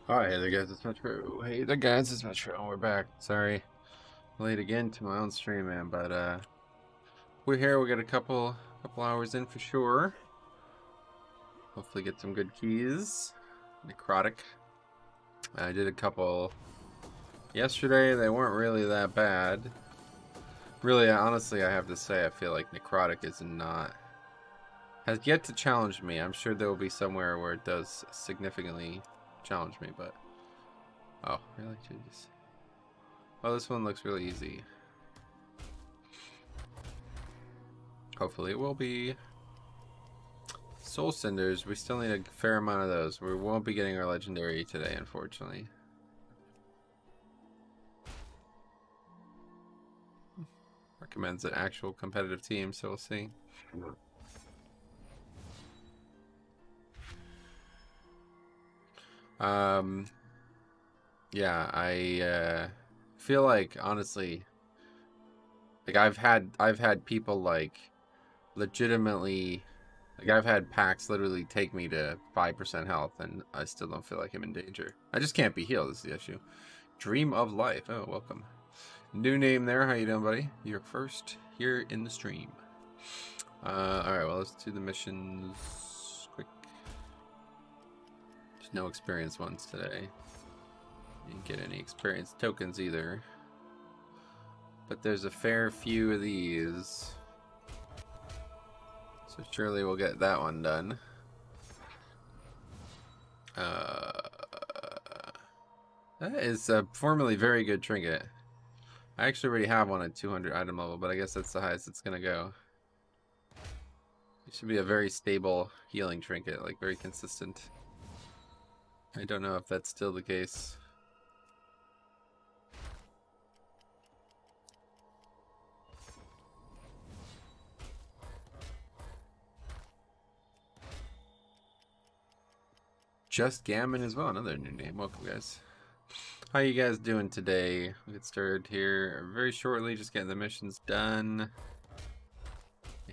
Alright, hey there guys, it's Metro. Hey there guys, it's Metro. We're back. Sorry, late again to my own stream, man, but we're here. We got a couple hours in for sure. Hopefully get some good keys. Necrotic. I did a couple yesterday. They weren't really that bad. Really, honestly, I have to say, I feel like Necrotic has yet to challenge me. I'm sure there will be somewhere where it does significantly challenge me, but oh, really? Jeez. Oh, this one looks really easy. Hopefully it will be. Soul Cinders, we still need a fair amount of those. We won't be getting our legendary today, unfortunately. Recommends an actual competitive team, so we'll see. Yeah, I feel like honestly, like I've had people like legitimately, like I've had packs literally take me to 5% health and I still don't feel like I'm in danger. I just can't be healed is the issue. Dream of Life. Oh, welcome. New name there. How you doing, buddy? You're first here in the stream. Alright, well, let's do the missions quick. There's no experience ones today. Didn't get any experience tokens either. But there's a fair few of these. So surely we'll get that one done. That is a formerly very good trinket. I actually already have one at 200 item level, but I guess that's the highest it's gonna go. It should be a very stable healing trinket, like very consistent. I don't know if that's still the case. Just Gammon as well, another new name. Welcome, guys. How you guys doing today? We'll get started here very shortly, just getting the missions done.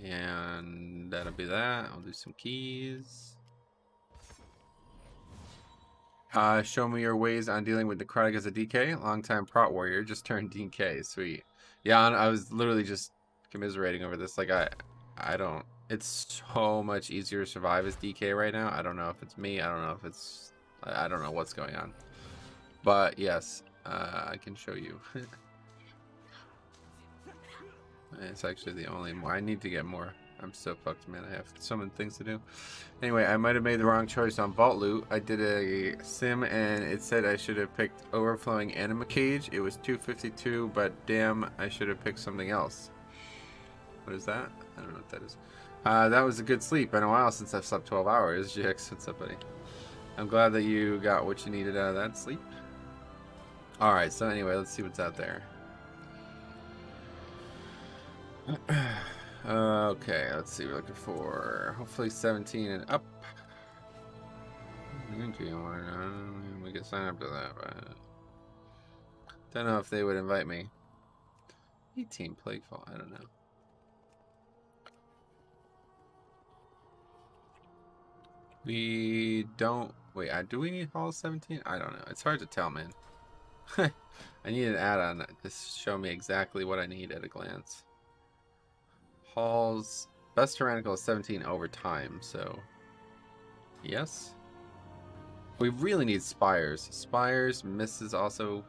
And that'll be that. I'll do some keys. Show me your ways on dealing with Necrotic as a DK. Longtime prot warrior, just turned DK. Sweet. Yeah, I was literally just commiserating over this. Like, I don't... It's so much easier to survive as DK right now. I don't know if it's me. I don't know if it's... I don't know what's going on. But, yes, I can show you. It's actually the only... I need to get more. I'm so fucked, man. I have so many things to do. Anyway, I might have made the wrong choice on Vault Loot. I did a sim and it said I should have picked Overflowing Anima Cage. It was 252, but damn, I should have picked something else. What is that? I don't know what that is. That was a good sleep. Been a while since I've slept 12 hours. Jix, what's up, buddy? I'm glad that you got what you needed out of that sleep. Alright, so anyway, let's see what's out there. Okay, let's see. We're looking for hopefully 17 and up. We can sign up to that, but don't know if they would invite me. 18 Plaguefall, I don't know. We don't. Wait, do we need Hall 17? I don't know. It's hard to tell, man. I need an add-on to show me exactly what I need at a glance. Halls best tyrannical is 17 over time, so yes. We really need spires. Spires, misses also.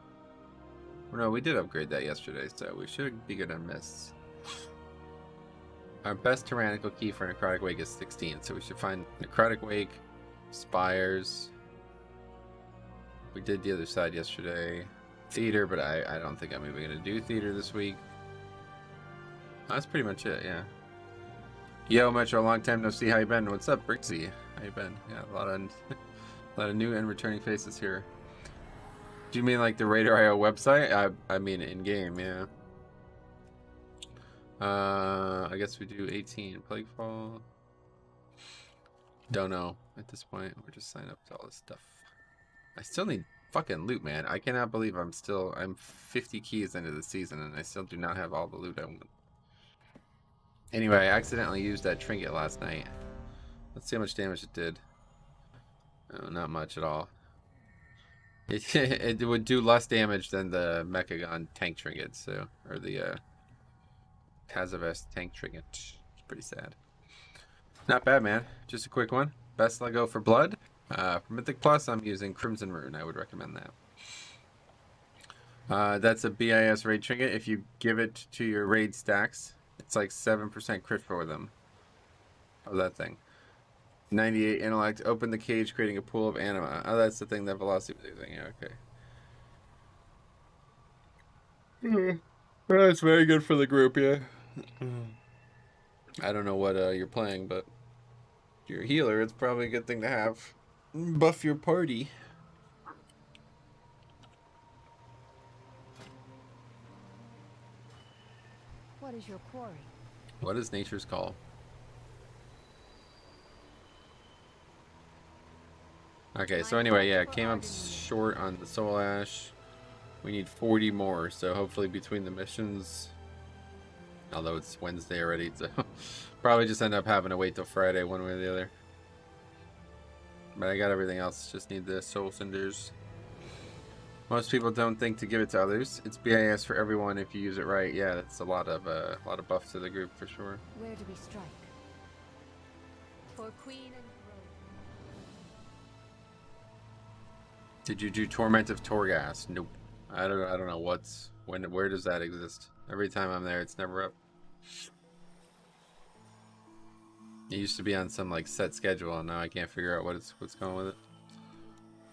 No, we did upgrade that yesterday, so we should be good on mists. Our best tyrannical key for Necrotic Wake is 16, so we should find Necrotic Wake, spires. We did the other side yesterday. Theater, but I don't think I'm even gonna do theater this week. That's pretty much it, yeah. Yo, Metro, long time no see. How you been? What's up, Brixie? How you been? Yeah, a lot of new and returning faces here. Do you mean like the Radar.io website? I mean in game, yeah. I guess we do 18 Plaguefall. Don't know at this point. We're just signing up to all this stuff. I still need fucking loot, man. I cannot believe I'm 50 keys into the season and I still do not have all the loot I want. Anyway, I accidentally used that trinket last night. Let's see how much damage it did. Oh, not much at all. It would do less damage than the Mechagon tank trinket, so, or the Kazavest tank trinket. It's pretty sad. Not bad, man. Just a quick one. Best Lego for Blood. For Mythic Plus, I'm using Crimson Rune. I would recommend that. That's a BIS raid trinket. If you give it to your raid stacks, it's like 7% crit for them. Oh, that thing. 98 intellect. Open the cage, creating a pool of anima. Oh, that's the thing that Velocity was using. Yeah, okay. Well, that's very good for the group, yeah. I don't know what you're playing, but if you're a healer, it's probably a good thing to have. Buff your party. What is your quarry? What is nature's call? Okay, so anyway, yeah, came up short on the Soul Ash. We need 40 more, so hopefully between the missions, although it's Wednesday already, so probably just end up having to wait till Friday one way or the other. But I got everything else, just need the Soul Cinders. Most people don't think to give it to others. It's BIS for everyone if you use it right. Yeah, that's a lot of buff to the group for sure. Where do we strike? For Queen and Throne. Did you do Torment of Torghast? Nope. I don't know where does that exist? Every time I'm there, it's never up. It used to be on some like set schedule, and now I can't figure out what's going with it.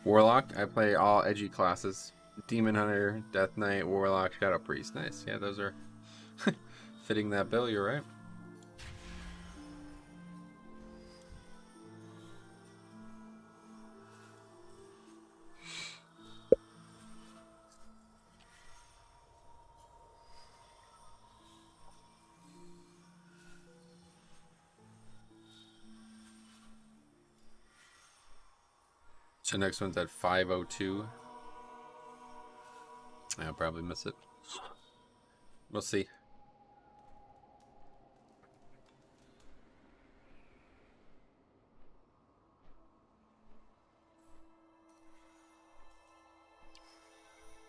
Warlock, I play all edgy classes. Demon Hunter, Death Knight, Warlock, Shadow Priest. Nice. Yeah, those are fitting that bill, you're right. So next one's at 5:02. I'll probably miss it. We'll see.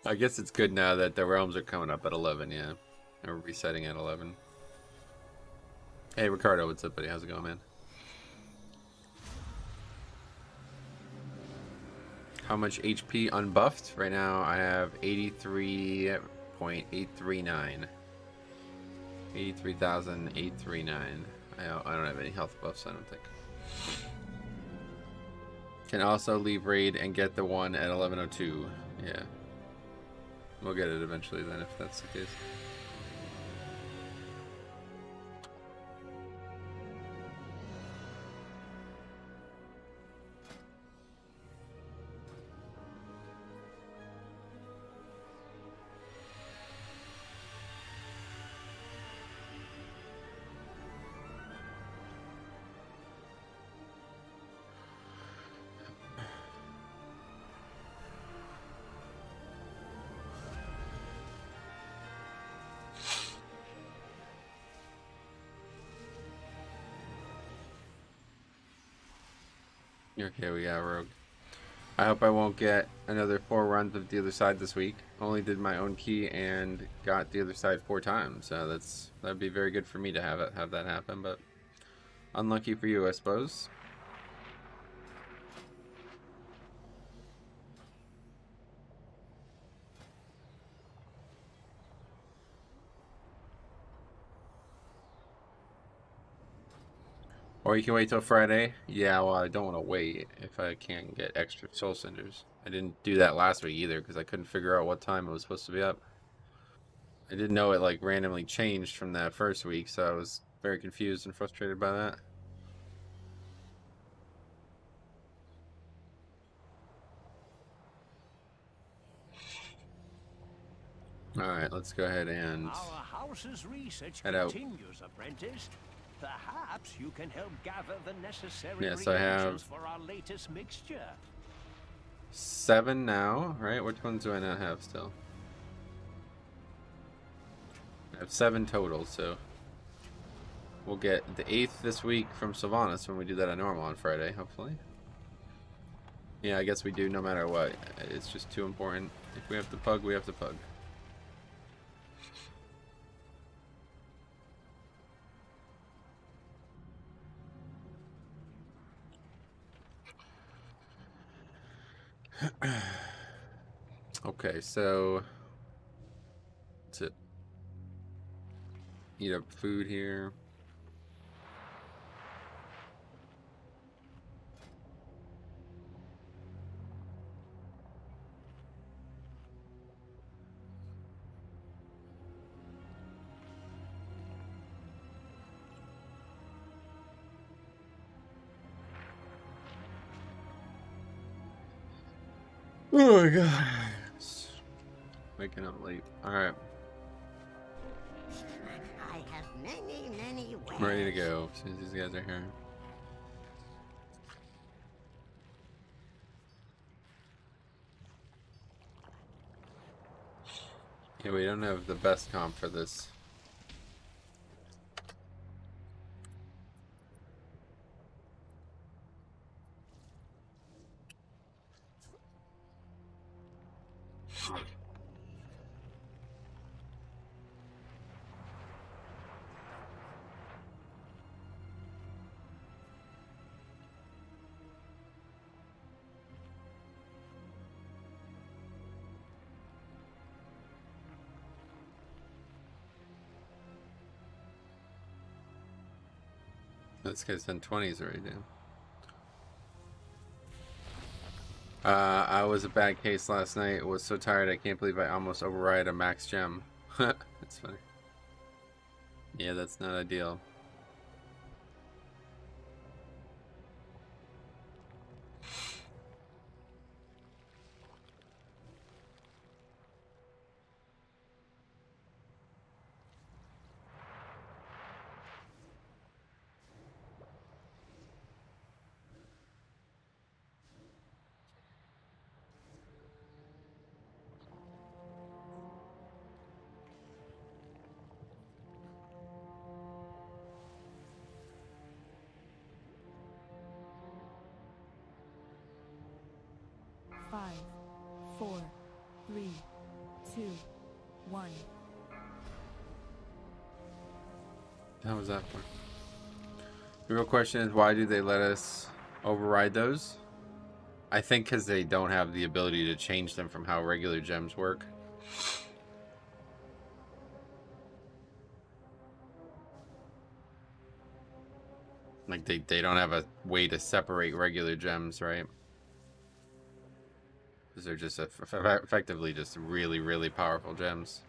I guess it's good now that the realms are coming up at 11, yeah. And we're resetting at 11. Hey, Ricardo, what's up, buddy? How's it going, man? How much HP unbuffed? Right now I have 83.839. 83,839. I don't have any health buffs, I don't think. Can also leave raid and get the one at 11:02. Yeah. We'll get it eventually then if that's the case. Okay, we got Rogue. I hope I won't get another 4 runs of the other side this week. Only did my own key and got the other side 4 times, so that'd be very good for me to have that happen, but unlucky for you, I suppose. Or you can wait till Friday. Yeah, well, I don't want to wait if I can't get extra Soul Cinders. I didn't do that last week either because I couldn't figure out what time it was supposed to be up. I didn't know it like randomly changed from that first week, so I was very confused and frustrated by that. Alright, let's go ahead and head out. Apprentice. Perhaps you can help gather the necessary yes, I have for our latest mixture. 7 now, right? Which ones do I not have still? I have 7 total, so we'll get the 8th this week from Sylvanas when we do that at normal on Friday, hopefully. Yeah, I guess we do no matter what. It's just too important. If we have to pug, we have to pug. Okay, so to eat up food here. Oh my god. Waking up late. Alright. I have many ways. I'm ready to go as soon as these guys are here. Yeah, we don't have the best comp for this. This guy's done 20s already, damn. I was a bad case last night. I was so tired I can't believe I almost override a max gem. That's funny. Yeah, that's not ideal. Five, 4, 3, 2, 1. How was that for? The real question is, why do they let us override those? I think because they don't have the ability to change them from how regular gems work. Like, they don't have a way to separate regular gems, right? Because they're just effectively just really, really powerful gems.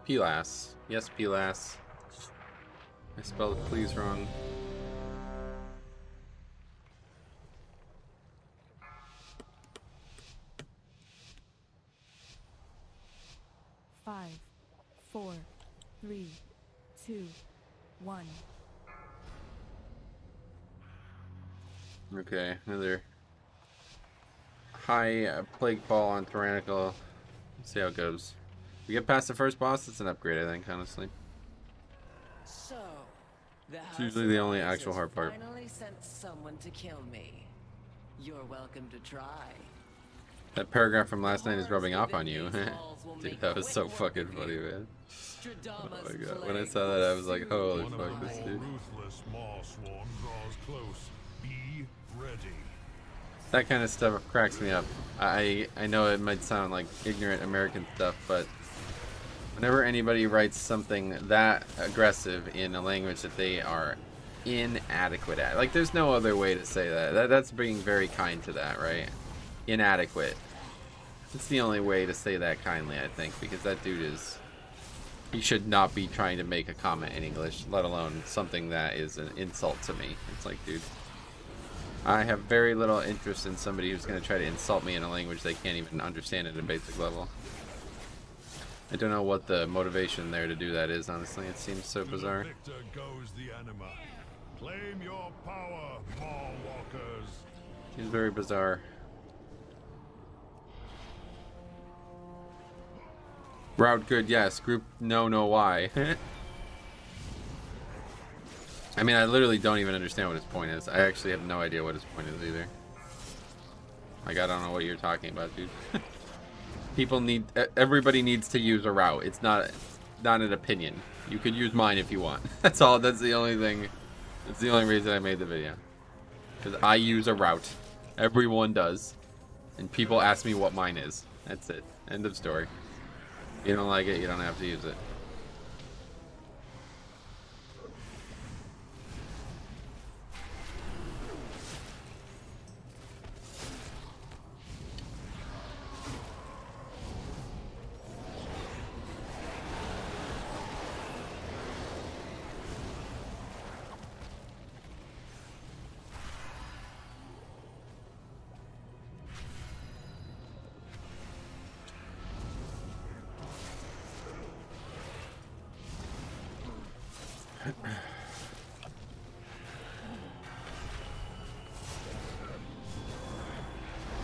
Pilas. Yes, Pilas. I spelled please wrong. Five, 4, 3, 2, 1. Okay, another high plague ball on Tyrannical. Let's see how it goes. We get past the first boss, it's an upgrade, I think, honestly. So, It's usually the only actual hard part. Finally sent someone to kill me. You're welcome to try. That paragraph from last night is rubbing off on you. Dude, that was so fucking funny, man. Oh my god. When I saw that, I was like, holy fuck, this dude. Ruthless Maw Swarm draws close. Be ready. That kind of stuff cracks me up. I know it might sound like ignorant American stuff, but Whenever anybody writes something that aggressive in a language that they are inadequate at, like there's no other way to say that. That's being very kind to that, right? Inadequate. It's the only way to say that kindly, I think, because that dude is... He should not be trying to make a comment in English, let alone something that is an insult to me. It's like, dude, I have very little interest in somebody who's going to try to insult me in a language they can't even understand at a basic level. I don't know what the motivation there to do that is, honestly. It seems so bizarre. To the victor goes the anima. Claim your power, Maw Walkers. Seems very bizarre. Route good, yes. Group no why. I mean, I literally don't even understand what his point is. I actually have no idea what his point is either. Like, I don't know what you're talking about, dude. People need... Everybody needs to use a route. It's not an opinion. You could use mine if you want. That's all. That's the only thing. That's the only reason I made the video. Because I use a route. Everyone does. And people ask me what mine is. That's it. End of story. If you don't like it, you don't have to use it.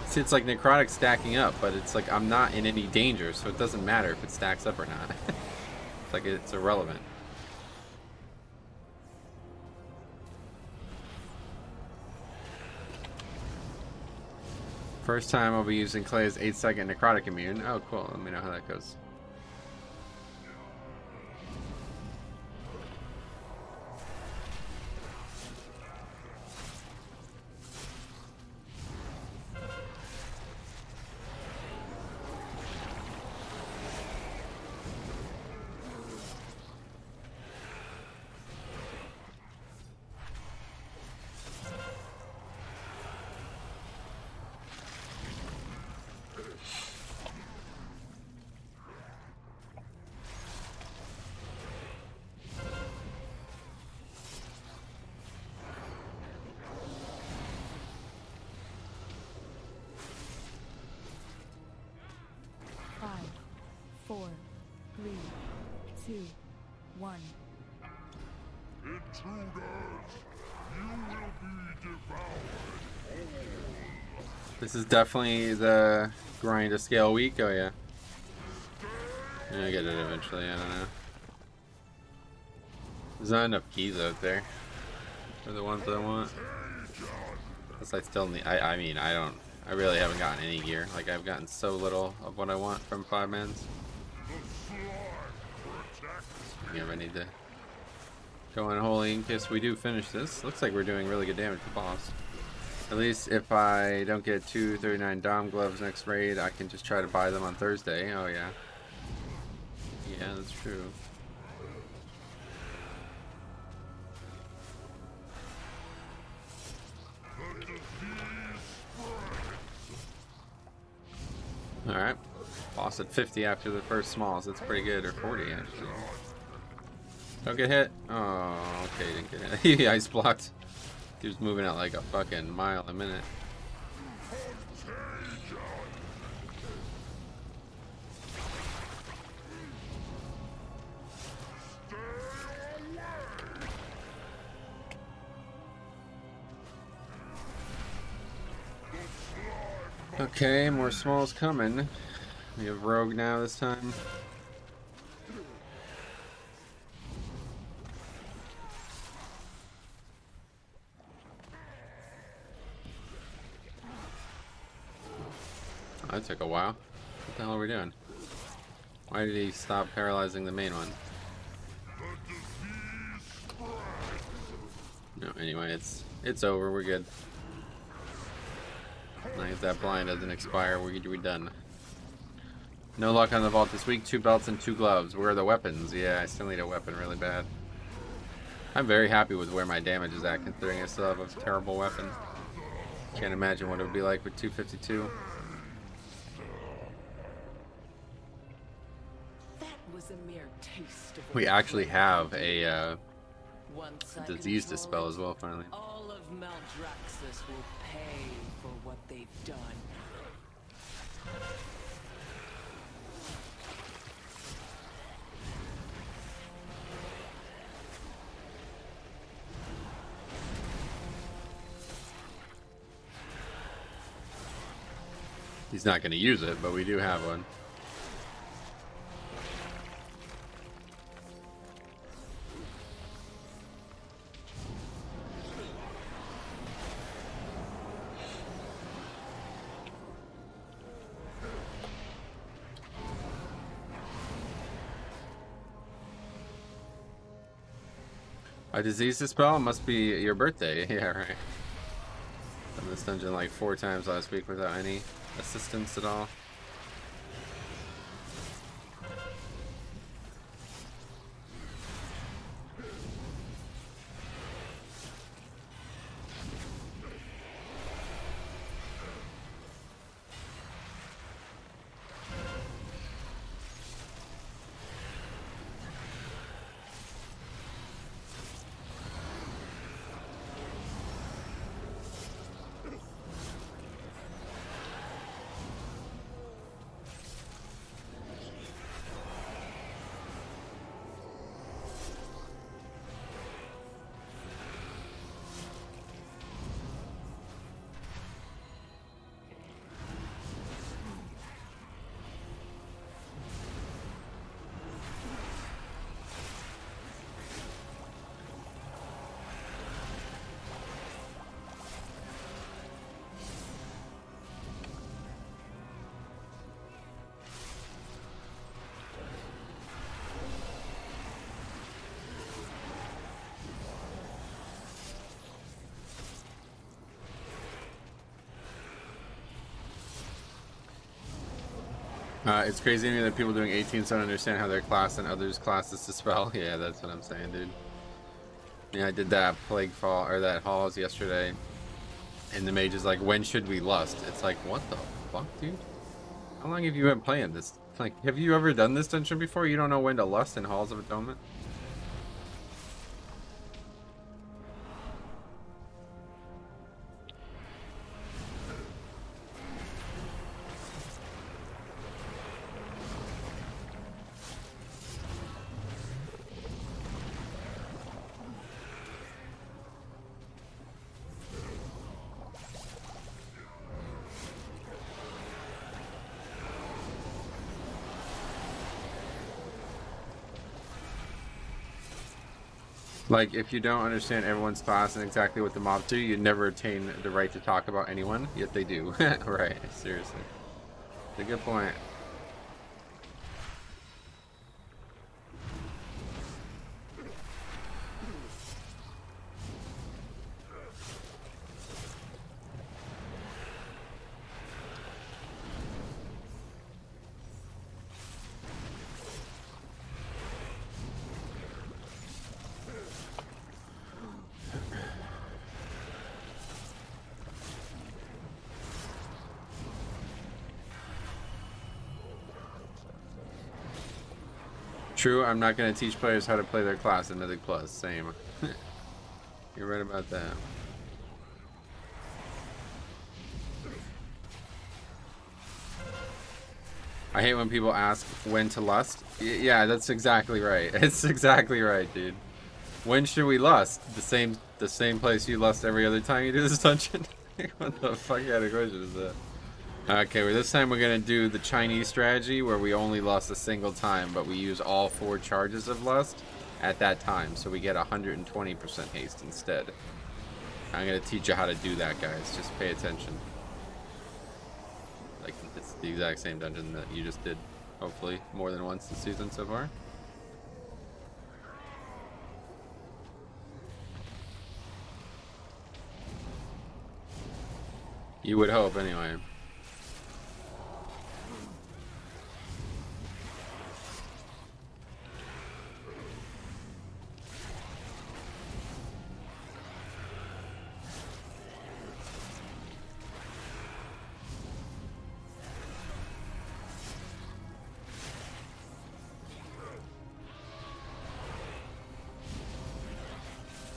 See, it's like necrotic stacking up, but it's like I'm not in any danger, so it doesn't matter if it stacks up or not. It's like it's irrelevant. First time I'll be using Clay's 8-second necrotic immune. Oh, cool. Let me know how that goes. This is definitely the grind to scale week. Oh yeah. I get it eventually. I don't know. There's not enough keys out there for the ones that I want. Plus, I still need. I mean, I really haven't gotten any gear. Like I've gotten so little of what I want from 5-mans. Yeah, I need to go in holy in case we do finish this. Looks like we're doing really good damage to the boss. At least if I don't get 239 Dom gloves next raid, I can just try to buy them on Thursday. Oh yeah. Yeah, that's true. Alright. Boss at 50 after the first smalls. That's pretty good. Or 40 actually. Don't get hit. Oh, okay, didn't get hit. He ice blocked. He was moving at like a fucking mile a minute. Okay, more smalls coming. We have rogue now this time. That took a while. What the hell are we doing? Why did he stop paralyzing the main one? No, anyway, it's over. We're good. Like if that blind doesn't expire, we're done. No luck on the vault this week. 2 belts and 2 gloves. Where are the weapons? Yeah, I still need a weapon really bad. I'm very happy with where my damage is at, considering I still have a terrible weapon. Can't imagine what it would be like with 252. That was a mere taste of We actually have a Once I disease control dispel it, as well, finally. all of Maldraxxus will pay for what they've done. He's not going to use it, but we do have one. A disease dispel must be your birthday. Yeah, right. Done this dungeon like 4 times last week without any assistance at all. It's crazy to me that people doing 18s don't understand how their class and others' classes dispel. Yeah, that's what I'm saying, dude. Yeah, I did that plague fall or that halls yesterday, and the mage is like, "When should we lust?" It's like, what the fuck, dude? How long have you been playing this? Like, have you ever done this dungeon before? You don't know when to lust in Halls of Atonement? Like, if you don't understand everyone's class and exactly what the mobs do, you'd never attain the right to talk about anyone, yet they do. Right, seriously. It's a good point. True, I'm not going to teach players how to play their class in Mythic Plus. Same. You're right about that. I hate when people ask when to lust. Yeah, that's exactly right. It's exactly right, dude. When should we lust? The same place you lust every other time you do this dungeon? What the fuck kind of question is that? Okay, well, this time we're going to do the Chinese strategy where we only lust a single time, but we use all 4 charges of lust at that time, so we get 120% haste instead. I'm going to teach you how to do that, guys. Just pay attention. Like, it's the exact same dungeon that you just did, hopefully, more than once this season so far. You would hope, anyway.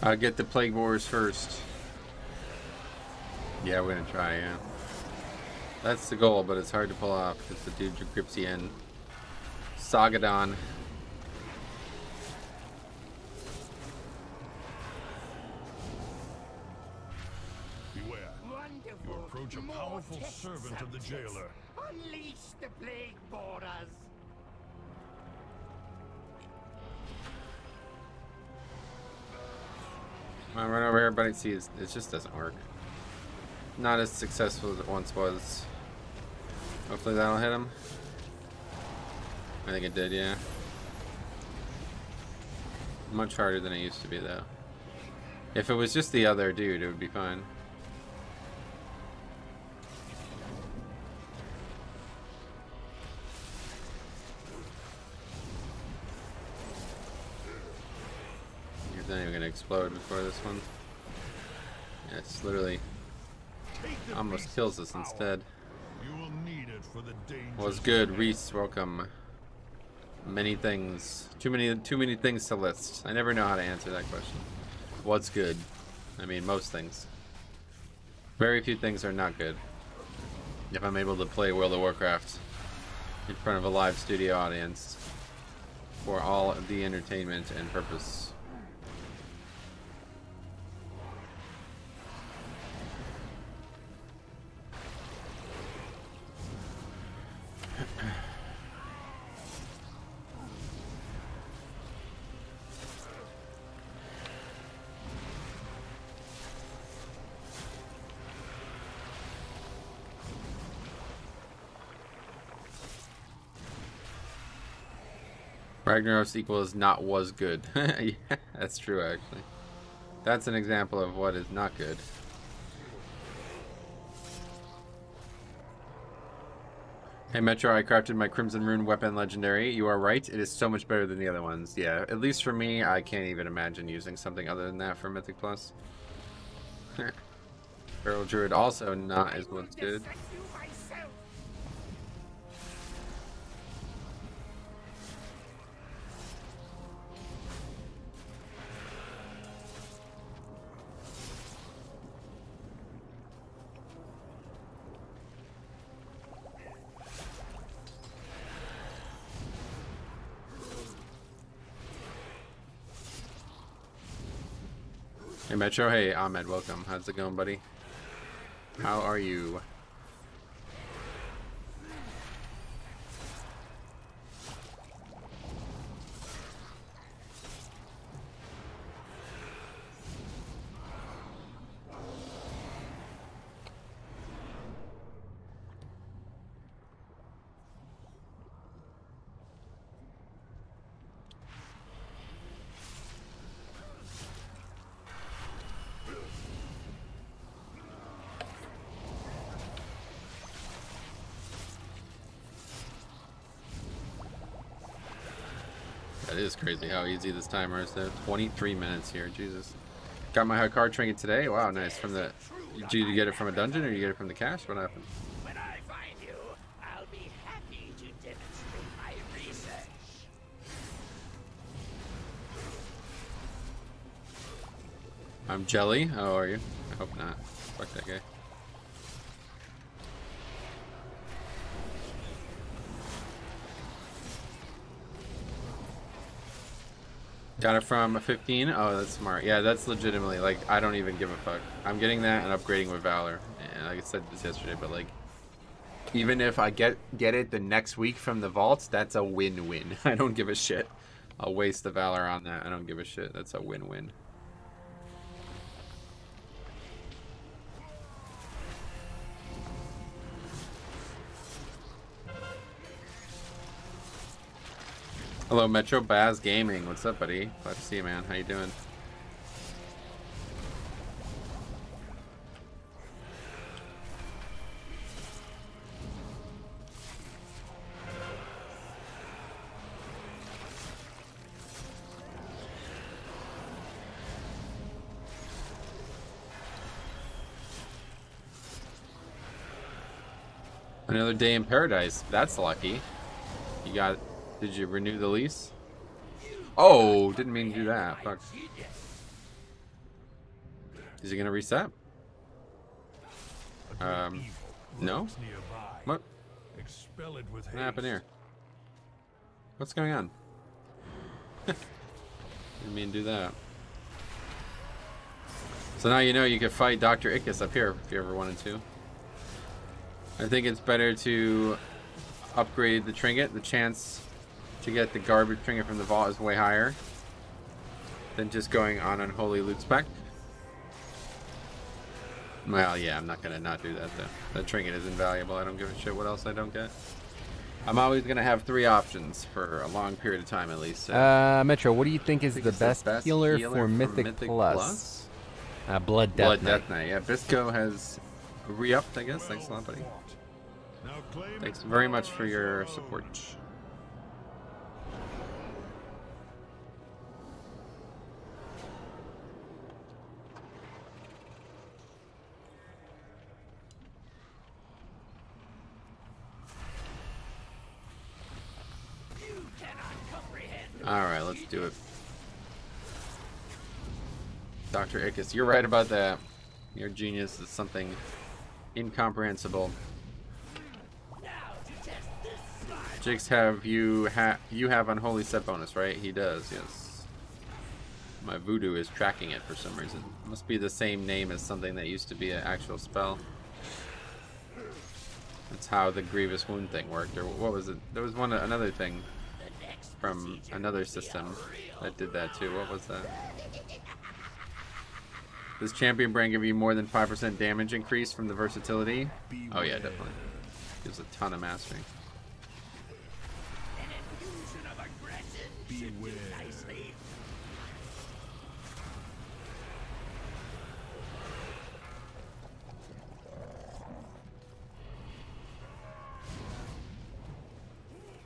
I'll get the Plague Wars first. Yeah, we're gonna try, yeah. That's the goal, but it's hard to pull off because the dude grips you in. Sagadon. Beware. You approach a powerful servant of the jailer. Unleash the plague borders. Come on, run over here, buddy. See, it just doesn't work. Not as successful as it once was. Hopefully that'll hit him. I think it did, yeah. Much harder than it used to be, though. If it was just the other dude, it would be fine. He's not even gonna explode before this one. Yeah, it's literally almost kills us instead. You will need it for the dangers. Was good, Reese. Welcome. Many things. Too many things to list. I never know how to answer that question. What's good? I mean, most things. Very few things are not good. If I'm able to play World of Warcraft in front of a live studio audience for all of the entertainment and purpose. Ragnaros equals not was good. Yeah, that's true, actually. That's an example of what is not good. Hey Metro, I crafted my Crimson Rune weapon legendary. You are right, it is so much better than the other ones. Yeah, at least for me, I can't even imagine using something other than that for Mythic Plus. Feral Druid also not as what's good. Hey Metro, hey Ahmed, welcome. How's it going, buddy? How are you? That is crazy how easy this timer is though. 23 minutes here, Jesus. Got my card trinket today. Wow, nice. From the, did you get it from a dungeon or you get it from the cache? What happened? When I find you, I'll be happy to demonstrate my research. I'm Jelly. How are you? I hope not. Fuck that guy. Got it from 15. Oh, that's smart. Yeah, that's legitimately, like, I don't even give a fuck. I'm getting that and upgrading with Valor. And like I said this yesterday, but like, even if I get it the next week from the vaults, that's a win-win. I don't give a shit. I'll waste the Valor on that. I don't give a shit. That's a win-win. Hello, Metro Baz Gaming. What's up, buddy? Glad to see you, man. How you doing? Another day in paradise. That's lucky. You got... Did you renew the lease? Oh, didn't mean to do that. Fuck. Is he gonna reset? A great evil No? lurks nearby. What? Expel it with What happened here? haste. What's going on? Didn't mean to do that. So now you know you can fight Dr. Ickis up here if you ever wanted to. I think it's better to upgrade the trinket. The chance to get the garbage trinket from the vault is way higher than just going on unholy loot spec. Well, yeah, I'm not gonna not do that though. That trinket is invaluable. I don't give a shit what else I don't get. I'm always gonna have 3 options for a long period of time at least. So. Metro, what do you think is the best healer for Mythic Plus? Blood Death Knight. Yeah, Bisco has re-upped, I guess. Thanks a lot, buddy. Now claim Thanks it very for much for your your support. Alright, let's do it. Dr. Ickis, you're right about that. Your genius is something incomprehensible. Jigs you have unholy set bonus, right? He does, yes. My voodoo is tracking it for some reason. It must be the same name as something that used to be an actual spell. That's how the grievous wound thing worked, or what was it? There was another thing from another system that did that too. What was that? Does champion brand give you more than 5% damage increase from the versatility? Oh yeah, definitely. Gives a ton of mastery. beware.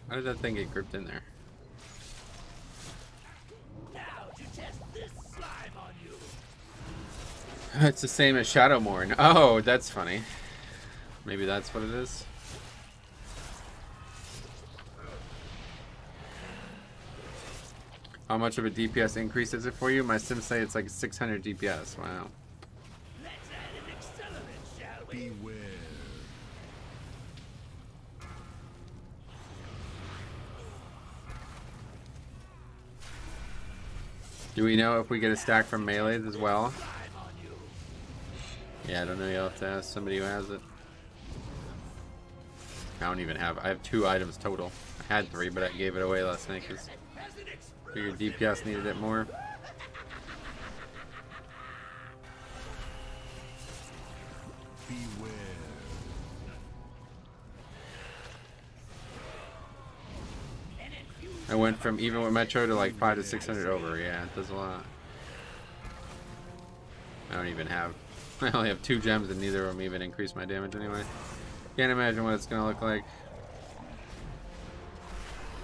How did that thing get gripped in there? It's the same as Shadowmourne. Oh, that's funny. Maybe that's what it is. How much of a DPS increase is it for you? My sims say it's like 600 DPS. Wow. Let's add an accelerant, shall we? Beware. Do we know if we get a stack from melees as well? Yeah, I don't know. You'll have to ask somebody who has it. I don't even have. I have 2 items total. I had 3, but I gave it away last night because figured DPS needed it more. Beware. I went from even with Metro to like 500 to 600 over. Yeah, it does a lot. I don't even have. I only have 2 gems and neither of them even increase my damage anyway. Can't imagine what it's gonna look like.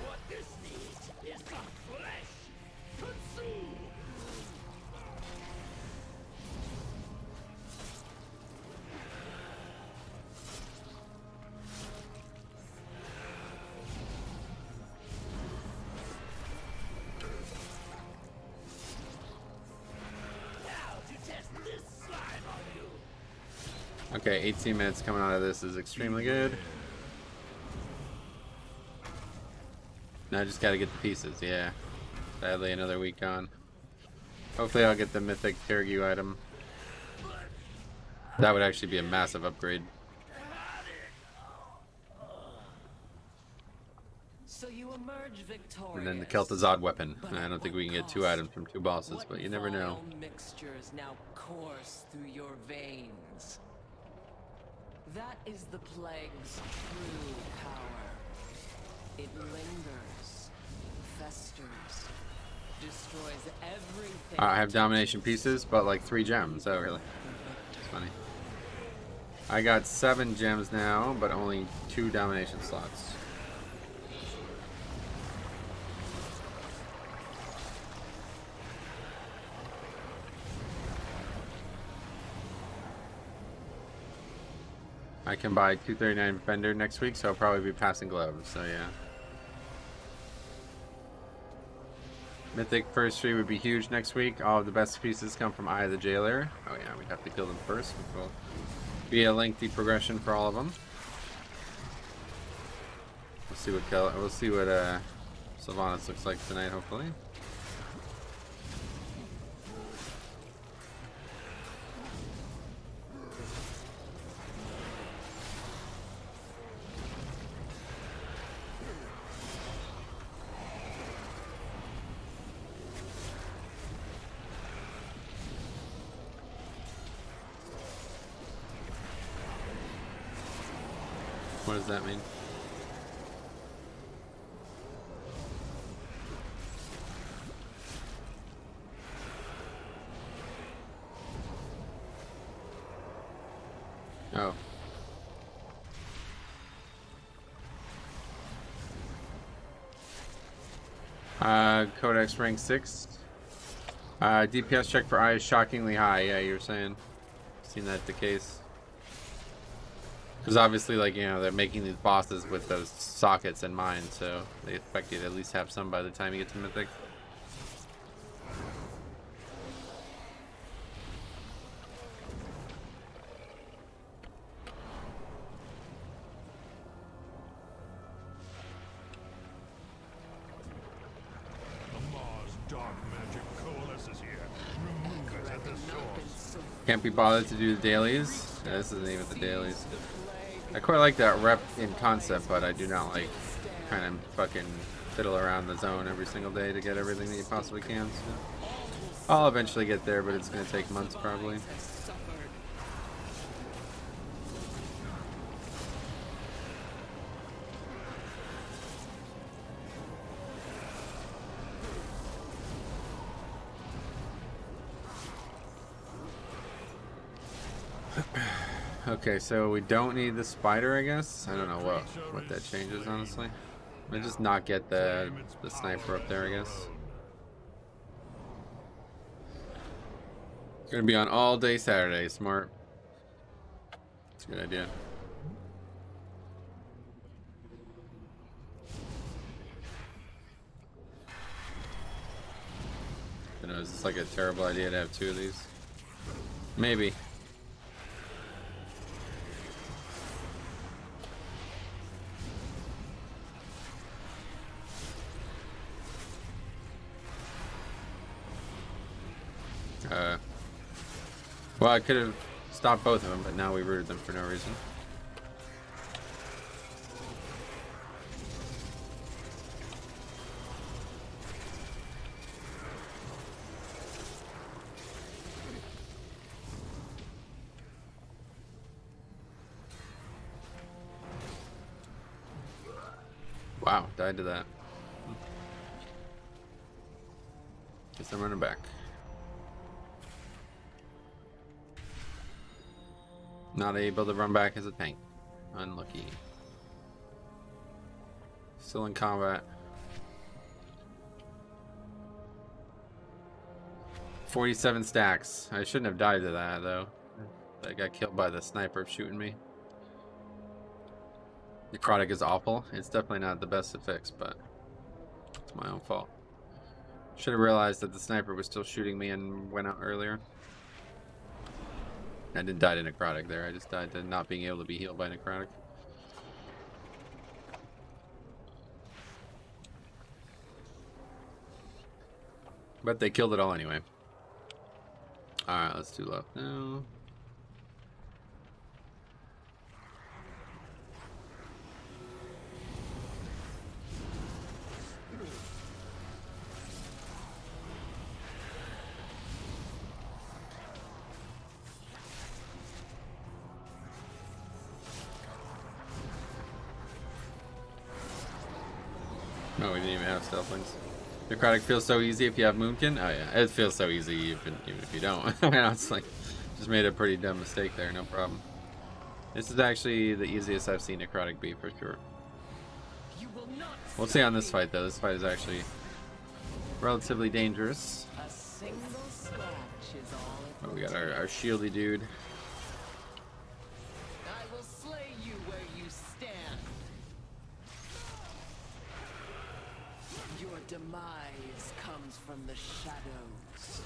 What this needs is some flesh. Consume. Now to test this slime on you. Okay, 18 minutes coming out of this is extremely good. Now I just gotta get the pieces, yeah. Sadly, another week gone. Hopefully I'll get the Mythic Tergu item. That would actually be a massive upgrade. So you emerge victorious. And then the Kel'Thuzad weapon. But I at don't think what we can get 2 cost? items from 2 bosses, but you never know. What vile mixtures now course through your veins. That is the plague's true power. It lingers, festers, destroys everything. I have domination pieces, but like 3 gems. Oh, really? It's funny. I got 7 gems now, but only 2 domination slots. I can buy 239 Fender next week, so I'll probably be passing gloves, so yeah. Mythic first tree would be huge next week. All of the best pieces come from Eye of the Jailer. Oh yeah, we'd have to kill them first, which will be a lengthy progression for all of them. We'll see what Sylvanas looks like tonight, hopefully. What does that mean? Oh. Codex rank 6. DPS check for Eye is shockingly high. Yeah, you were saying. Seen that the case. Because obviously, like, you know, they're making these bosses with those sockets in mind, so they expect you to at least have some by the time you get to Mythic. Can't be bothered to do the dailies. Yeah, this isn't even the dailies. I quite like that rep in concept, but I do not like kind of fucking fiddle around the zone every single day to get everything that you possibly can. So I'll eventually get there, but it's going to take months probably. Okay, so we don't need the spider, I guess. I don't know what that changes, honestly. I'll just not get the sniper up there, I guess. It's gonna be on all day Saturday. Smart. It's a good idea. I know, is this like a terrible idea to have 2 of these? Maybe. Well, I could have stopped both of them, but now we rooted them for no reason. Wow, died to that. Guess I'm running back. Not able to run back as a tank. Unlucky. Still in combat. 47 stacks. I shouldn't have died to that though. I got killed by the sniper shooting me. Necrotic is awful. It's definitely not the best to fix, but it's my own fault. Should have realized that the sniper was still shooting me and went out earlier. I didn't die to necrotic there. I just died to not being able to be healed by necrotic. But they killed it all anyway. Alright, let's do left now. No, we didn't even have stealth links. Necrotic feels so easy if you have Moonkin. Oh yeah, it feels so easy even if you don't. I mean, it's like, just made a pretty dumb mistake there, no problem. This is actually the easiest I've seen Necrotic be for sure. We'll see on this fight though. This fight is actually relatively dangerous. Oh, we got our shieldy dude. Your demise comes from the shadows.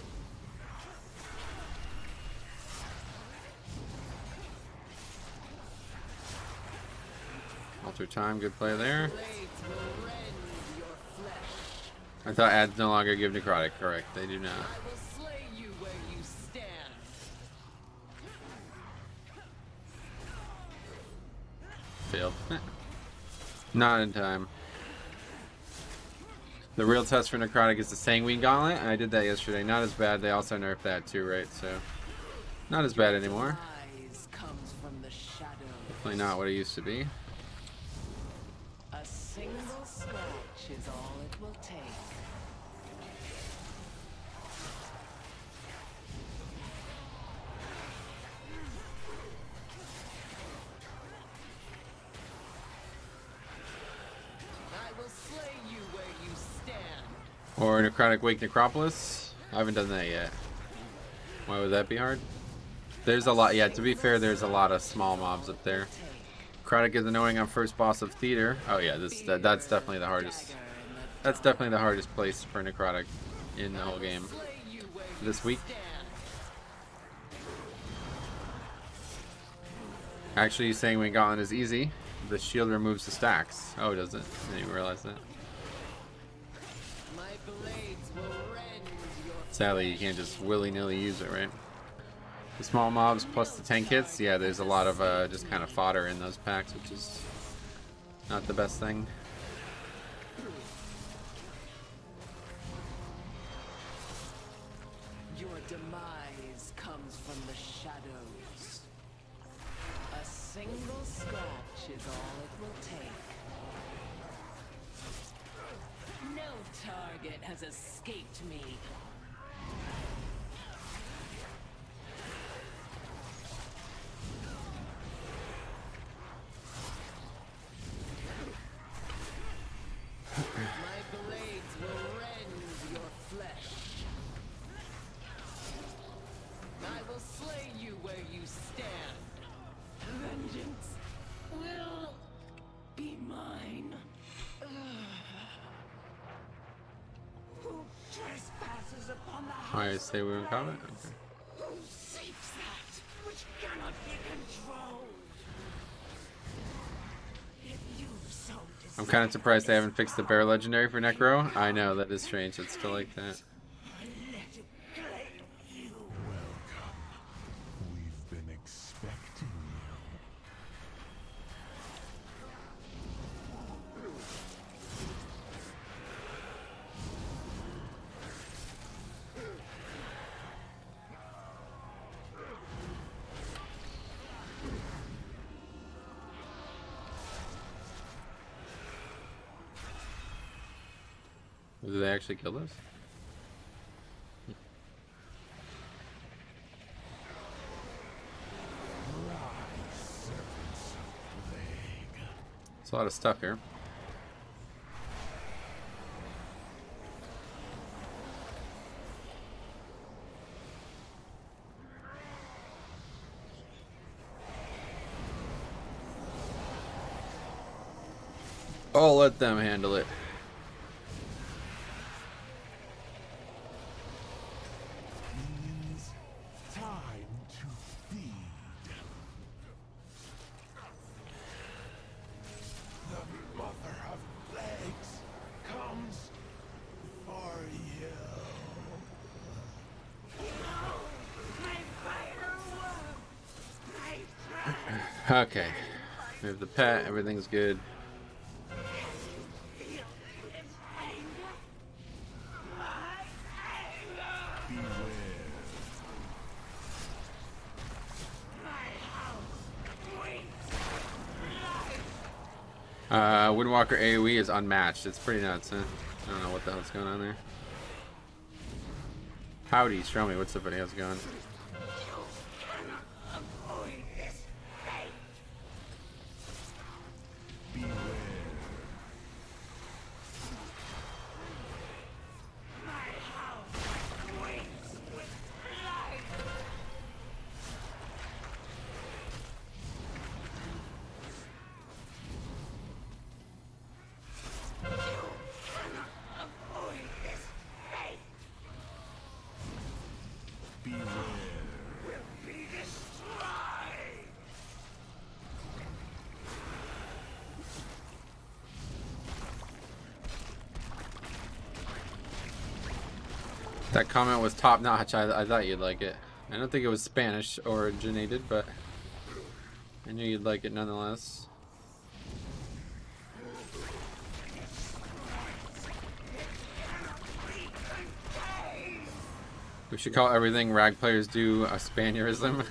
Alter time, good play there. Blades will rend your flesh. I thought ads no longer give necrotic. Correct, they do not. I will slay you where you stand. Failed. Not in time. The real test for necrotic is the Sanguine Gauntlet, and I did that yesterday. Not as bad. They also nerfed that too, right? So, not as bad anymore. Demise comes from the shadows. Definitely not what it used to be. A single scratch is all it will take. I will slay you where you stand. Or Necrotic Wake Necropolis. I haven't done that yet. Why would that be hard? There's a lot. Yeah, to be fair, there's a lot of small mobs up there. Necrotic is annoying on first boss of Theater. Oh yeah, that's definitely the hardest. That's definitely the hardest place for Necrotic in the whole game this week. Actually, Sanguine Gauntlet is easy. The shield removes the stacks. Oh, does it? I didn't even realize that. My blades will rend your Sadly, you can't just willy-nilly use it, right? The small mobs plus the tank hits, yeah, there's a lot of just kind of fodder in those packs, which is not the best thing. Your demise comes from the shadows. A single scratch is all it will take. No target has escaped me. My blades will rend your flesh. I will slay you where you stand. Vengeance will be mine. Who trespasses upon the house? Alright, stay within combat? Okay. Who seeks that which cannot be controlled? If you so I'm kind of surprised they haven't fixed the Bear Legendary for Necro. I know, that is strange. It's still like that. let it claim you. Welcome. We've been expecting you. Did they actually kill us? It's a lot of stuff here. I'll let them handle it. Minions, time to feed. The mother of plagues comes for you. My final work. My Okay. We have the pet, everything's good. feel its anger. My anger. Beware. My house waits. Windwalker AoE is unmatched. It's pretty nuts, huh? I don't know what the hell's going on there. Howdy, show me what's up, buddy. How's it going? Avoid this fate. Beware. My house waits with life. That comment was top notch. I thought you'd like it. I don't think it was Spanish originated, but I knew you'd like it nonetheless. We should call everything rag players do a Spanierism.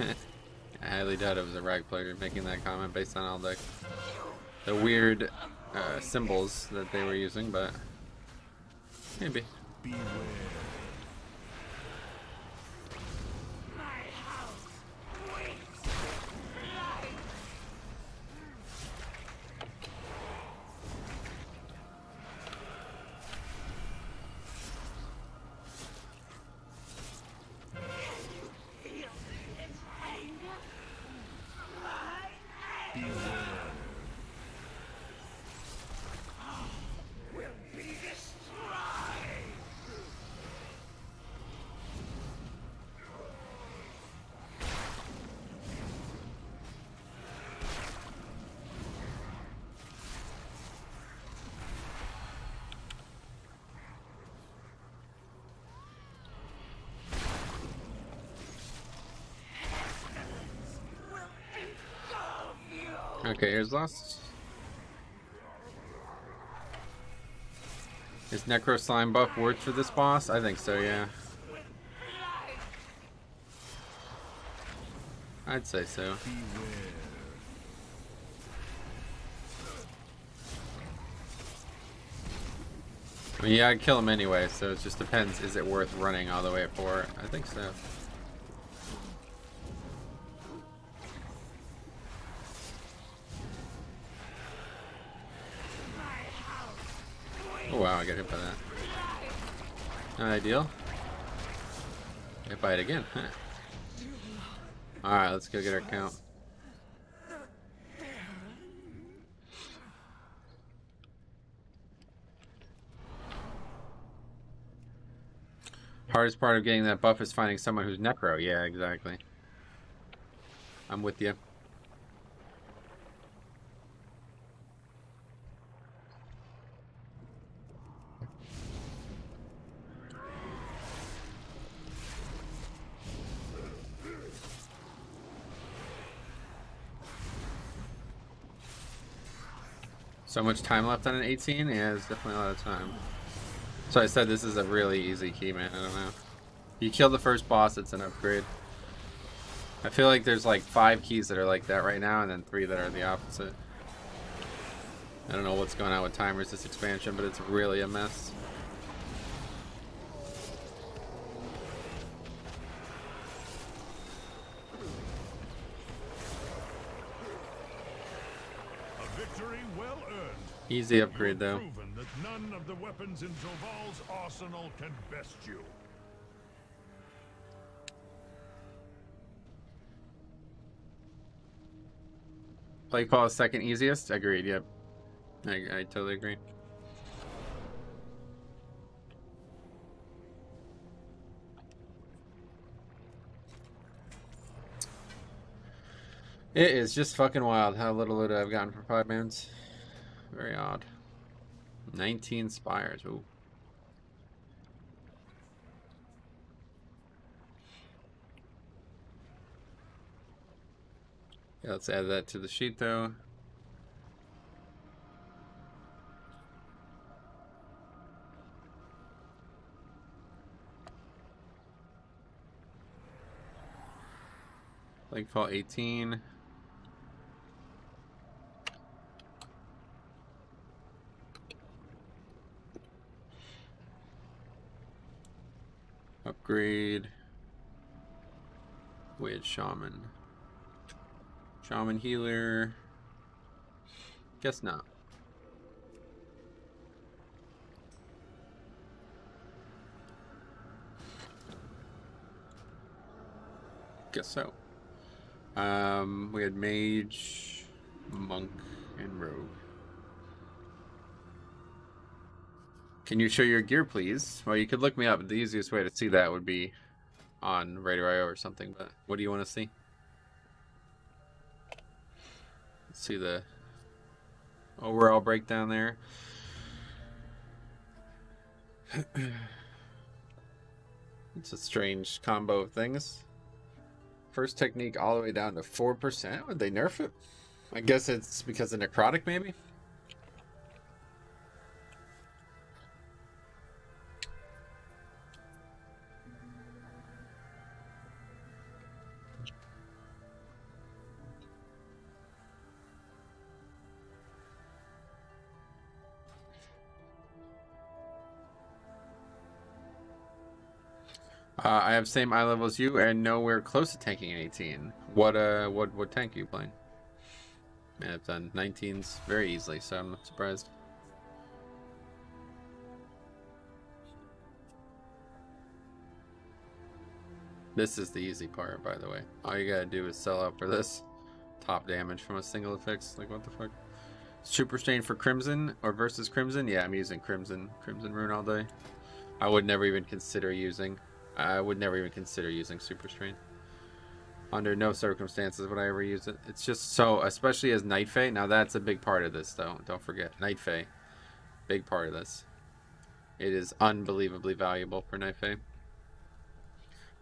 I highly doubt it was a rag player making that comment based on all the weird symbols that they were using, but maybe. Beware. Okay, here's lost. Is Necro Slime buff worth for this boss? I think so, yeah. I'd say so. I mean, yeah, I'd kill him anyway, so it just depends. Is it worth running all the way at 4? I think so. Oh wow, I got hit by that. Not ideal. Hit by it again. Alright, let's go get our count. Hardest part of getting that buff is finding someone who's Necro. Yeah, exactly. I'm with you. So much time left on an 18? Yeah, there's definitely a lot of time. So I said this is a really easy key, man. I don't know. You kill the first boss, it's an upgrade. I feel like there's like 5 keys that are like that right now, and then 3 that are the opposite. I don't know what's going on with timers this expansion, but it's really a mess. Easy upgrade though. Proven that none of the weapons in Zoval's arsenal can best you. Play call is second easiest? Agreed, yep. I totally agree. It is just fucking wild how little loot I've gotten for 5 mans. Very odd. 19 spires. Ooh. Yeah, let's add that to the sheet though. Lakefall 18. Upgrade. With Shaman. Shaman healer. Guess not. Guess so. We had mage, monk, and rogue. Can you show your gear, please? Well, you could look me up. The easiest way to see that would be on Raider.io or something, but what do you want to see? Let's see the overall breakdown there. It's a strange combo of things. First technique all the way down to 4%. Would they nerf it? I guess it's because of necrotic, maybe? I have same eye level as you and nowhere close to tanking an 18. What tank are you playing? Man, I've done 19s very easily, so I'm not surprised. This is the easy part, by the way. All you gotta do is sell out for this. Top damage from a single affix. Like, what the fuck? Super Strain for Crimson or versus Crimson? Yeah, I'm using Crimson Rune all day. I would never even consider using Super Strain. Under no circumstances would I ever use it. It's just so, especially as Night Fae. Now that's a big part of this, though. Don't forget, Night Fae, big part of this. It is unbelievably valuable for Night Fae.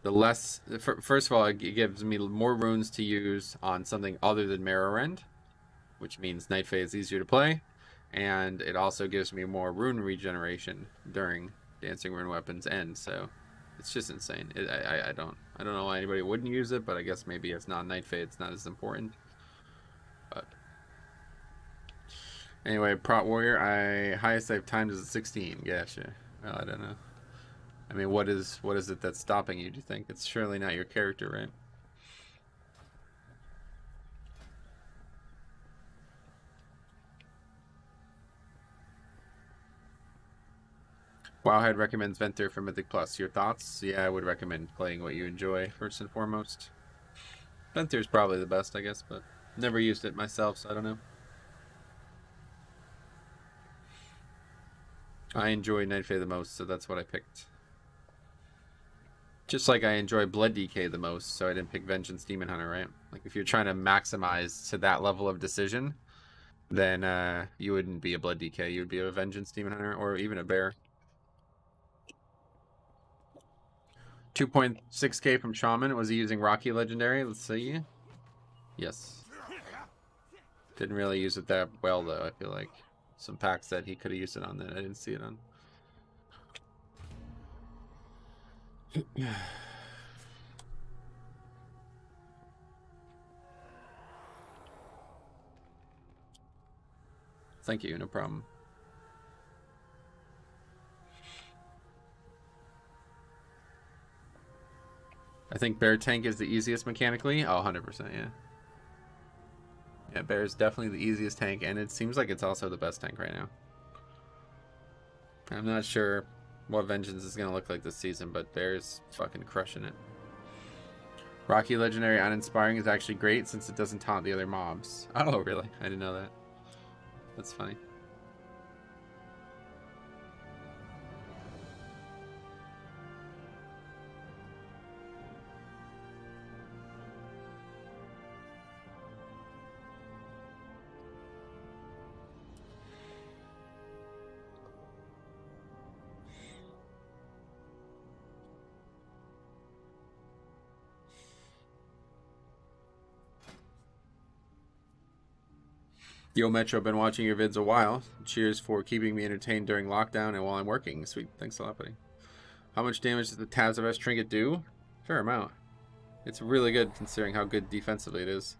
The less, first of all, it gives me more runes to use on something other than Mirror Rend, which means Night Fae is easier to play, and it also gives me more rune regeneration during Dancing Rune Weapons end. So it's just insane. I don't know why anybody wouldn't use it, but I guess maybe it's not Night Fae, it's not as important. But anyway, Prot Warrior, highest I've timed is a 16. Gotcha. Well, I don't know. I mean, what is it that's stopping you, do you think? It's surely not your character, right? Wowhead recommends Venter for Mythic Plus. Your thoughts? Yeah, I would recommend playing what you enjoy first and foremost. Venter's probably the best, I guess, but never used it myself, so I don't know. I enjoy Night Fae the most, so that's what I picked. Just like I enjoy Blood DK the most, so I didn't pick Vengeance Demon Hunter, right? Like, if you're trying to maximize to that level of decision, then you wouldn't be a Blood DK, you would be a Vengeance Demon Hunter, or even a Bear. 2.6k from Shaman. Was he using Rocky Legendary? Let's see. Yes. Didn't really use it that well, though, I feel like. Some packs that he could have used it on that I didn't see it on. Thank you, no problem. I think Bear Tank is the easiest mechanically. Oh, 100%, yeah. Yeah, Bear is definitely the easiest tank, and it seems like it's also the best tank right now. I'm not sure what Vengeance is going to look like this season, but Bear's fucking crushing it. Rocky Legendary Uninspiring is actually great since it doesn't taunt the other mobs. Oh, really? I didn't know that. That's funny. Yo, Metro, been watching your vids a while. Cheers for keeping me entertained during lockdown and while I'm working. Sweet. Thanks a lot, buddy. How much damage does the Tabs of S trinket do? Fair amount. It's really good considering how good defensively it is.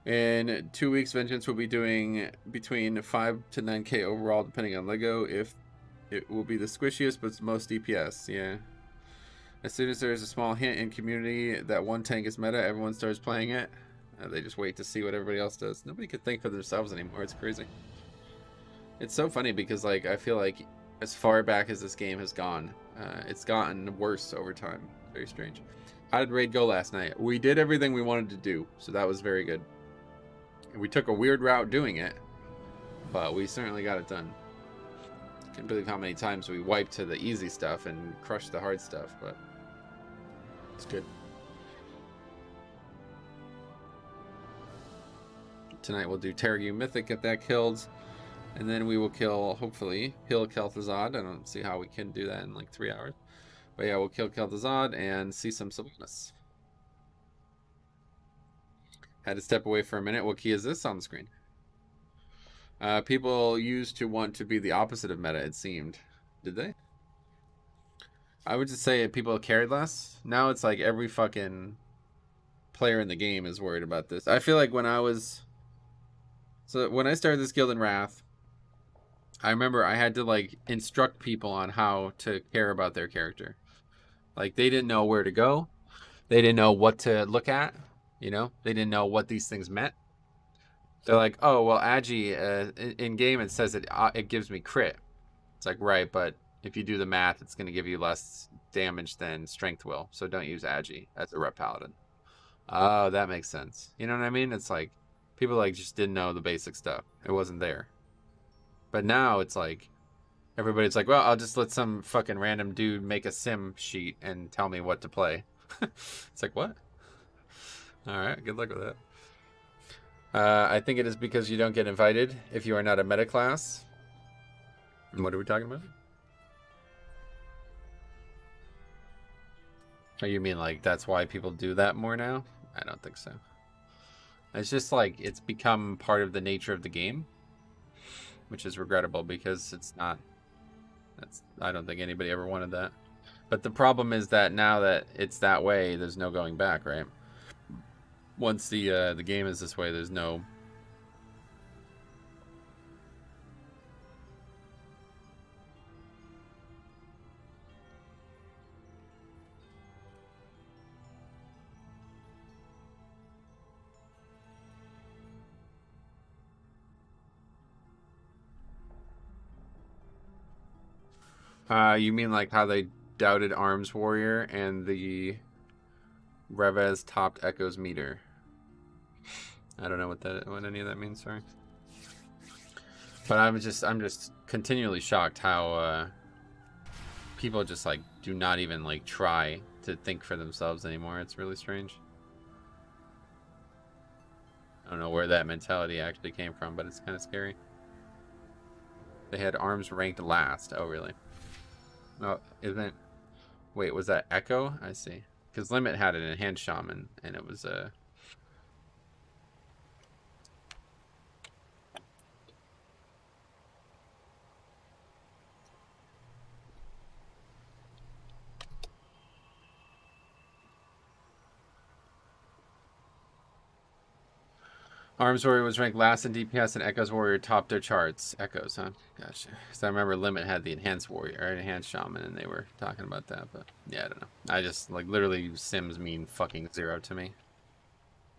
In 2 weeks, Vengeance will be doing between 5 to 9k overall, depending on Lego. If it will be the squishiest, but most DPS. Yeah. As soon as there's a small hint in community that one tank is meta, everyone starts playing it. They just wait to see what everybody else does. Nobody could think for themselves anymore. It's crazy. It's so funny because, like, I feel like as far back as this game has gone, it's gotten worse over time. Very strange. How did Raid go last night? We did everything we wanted to do, so that was very good. And we took a weird route doing it, but we certainly got it done. Can't believe how many times we wiped to the easy stuff and crushed the hard stuff, but it's good. Tonight we'll do Terragu Mythic, get that killed, and then we will kill, hopefully, Hill Kel'Thuzad. I don't see how we can do that in like 3 hours. But yeah, we'll kill Kel'Thuzad and see some Sylvanas. Had to step away for a minute. What key is this on the screen? People used to want to be the opposite of meta, it seemed. Did they? I would just say people cared less. Now it's like every fucking player in the game is worried about this. I feel like when I started this guild in Wrath, I remember I had to like instruct people on how to care about their character. Like they didn't know where to go. They didn't know what to look at. You know, they didn't know what these things meant. They're like, oh, well, Agi, in game it says it gives me crit. It's like, right, but if you do the math, it's going to give you less damage than strength will. So don't use Agi as a rep paladin. Oh, that makes sense. You know what I mean? It's like people like just didn't know the basic stuff. It wasn't there. But now it's like everybody's like, well, I'll just let some fucking random dude make a sim sheet and tell me what to play. It's like, what? All right, good luck with that. I think it is because you don't get invited if you are not a meta class. And what are we talking about? Oh, you mean like that's why people do that more now? I don't think so. It's just like it's become part of the nature of the game, which is regrettable because it's not. I don't think anybody ever wanted that. But the problem is that now that it's that way, there's no going back, right? Once the game is this way, there's no... You mean like how they doubted Arms Warrior and the Revez topped Echo's meter? I don't know what any of that means, sorry. But I'm just continually shocked how people just like do not even like try to think for themselves anymore. It's really strange. I don't know where that mentality actually came from, but it's kind of scary. They had Arms ranked last. Oh, really? Oh, isn't... Wait, was that Echo? I see. Because Limit had an Enhanced Shaman, and it was Arms Warrior was ranked last in DPS, and Echo's Warrior topped their charts. Echoes, huh? Gotcha. Because I remember Limit had the Enhanced Warrior, or Enhanced Shaman, and they were talking about that. But yeah, I don't know. I just like literally Sims mean fucking zero to me.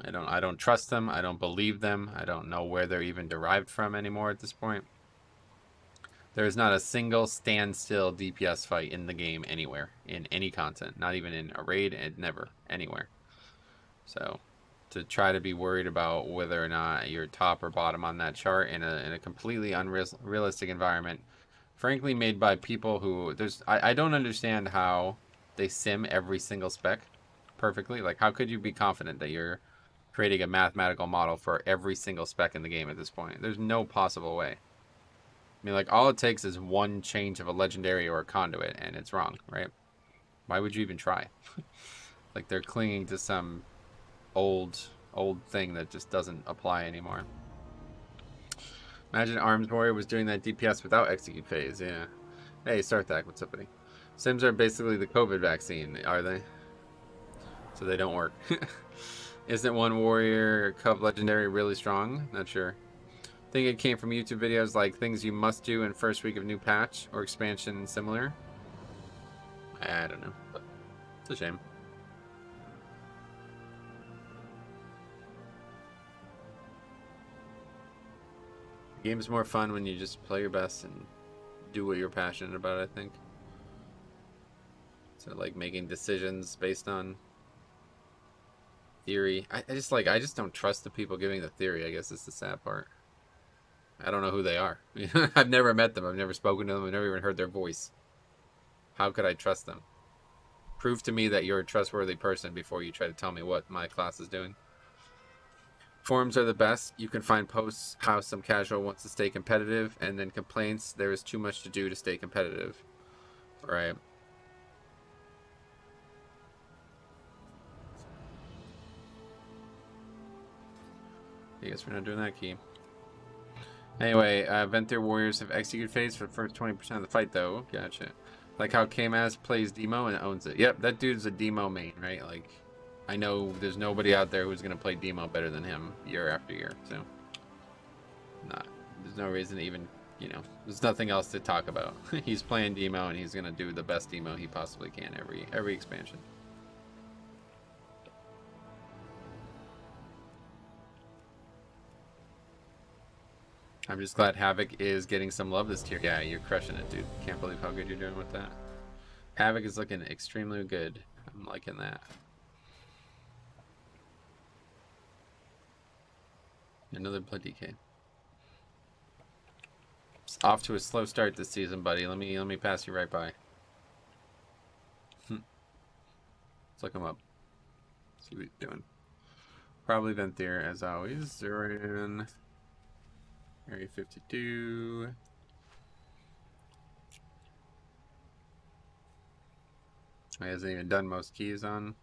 I don't trust them. I don't believe them. I don't know where they're even derived from anymore at this point. There is not a single standstill DPS fight in the game anywhere, in any content. Not even in a raid, and never anywhere. So to try to be worried about whether or not you're top or bottom on that chart in a completely unrealistic environment, frankly made by people who I don't understand how they sim every single spec perfectly. Like, how could you be confident that you're creating a mathematical model for every single spec in the game at this point? There's no possible way. I mean, like, all it takes is one change of a legendary or a conduit and it's wrong, right? Why would you even try? Like, they're clinging to some old thing that just doesn't apply anymore. Imagine Arms Warrior was doing that DPS without execute phase. Yeah. Hey, Sarthak, what's up, buddy? Sims are basically the COVID vaccine, are they? So they don't work. Isn't one warrior Cub legendary really strong? Not sure. I think it came from YouTube videos like things you must do in first week of new patch or expansion similar. I don't know, but it's a shame. The game's more fun when you just play your best and do what you're passionate about, I think. So like making decisions based on theory. I just don't trust the people giving the theory, I guess is the sad part. I don't know who they are. I've never met them. I've never spoken to them. I've never even heard their voice. How could I trust them? Prove to me that you're a trustworthy person before you try to tell me what my class is doing. Forums are the best. You can find posts how some casual wants to stay competitive, and then complaints there is too much to do to stay competitive. Right. I guess we're not doing that key. Anyway, Venthyr Warriors have execute phase for the first 20% of the fight, though. Gotcha. Like how K-Maz plays Demo and owns it. Yep, that dude's a Demo main, right? Like, I know there's nobody out there who's going to play Demo better than him year after year, so. There's no reason to even, you know, there's nothing else to talk about. He's playing Demo, and he's going to do the best Demo he possibly can every expansion. I'm just glad Havoc is getting some love this tier. Yeah, you're crushing it, dude. Can't believe how good you're doing with that. Havoc is looking extremely good. I'm liking that. Another blood DK. It's off to a slow start this season, buddy. Let me pass you right by. Let's look him up. See what he's doing. Probably Venthyr as always. Zoran. Area 52. He hasn't even done most keys on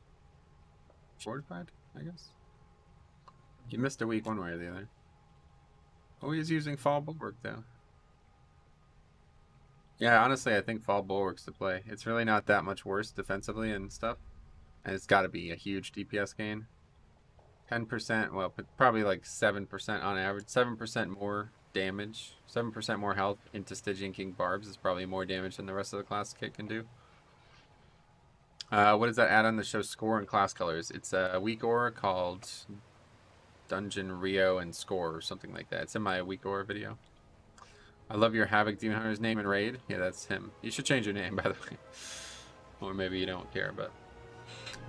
Fortified, I guess. You missed a week one way or the other. Oh, he's using Fall Bulwark, though. Yeah, honestly, I think Fall Bulwark's the play. It's really not that much worse defensively and stuff. And it's got to be a huge DPS gain. 10%, well, probably like 7% on average. 7% more damage. 7% more health into Stygian King Barbs is probably more damage than the rest of the class kit can do. What does that add on to show score and class colors? It's a weak aura called Dungeon Rio and Score or something like that. It's in my weak aura video. I love your Havoc Demon Hunter's name in Raid. Yeah, that's him. You should change your name, by the way. Or maybe you don't care, but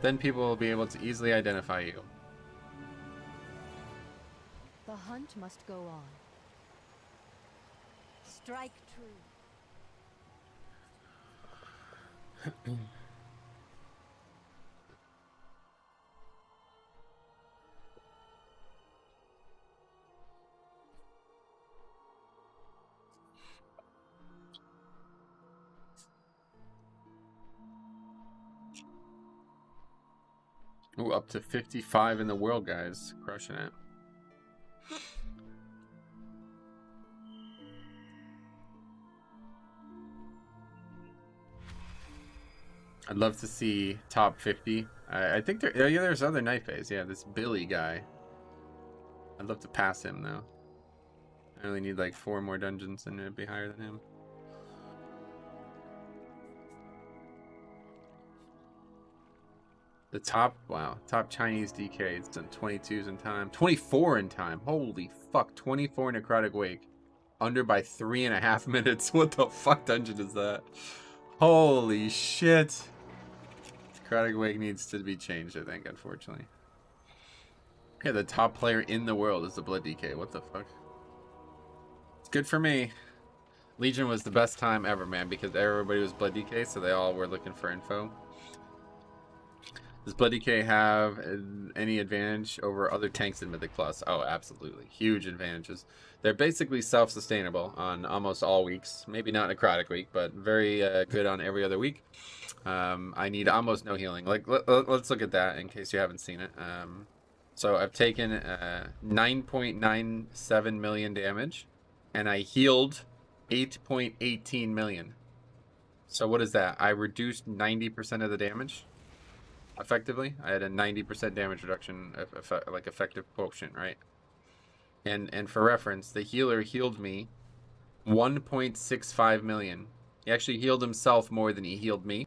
then people will be able to easily identify you. The hunt must go on. Strike true. Ooh, up to 55 in the world, guys. Crushing it. I'd love to see top 50. I think there's other night phase. Yeah, this Billy guy. I'd love to pass him, though. I only need like 4 more dungeons and it'd be higher than him. The top, wow, top Chinese DK. It's done 22s in time. 24 in time. Holy fuck, 24 Necrotic Wake. Under by 3.5 minutes. What the fuck dungeon is that? Holy shit. Necrotic Wake needs to be changed, I think, unfortunately. Yeah, the top player in the world is the Blood DK. What the fuck? It's good for me. Legion was the best time ever, man, because everybody was Blood DK, so they all were looking for info. Does Blood DK have any advantage over other tanks in Mythic Plus? Oh, absolutely. Huge advantages. They're basically self-sustainable on almost all weeks. Maybe not Necrotic Week, but very good on every other week. I need almost no healing. Like, let's look at that in case you haven't seen it. So I've taken 9.97 million damage, and I healed 8.18 million. So what is that? I reduced 90% of the damage. Effectively, I had a 90% damage reduction, like effective quotient, right? And for reference, the healer healed me 1.65 million. He actually healed himself more than he healed me,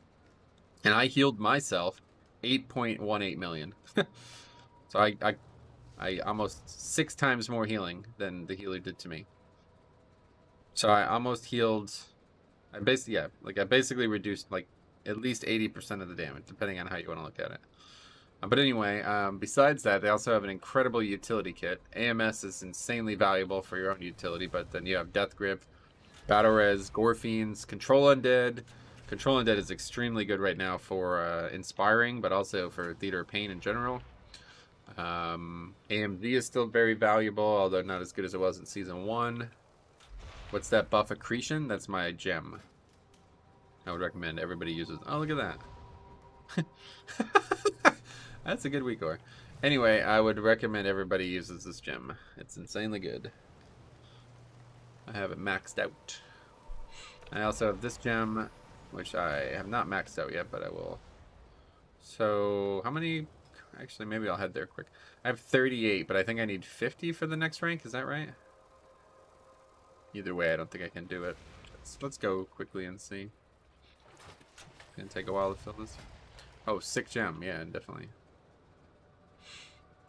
and I healed myself 8.18 million. So I almost 6 times more healing than the healer did to me. So I almost healed. I basically reduced like at least 80% of the damage, depending on how you want to look at it. But anyway, besides that, they also have an incredible utility kit. AMS is insanely valuable for your own utility, but then you have Death Grip, Battle Res, Gore Fiends, Control Undead. Control Undead is extremely good right now for Inspiring, but also for Theater of Pain in general. AMZ is still very valuable, although not as good as it was in Season 1. What's that buff? Accretion? That's my gem. I would recommend everybody uses. Oh, look at that. That's a good weak ore. Anyway, I would recommend everybody uses this gem. It's insanely good. I have it maxed out. I also have this gem, which I have not maxed out yet, but I will. So, how many? Actually, maybe I'll head there quick. I have 38, but I think I need 50 for the next rank. Is that right? Either way, I don't think I can do it. Let's go quickly and see. It's gonna take a while to fill this. Oh, sick gem. Yeah, definitely.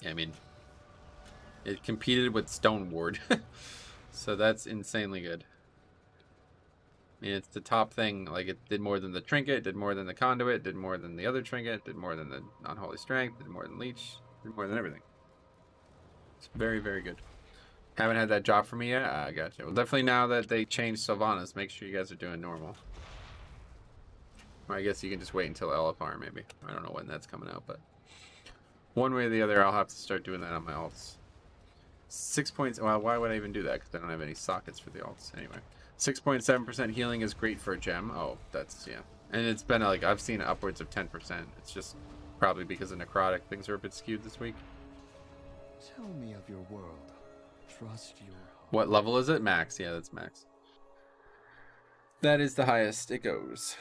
Yeah, I mean, it competed with Stone Ward. So that's insanely good. I mean, it's the top thing. Like, it did more than the trinket, did more than the conduit, did more than the other trinket, did more than the unholy strength, did more than leech, did more than everything. It's very, very good. Haven't had that drop for me yet? I gotcha. Well, definitely now that they changed Sylvanas, make sure you guys are doing normal. Or I guess you can just wait until LFR, maybe. I don't know when that's coming out, but one way or the other, I'll have to start doing that on my alts. 6 points. Well, why would I even do that? Because I don't have any sockets for the alts. Anyway. 6.7% healing is great for a gem. Oh, that's, yeah. And it's been, like, I've seen upwards of 10%. It's just probably because of necrotic. Things are a bit skewed this week. Tell me of your world. Trust your heart. What level is it? Max. Yeah, that's max. That is the highest it goes.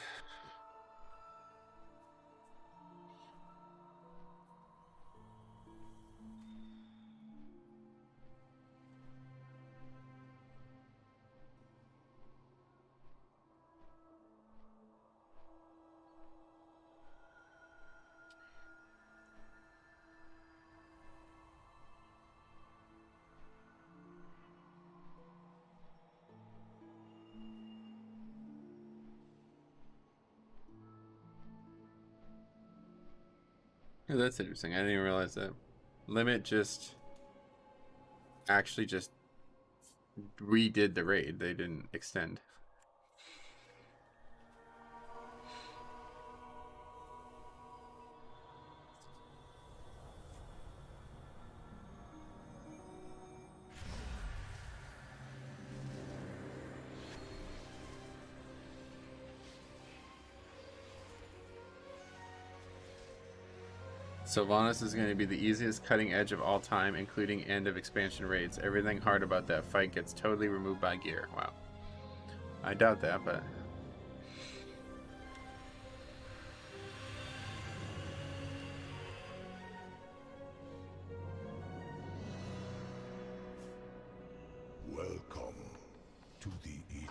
Oh, that's interesting. I didn't even realize that. Limit just actually just redid the raid. They didn't extend. Sylvanas is going to be the easiest cutting edge of all time, including end of expansion raids. Everything hard about that fight gets totally removed by gear. Wow. I doubt that, but... Welcome to the Ether.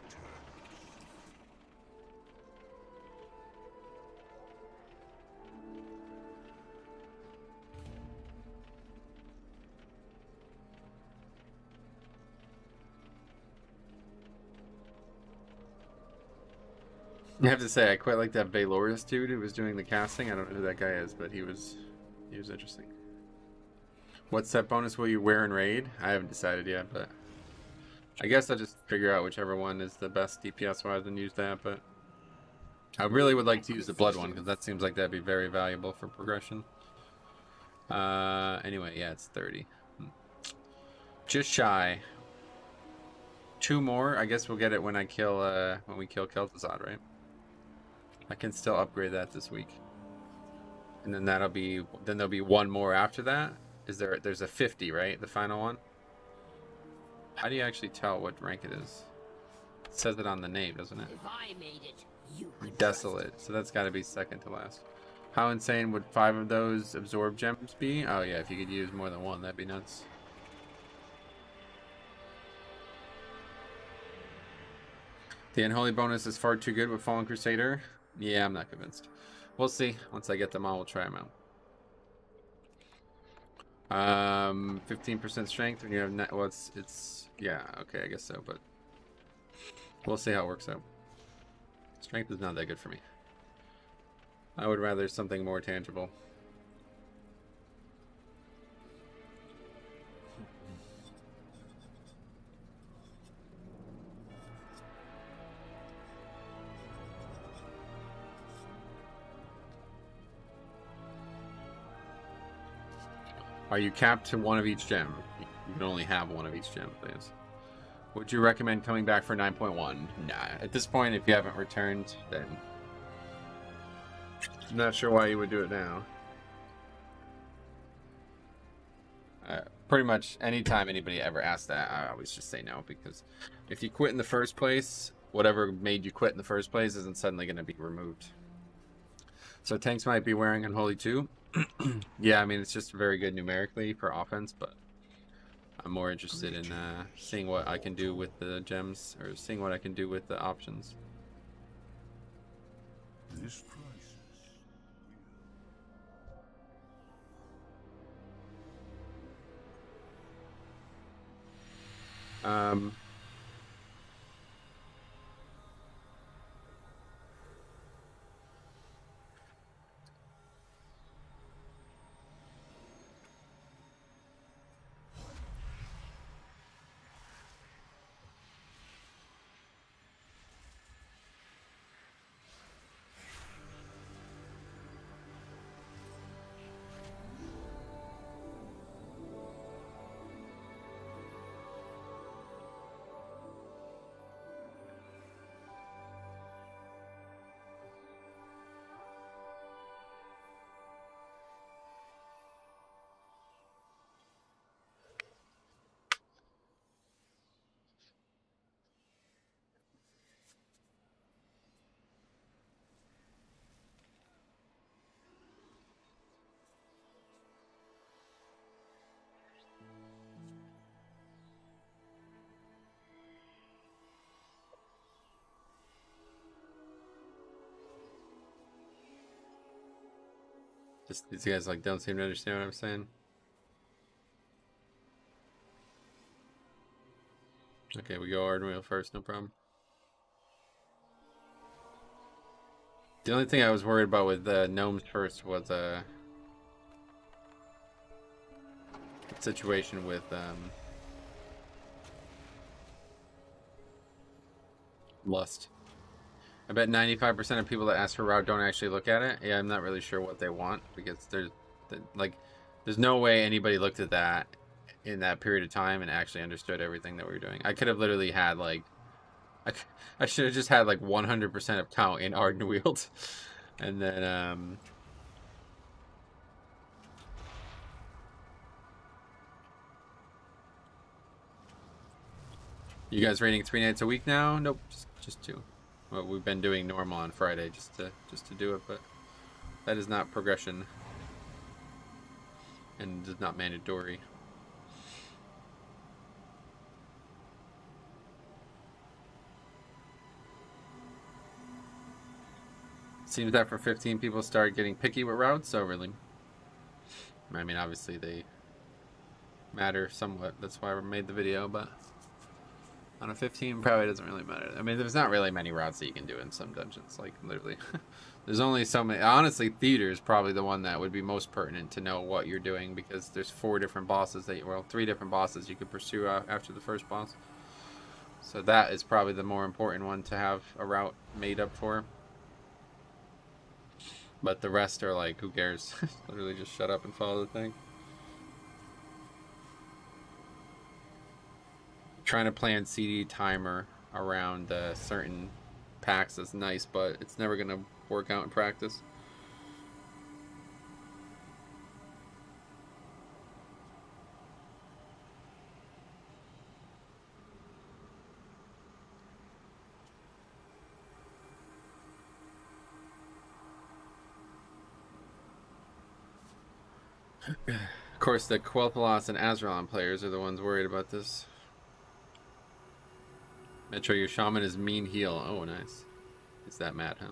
I have to say, I quite like that Valorous dude who was doing the casting. I don't know who that guy is, but he was interesting. What set bonus will you wear in raid? I haven't decided yet, but I guess I'll just figure out whichever one is the best DPS wise and use that. But I really would like to use the blood one because that seems like that'd be very valuable for progression. Anyway, yeah, it's 30. Just shy. 2 more. I guess we'll get it when I kill when we kill Kel'Thuzad, right? I can still upgrade that this week. And then that'll be, then there'll be 1 more after that. There's a 50, right? The final one. How do you actually tell what rank it is? It says it on the name, doesn't it? If I made it, you could Desolate. So that's got to be second to last. How insane would 5 of those absorb gems be? Oh yeah, if you could use more than 1, that'd be nuts. The unholy bonus is far too good with Fallen Crusader. Yeah, I'm not convinced. We'll see. Once I get them all, we'll try them out. 15% strength when you have net. Well, it's yeah, okay, I guess so, but we'll see how it works out. Strength is not that good for me. I would rather something more tangible. Are you capped to 1 of each gem? You can only have 1 of each gem, please. Would you recommend coming back for 9.1? Nah. At this point, if you haven't returned, then I'm not sure why you would do it now. pretty much anytime anybody ever asks that, I always just say no, because if you quit in the first place, whatever made you quit in the first place isn't suddenly going to be removed. So tanks might be wearing Unholy too. Yeah, I mean, it's just very good numerically for offense, but I'm more interested in seeing what I can do with the gems, or seeing what I can do with the options. This crisis. Just these guys like don't seem to understand what I'm saying. Okay, we go Ardenweald first, no problem. The only thing I was worried about with gnomes first was a situation with lust. I bet 95% of people that ask for route don't actually look at it. Yeah, I'm not really sure what they want, because there's no way anybody looked at that in that period of time and actually understood everything that we were doing. I could have literally had like, I should have just had like 100% of count in Ardenweald, and then you guys raiding 3 nights a week now? Nope, just 2. Well, we've been doing normal on Friday just to do it, but that is not progression and is not mandatory. Seems that for 15 people started getting picky with routes, so really, I mean, obviously they matter somewhat. That's why I made the video, but on a 15 probably doesn't really matter. I mean, there's not really many routes that you can do in some dungeons, like literally. There's only so many. Honestly, theater is probably the one that would be most pertinent to know what you're doing, because there's 4 different bosses that well, 3 different bosses you could pursue after the first boss. So that is probably the more important one to have a route made up for. But the rest are like, who cares? Literally just shut up and follow the thing. Trying to plan CD timer around certain packs is nice, but it's never going to work out in practice. Of course, the Quel'Thalas and Azralan players are the ones worried about this. Metro, your shaman is mean heal. Oh, nice. Is that mad, huh?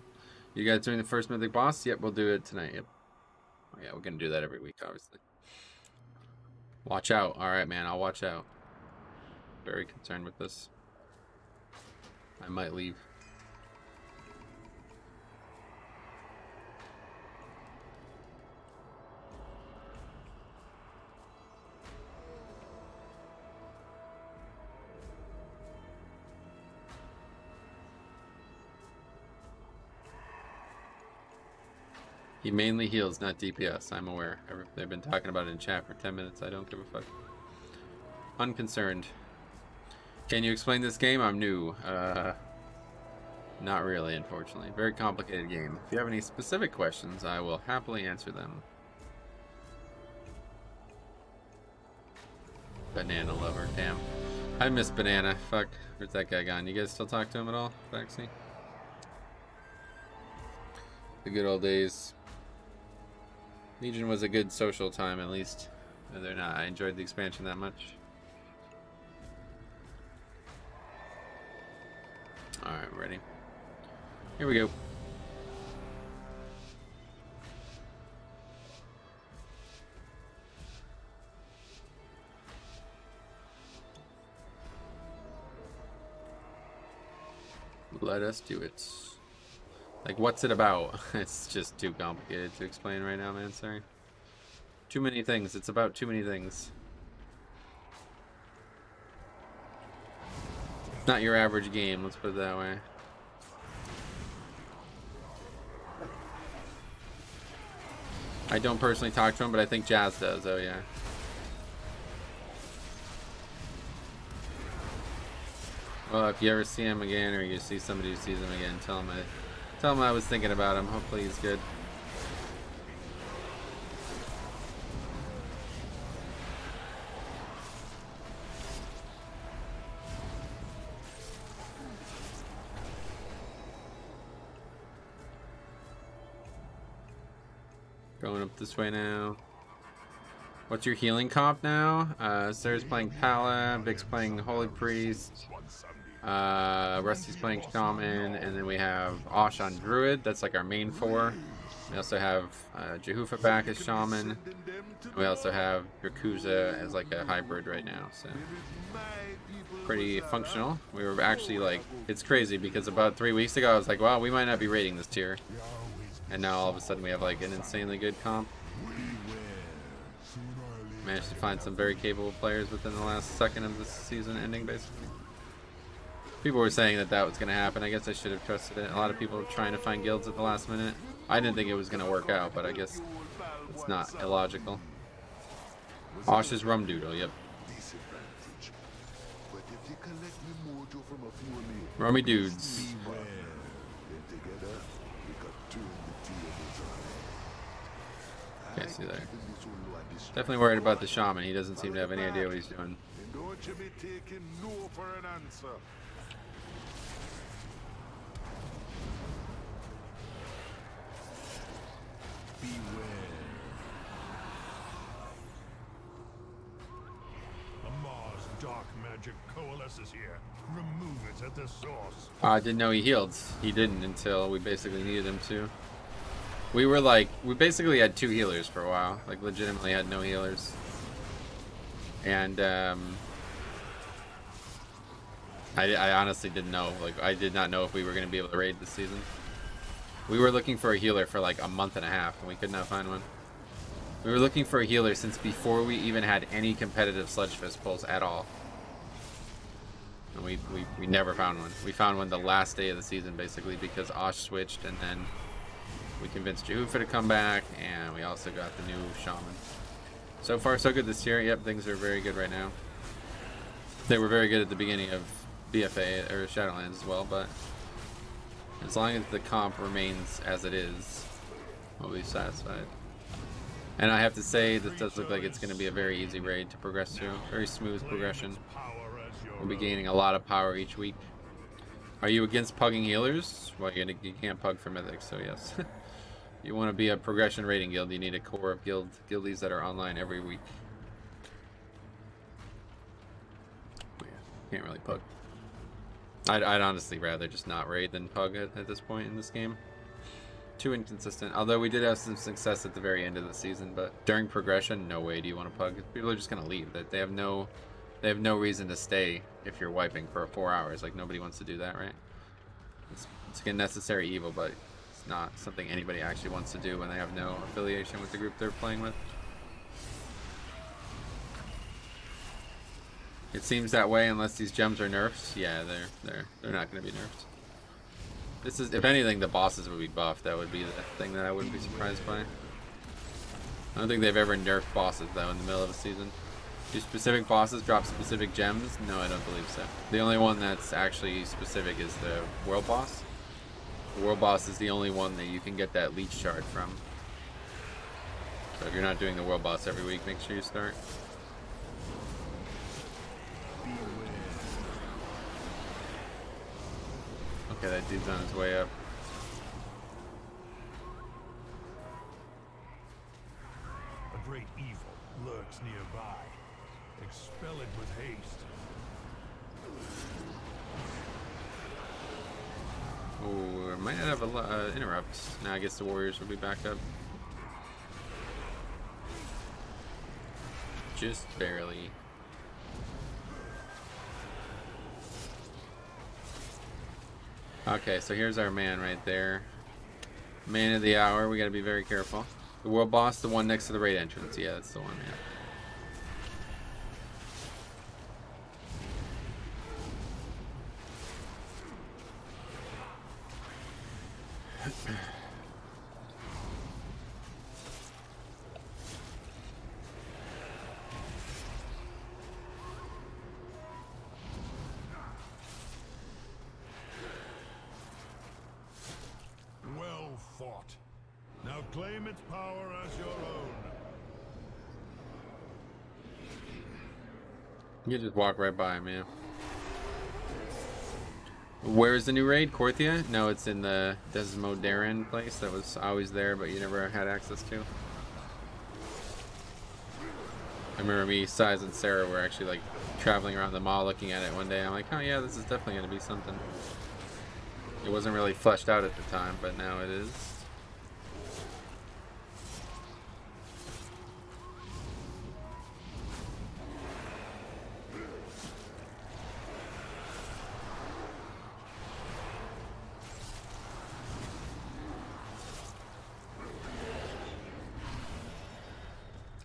You guys doing the first mythic boss? Yep, we'll do it tonight. Yep. Oh, yeah, we're going to do that every week, obviously. Watch out. All right, man, I'll watch out. Very concerned with this. I might leave. He mainly heals, not DPS. I'm aware. They've been talking about it in chat for 10 minutes. I don't give a fuck. Unconcerned. Can you explain this game? I'm new. Not really, unfortunately. Very complicated game. If you have any specific questions, I will happily answer them. Banana lover, damn. I miss Banana. Fuck, where's that guy gone? You guys still talk to him at all, Baxi? The good old days. Legion was a good social time, at least. Whether or not I enjoyed the expansion that much. Alright, ready. Here we go. Let us do it. Like, what's it about? It's just too complicated to explain right now, man. Sorry. Too many things. It's about too many things. It's not your average game, let's put it that way. I don't personally talk to him, but I think Jazz does. Oh, yeah. Well, if you ever see him again, or you see somebody who sees him again, tell him I was thinking about him. Hopefully he's good. Going up this way now. What's your healing comp now? Sarah's playing Pala, Vic's playing Holy Priest, Rusty's playing Shaman, and then we have Osh on Druid. That's like our main four. We also have Jehufa back as Shaman. We also have Yakuza as like a hybrid right now, so pretty functional. We were actually like, it's crazy because about 3 weeks ago I was like, wow, we might not be rating this tier. And now all of a sudden we have like an insanely good comp. Managed to find some very capable players within the last second of the season ending, basically. People were saying that that was going to happen. I guess I should have trusted it. A lot of people were trying to find guilds at the last minute. I didn't think it was going to work out, but I guess it's not illogical. Osh's Rum Doodle, yep. Rummy dudes. Okay, see there. Definitely worried about the Shaman. He doesn't seem to have any idea what he's doing. Dark magic coalesces here. Remove it at the source. I didn't know he healed. He didn't until we basically needed him to. We were like, we basically had 2 healers for a while. Like, legitimately had no healers. And, I honestly didn't know. Like, I did not know if we were going to be able to raid this season. We were looking for a healer for like a month and a half, and we could not find one. We were looking for a healer since before we even had any competitive Sludge Fist pulls at all. And we never found one. We found one the last day of the season, basically, because Osh switched, and then we convinced Jehufa to come back, and we also got the new Shaman. So far, so good this year. Yep, things are very good right now. They were very good at the beginning of BFA, or Shadowlands as well, but as long as the comp remains as it is, we'll be satisfied. And I have to say, this does look like it's going to be a very easy raid to progress through. Very smooth progression. We'll be gaining a lot of power each week. Are you against pugging healers? Well, you can't pug for Mythic, so yes. You want to be a progression rating guild, you need a core of guildies that are online every week. But yeah, can't really pug. I'd honestly rather just not raid than pug at this point in this game. Too inconsistent. Although we did have some success at the very end of the season, but during progression, no way do you want to pug. People are just gonna leave. That they have no reason to stay if you're wiping for 4 hours. Like, nobody wants to do that, right? It's like a necessary evil, but it's not something anybody actually wants to do when they have no affiliation with the group they're playing with. It seems that way unless these gems are nerfs. Yeah, they're not going to be nerfed. This is, if anything, the bosses would be buffed. That would be the thing that I wouldn't be surprised by. I don't think they've ever nerfed bosses though in the middle of a season. Do specific bosses drop specific gems? No, I don't believe so. The only one that's actually specific is the world boss. The world boss is the only one that you can get that leech shard from. So if you're not doing the world boss every week, make sure you start. Okay, that dude's on his way up. A great evil lurks nearby. Expel it with haste. Oh, I might not have a interrupt. Now I guess the warriors will be back up. Just barely. Okay, so here's our man right there. Man of the hour. We gotta be very careful. The world boss, the one next to the raid entrance. Yeah, that's the one, man. Well fought. Now claim its power as your own. You just walk right by him, yeah. Where's the new raid? Korthia? No, it's in the Desmodaran place that was always there, but you never had access to. I remember me, Size, and Sarah were actually like traveling around the mall looking at it one day. I'm like, oh yeah, this is definitely going to be something. It wasn't really fleshed out at the time, but now it is.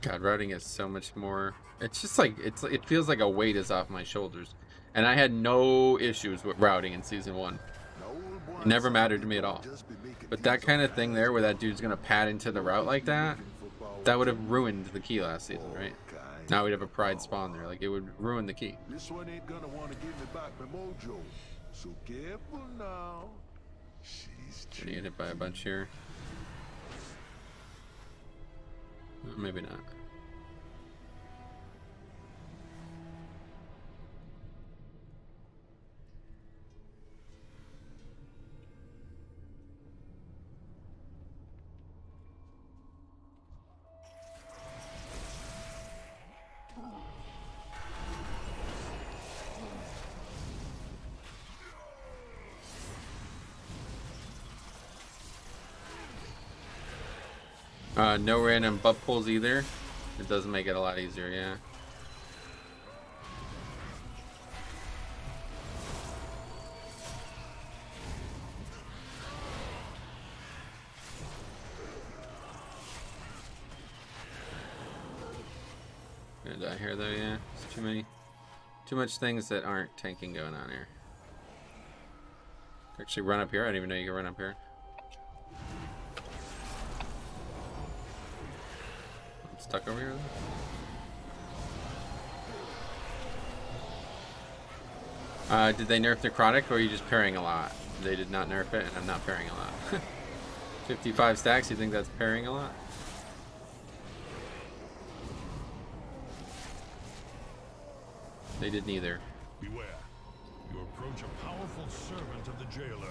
God, routing is so much more. It's just like it feels like a weight is off my shoulders, and I had no issues with routing in season 1. It never mattered to me at all. But that kind of thing there, where that dude's gonna pad into the route like that, that would have ruined the key last season, right? Now we'd have a pride spawn there, like it would ruin the key. This one ain't gonna want to give me back my mojo. So careful now. Gonna get hit by a bunch here. Maybe not. No random buff pulls either. It does make it a lot easier, yeah. Gonna die here though, yeah. There's too much things that aren't tanking going on here. Actually run up here, I didn't even know you could run up here. Stuck over here? Did they nerf necrotic, or are you just parrying a lot? They did not nerf it, and I'm not parrying a lot. 55 stacks, you think that's parrying a lot? They did neither. Beware. You approach a powerful servant of the jailer.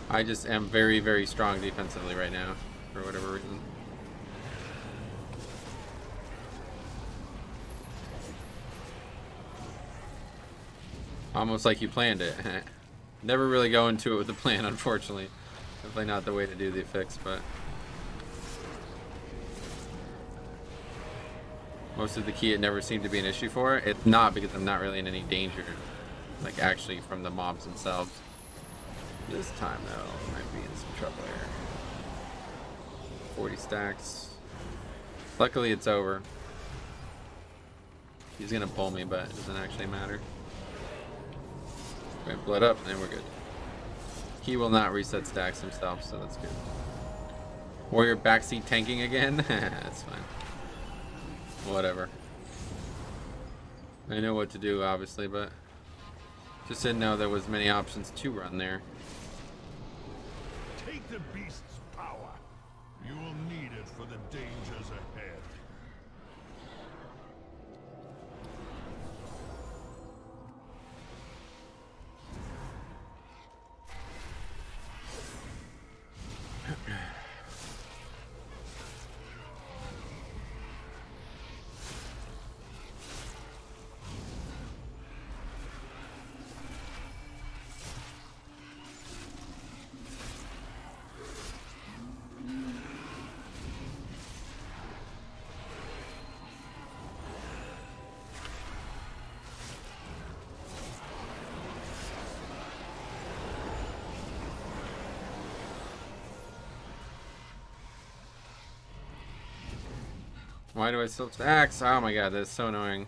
I just am very, very strong defensively right now, for whatever reason. Almost like you planned it. Never really go into it with a plan, unfortunately. Definitely not the way to do the fix, but most of the key it never seemed to be an issue for. It's not, because I'm not really in any danger, like actually from the mobs themselves. This time though, I might be in some trouble here. 40 stacks. Luckily it's over. He's gonna pull me, but it doesn't actually matter. Right, blood up, and we're good. He will not reset stacks himself, so that's good. Warrior backseat tanking again? That's fine. Whatever. I know what to do, obviously, but just didn't know there was many options to run there. Take the beast's power. You will need it for the dangers ahead. Why do I still axe? Oh my god, that's so annoying.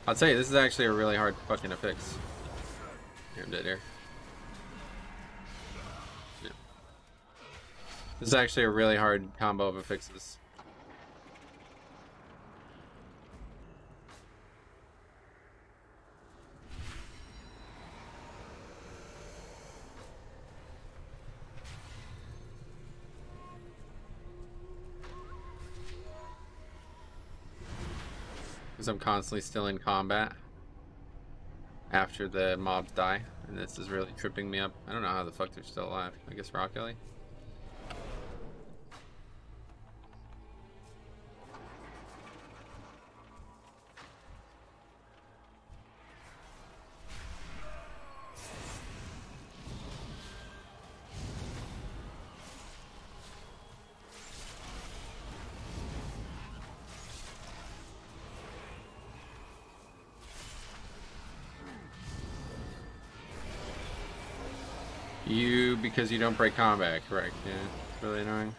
I'll tell you, this is actually a really hard fucking to fix. Here, I'm dead here. Yeah. This is actually a really hard combo of affixes. Because I'm constantly still in combat after the mobs die, and this is really tripping me up. I don't know how the fuck they're still alive. I guess Rock Ellie. Because you don't break combat, correct? Yeah, it's really annoying.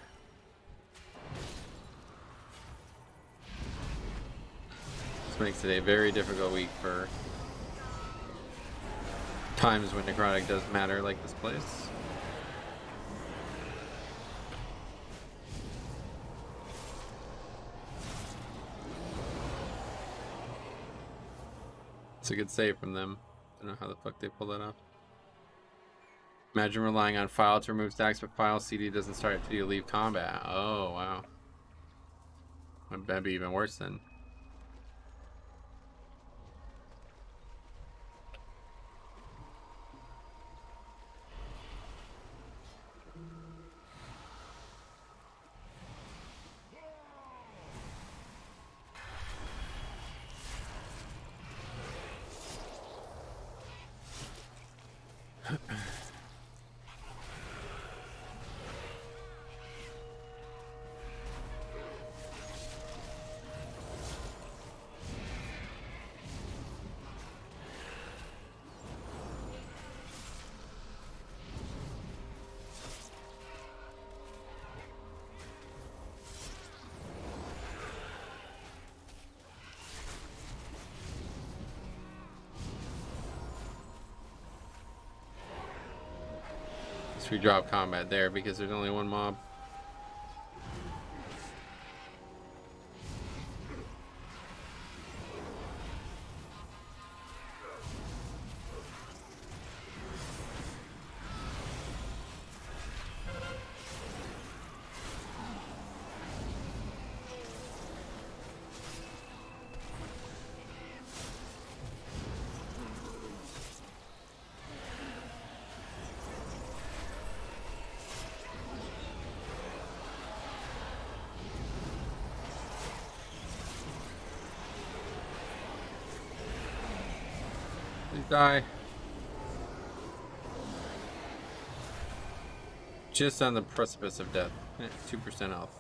This makes it a very difficult week for times when necrotic does matter, like this place. It's a good save from them. I don't know how the fuck they pull that off. Imagine relying on file to remove stacks, but file CD doesn't start until you leave combat. Oh, wow. That'd be even worse then. We drop combat there because there's only one mob. Die. Just on the precipice of death. 2% health.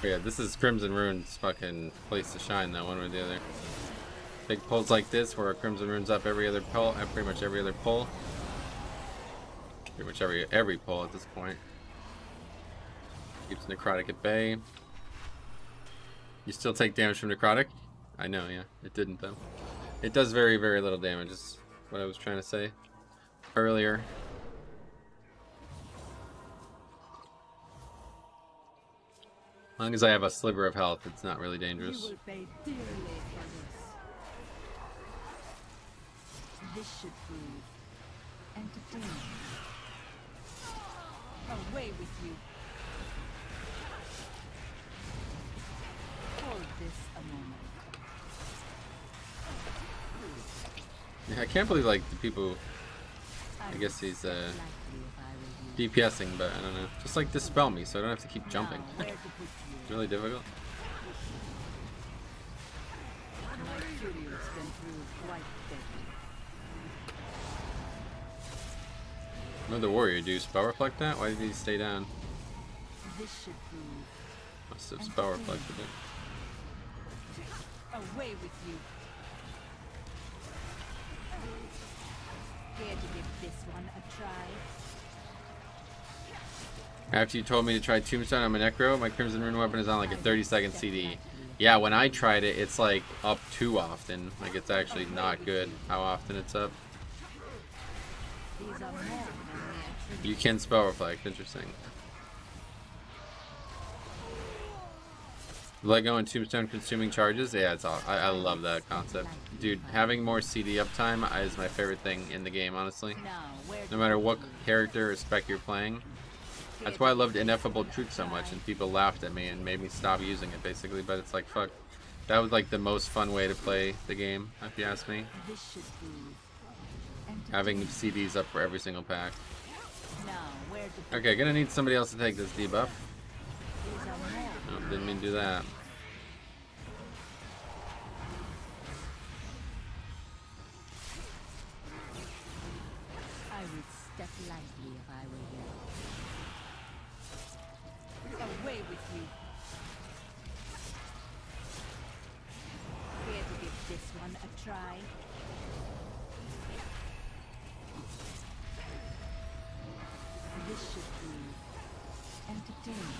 Yeah, this is Crimson Rune's fucking place to shine though, one way or the other. Big pulls like this where Crimson Rune's up every other pull, pretty much every other pull. Pretty much every pull at this point. Keeps necrotic at bay. You still take damage from necrotic? I know, yeah. It didn't though. It does very, very little damage, is what I was trying to say earlier. As long as I have a sliver of health, it's not really dangerous. You will pay dearly for this. This should prove entertaining. Away with you. Hold this a moment. Yeah, I can't believe like the people. I guess he's DPSing, but I don't know. Just like dispel me, so I don't have to keep jumping. It's really difficult. materials can prove quite deadly. Another warrior, do you spell reflect that? Why did he stay down? This should prove. Must have spell reflected it. Away with you. Care to give this one a try? After you told me to try Tombstone on my Necro, my Crimson Rune weapon is on like a 30-second CD. Yeah, when I tried it, it's like up too often. Like it's actually not good how often it's up. These are more than mere You can spell reflect, interesting. Lego and Tombstone consuming charges, yeah, it's all. I love that concept. Dude, having more CD uptime is my favorite thing in the game, honestly. No matter what character or spec you're playing. That's why I loved Ineffable Truth so much, and people laughed at me and made me stop using it, basically. But it's like, fuck. That was like the most fun way to play the game, if you ask me. Having CDs up for every single pack. Okay, gonna need somebody else to take this debuff. Oh, didn't mean to do that. I would step lightly if I were you. Away with you. Care to give this one a try? This should be entertaining.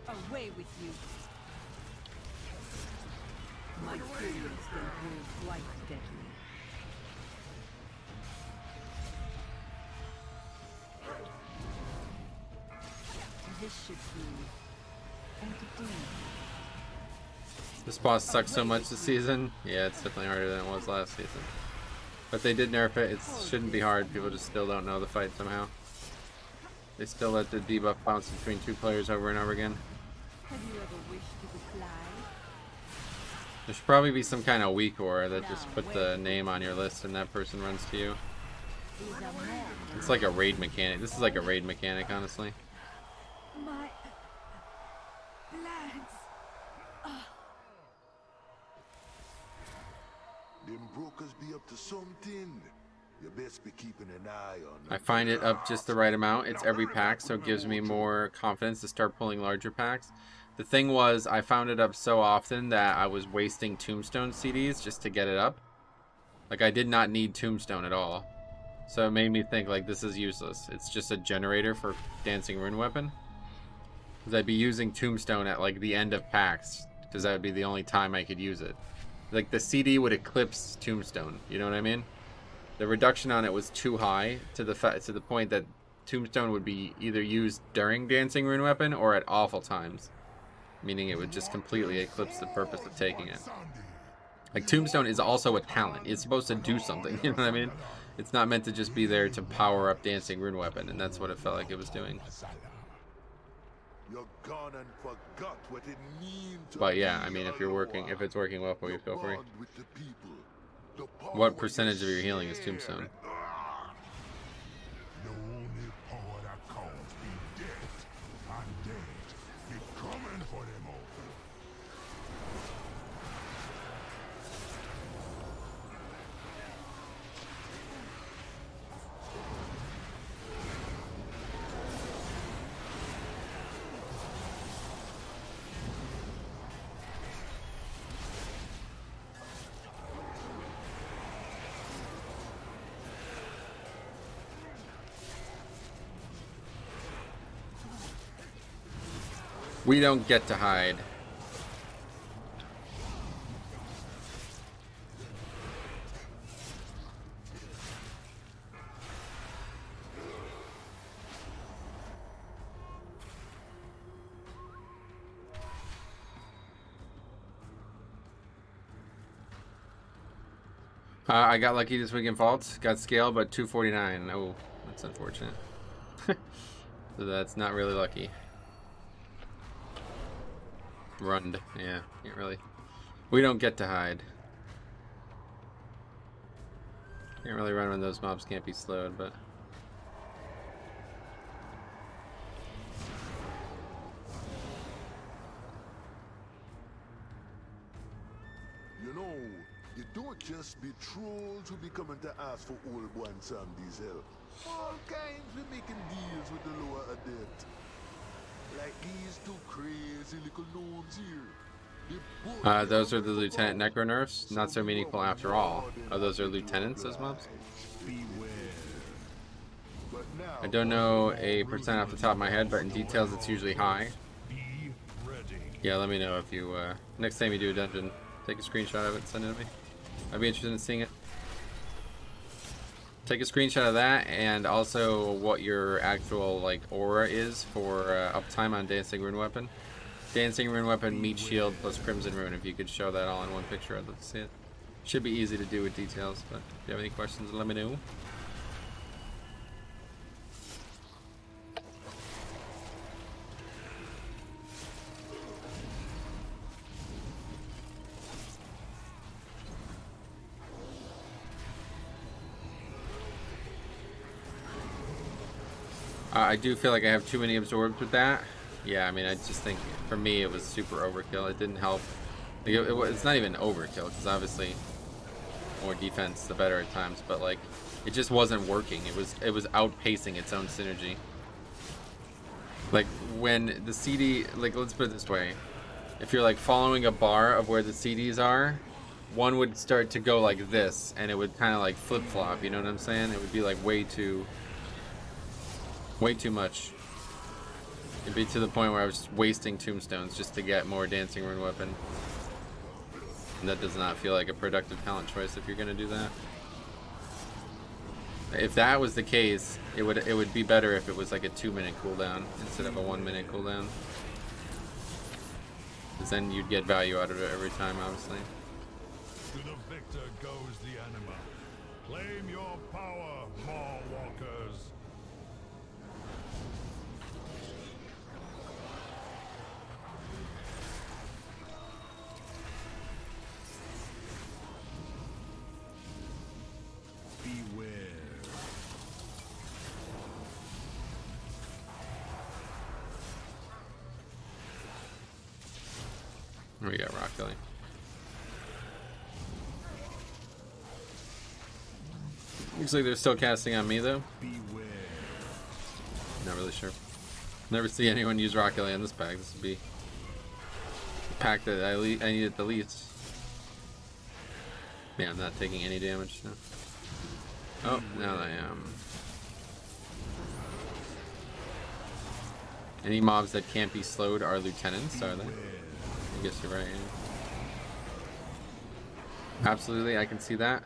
Away with you. My feelings can prove quite deadly. This should be entertaining. This boss sucks so much this season. Yeah, it's definitely harder than it was last season. But they did nerf it. It shouldn't be hard. People just still don't know the fight somehow. They still let the debuff bounce between two players over and over again. Have you ever wished you could fly? There should probably be some kind of weak aura that just put the name on your list and that person runs to you. It's like a raid mechanic. This is like a raid mechanic, honestly. My lads. Them brokers be up to something. You best be keeping an eye on them. I find it up just the right amount. It's every pack, so it gives me more confidence to start pulling larger packs. The thing was, I found it up so often that I was wasting Tombstone CDs just to get it up. Like, I did not need Tombstone at all. So it made me think, like, this is useless. It's just a generator for Dancing Rune Weapon. Because I'd be using Tombstone at, like, the end of packs. Because that would be the only time I could use it. Like, the CD would eclipse Tombstone. You know what I mean? The reduction on it was too high to the point that Tombstone would be either used during Dancing Rune Weapon or at awful times. Meaning it would just completely eclipse the purpose of taking it. Like, Tombstone is also a talent. It's supposed to do something, you know what I mean? It's not meant to just be there to power up Dancing Rune Weapon, and that's what it felt like it was doing. But yeah, I mean, if it's working well for you, feel free. What percentage of your healing is Tombstone? The only power that counts is death, and death be coming for them all. We don't get to hide. I got lucky this week in Vault. Got scale, but 249. Oh, that's unfortunate. So that's not really lucky. Runned. Yeah, can't really. We don't get to hide. Can't really run when those mobs can't be slowed, but. You know, you don't just be trolls who be coming to ask for old one somebody's help. All kinds be making deals with the lower adept. Like these two crazy little gnomes here. Those are the Lieutenant Necro nerfs. Not so meaningful after all. Oh, those are lieutenants as mobs? I don't know a percent off the top of my head, but in details it's usually high. Yeah, let me know if you, next time you do a dungeon, take a screenshot of it and send it to me. I'd be interested in seeing it. Take a screenshot of that, and also what your actual, like, aura is for uptime on Dancing Rune Weapon. Dancing Rune Weapon, Meat Shield, plus Crimson Rune. If you could show that all in one picture, I'd love to see it. Should be easy to do with details, but if you have any questions, let me know. I do feel like I have too many absorbs with that. Yeah, I mean, I just think for me it was super overkill. It didn't help. Like, it's not even overkill, because obviously more defense the better at times, but like it just wasn't working. It was outpacing its own synergy. Like when the CD, like, let's put it this way, if you're like following a bar of where the CDs are, one would start to go like this, and it would kind of like flip-flop, you know what I'm saying? It would be like way too much. It'd be to the point where I was just wasting tombstones just to get more Dancing Rune Weapon. And that does not feel like a productive talent choice if you're gonna do that. If that was the case, it would be better if it was like a 2-minute cooldown instead of a 1-minute cooldown. Because then you'd get value out of it every time, obviously. To the victor goes the anima. Claim your power, Maw Walkers. Beware. We got Rock Billy. Looks like they're still casting on me though. Beware. Not really sure. Never see anyone use Rock Billy on this pack. This would be the pack that I need it the least. Yeah, I'm not taking any damage now. Oh, now I am. Any mobs that can't be slowed are lieutenants, are they? I guess you're right. Yeah. Absolutely, I can see that.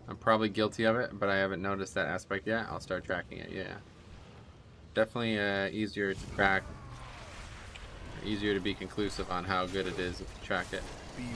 I'm probably guilty of it, but I haven't noticed that aspect yet. I'll start tracking it, yeah. Definitely easier to track. Easier to be conclusive on how good it is if you track it. Beware.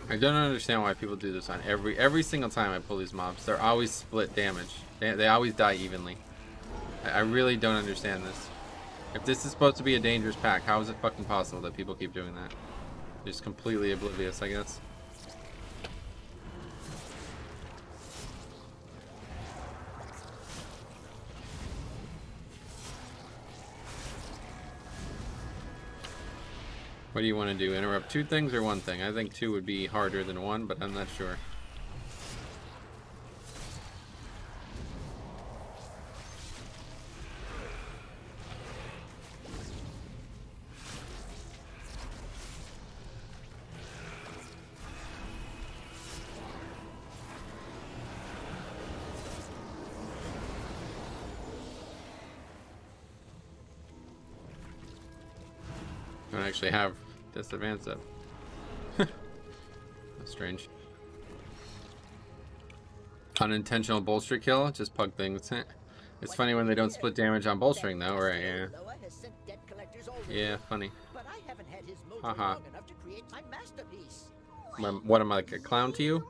I don't understand why people do this on every single time I pull these mobs. They're always split damage. They always die evenly. I really don't understand this. If this is supposed to be a dangerous pack, how is it fucking possible that people keep doing that? Just completely oblivious, I guess. What do you want to do? Interrupt 2 things or 1 thing? I think 2 would be harder than 1, but I'm not sure. I don't actually have this advance up. That's strange. Unintentional bolster kill, just pug things. It's funny when they don't split damage on bolstering though, right? Yeah. Yeah, funny. Haha. What am I, like a clown to you?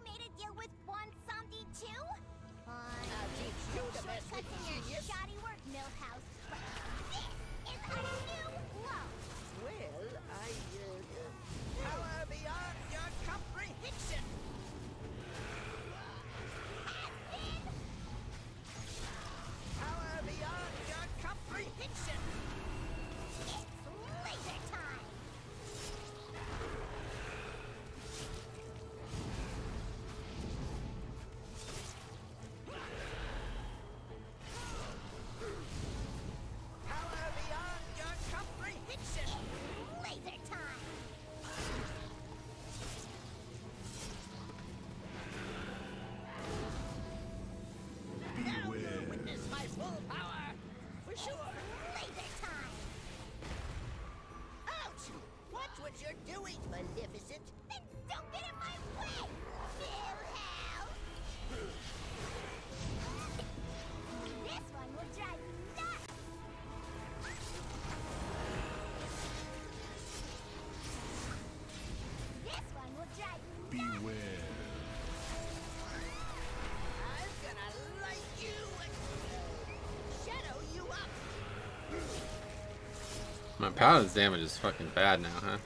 My Paladin's damage is fucking bad now, huh?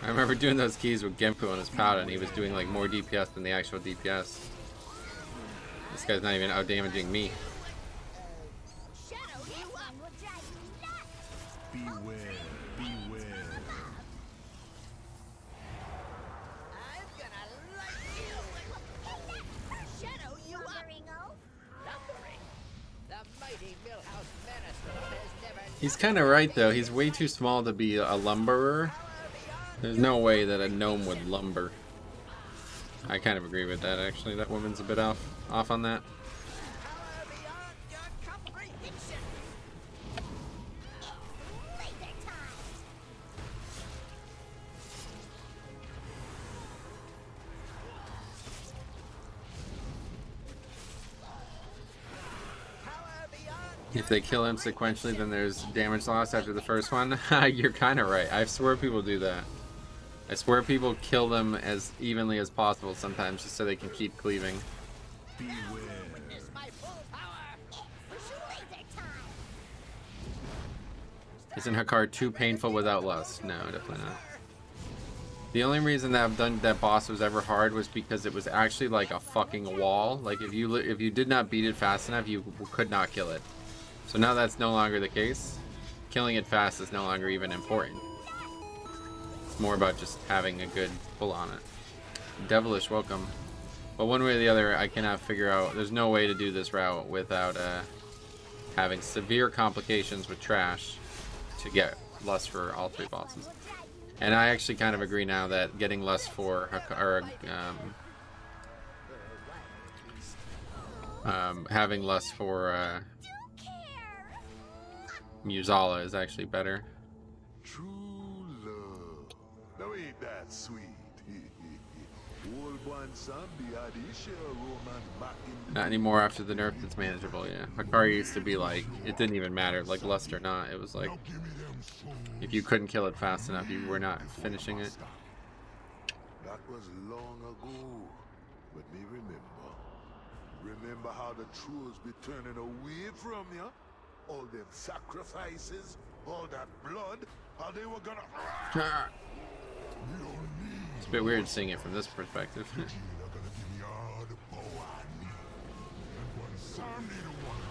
I remember doing those keys with Genpu on his Paladin. He was doing like more DPS than the actual DPS. This guy's not even out-damaging me. Beware, beware. He's kind of right though. He's way too small to be a lumberer. There's no way that a gnome would lumber. I kind of agree with that actually. That woman's a bit off on that. If they kill him sequentially, then there's damage loss after the first one. You're kind of right. I swear people do that. I swear people kill them as evenly as possible sometimes just so they can keep cleaving. Isn't Hakar too painful without lust? No, definitely not. The only reason that I've done that boss was ever hard was because it was actually like a fucking wall. Like if you did not beat it fast enough, you could not kill it. So now that's no longer the case. Killing it fast is no longer even important. It's more about just having a good pull on it. Devilish, welcome. But one way or the other, I cannot figure out. There's no way to do this route without having severe complications with trash to get lust for all 3 bosses. And I actually kind of agree now that getting lust for having lust for Musala is actually better. True love. Now ain't that sweet? Not anymore after the nerf that's manageable, yeah. Hakari used to be like, it didn't even matter, like lust or not. It was like, if you couldn't kill it fast enough, you were not finishing it. That was long ago, but me remember. Remember how the trolls be turning away from you? All them sacrifices, all that blood, how they were gonna... It's a bit weird seeing it from this perspective.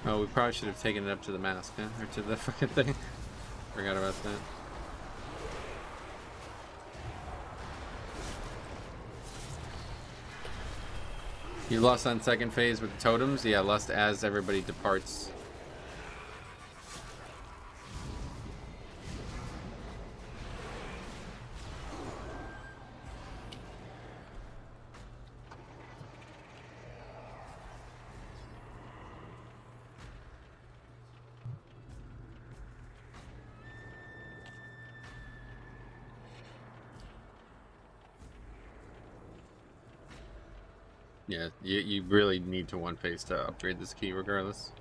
Oh, we probably should have taken it up to the mask, huh? Or to the fucking thing. Forgot about that. You lust on second phase with the totems? Yeah, lust as everybody departs. Yeah, you really need to one phase to upgrade this key regardless.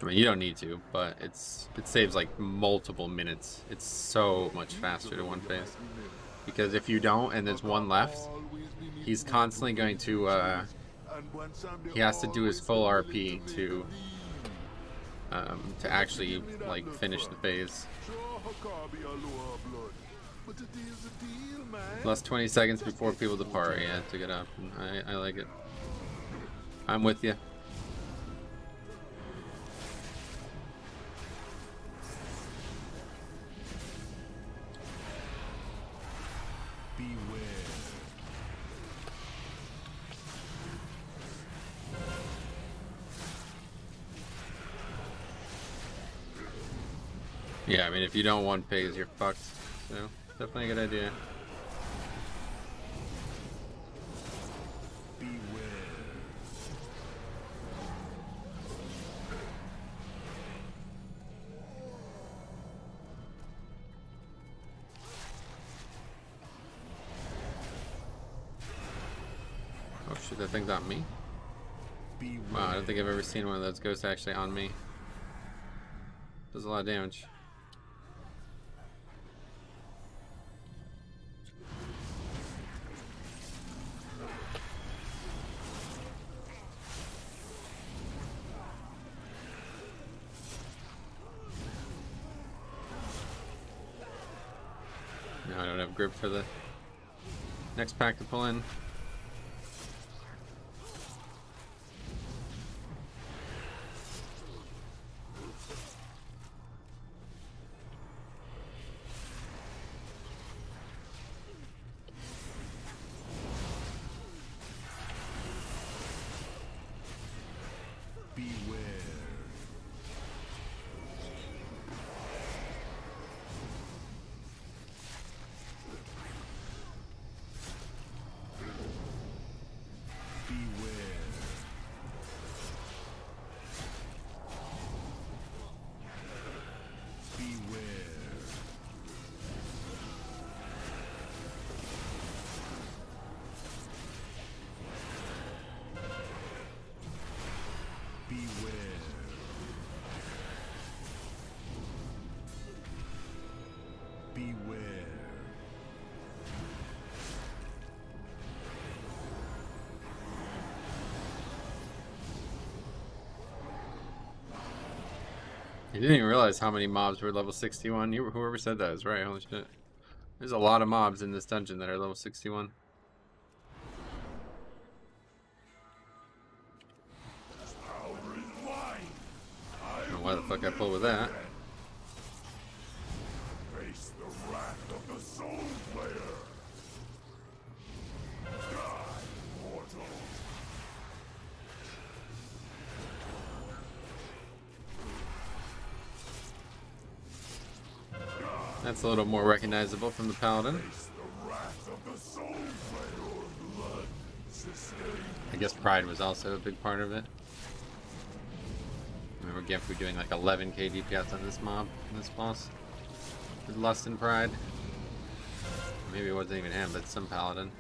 I mean, you don't need to, but it saves like multiple minutes. It's so much faster to one phase. Because if you don't and there's one left, he's constantly going to he has to do his full RP to actually like finish the phase. Plus 20 seconds before people depart. Yeah, it's a good option. I like it. I'm with you. Yeah, I mean, if you don't one phase, you're fucked. So, definitely a good idea. Oh shit, that thing's on me? Wow, I don't think I've ever seen one of those ghosts actually on me. Does a lot of damage. No, I don't have grip for the next pack to pull in. You didn't even realize how many mobs were level 61. Whoever said that is right. Holy shit. There's a lot of mobs in this dungeon that are level 61. I don't know why the fuck I pulled with that. Face the wrath of the Soul Player. Die, mortal. That's a little more recognizable from the Paladin. I guess Pride was also a big part of it. I remember Gimpfu doing like 11k DPS on this mob, this boss. With Lust and Pride. Maybe it wasn't even him, but some Paladin.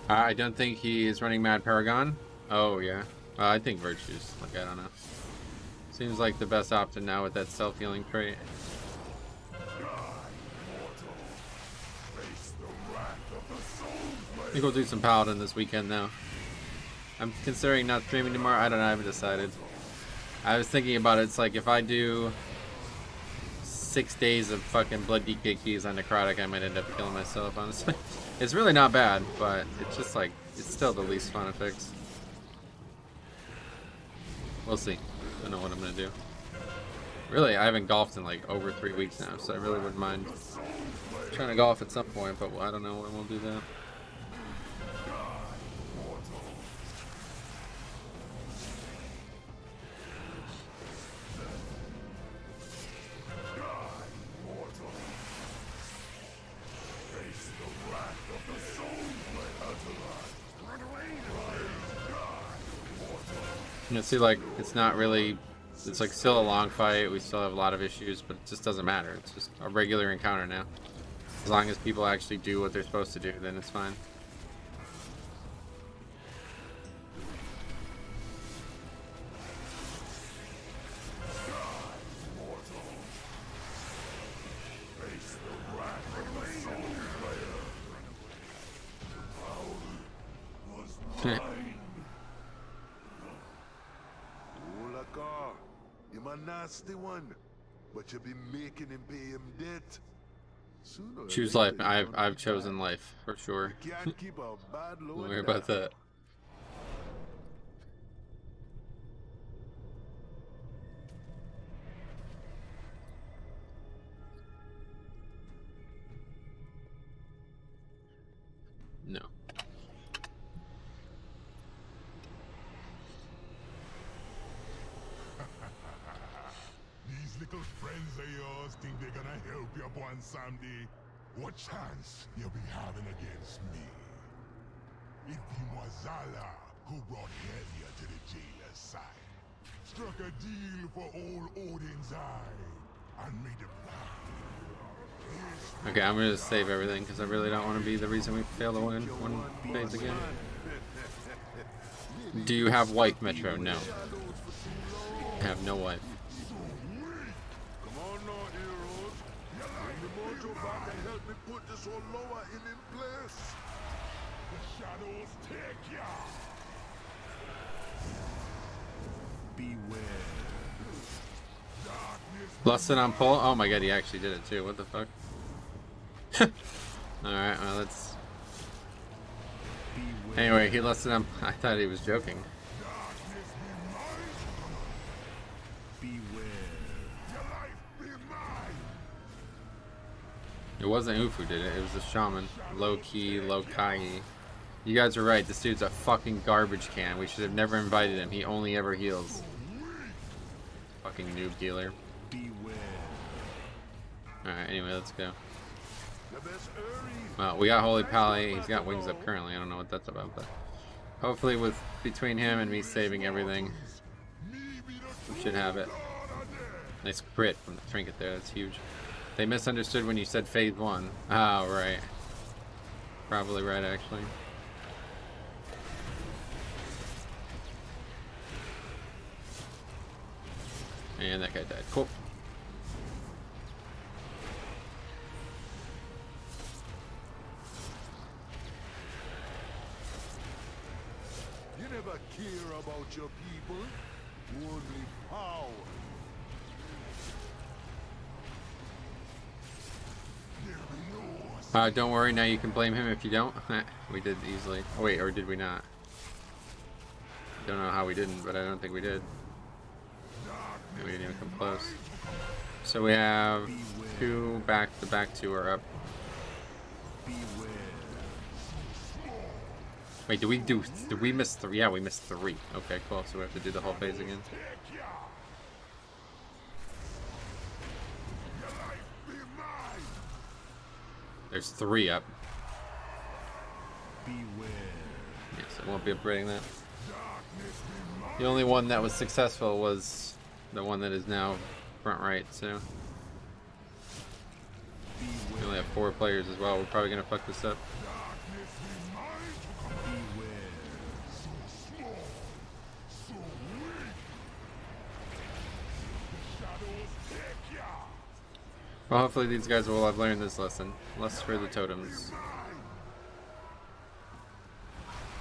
I don't think he is running Mad Paragon. Oh, yeah. I think Virtue's. Like, I don't know. Seems like the best option now with that self-healing trait. I think we'll do some Paladin this weekend, though. I'm considering not streaming tomorrow. I don't know. I haven't decided. I was thinking about it. It's like if I do 6 days of fucking blood DK keys on necrotic, I might end up killing myself. Honestly, it's really not bad, but it's just like it's still the least fun to fix. We'll see. I don't know what I'm gonna do. Really, I haven't golfed in like over 3 weeks now, so I really wouldn't mind trying to golf at some point, but I don't know when we'll do that. You know, see, like, it's not really, it's like still a long fight, we still have a lot of issues, but it just doesn't matter. It's just a regular encounter now. As long as people actually do what they're supposed to do, then it's fine. You're a nasty one, but you be making him pay him debt. Choose life. I've chosen life for sure. Can't keep a bad Don't worry about that. No. These little friends of yours think they're gonna help you one someday. What chance you'll be having against me? It was Zala who brought Helia to the jailer's side. Struck a deal for old Odin's eye and made it Okay, I'm gonna save everything because I really don't want to be the reason we fail to win one phase again. Do you have wife, Metro? No. I have no wife. Come on now, heroes. Bring the mojo back and help me put this whole lower in place. The shadows take ya. Beware. Lusted on pull? Oh my god, he actually did it too. What the fuck? Alright, well, let's... Anyway, he lusted on... I thought he was joking. It wasn't Ufu who did it, it was the shaman. Low-key, low-kai. You guys are right, this dude's a fucking garbage can. We should have never invited him, he only ever heals. Fucking noob dealer. Alright, anyway, let's go. Well, we got Holy Pally, he's got wings up currently, I don't know what that's about, but... Hopefully with between him and me saving everything, we should have it. Nice crit from the trinket there, that's huge. They misunderstood when you said phase 1. Oh, right. Probably right, actually. And that guy died. Cool. You never care about your people, only power. Don't worry, now you can blame him if you don't. We did easily. Oh, wait, or did we not? Don't know how we didn't, but I don't think we did. We didn't even come close. So we have 2 back, the back 2 are up. Wait, did we miss 3? Yeah, we missed 3. Okay, cool, so we have to do the whole phase again. There's 3 up. Yes, I won't be upgrading that. The only one that was successful was the one that is now front right, so. We only have 4 players as well. We're probably gonna fuck this up. Well, hopefully these guys will have learned this lesson. Less for the totems.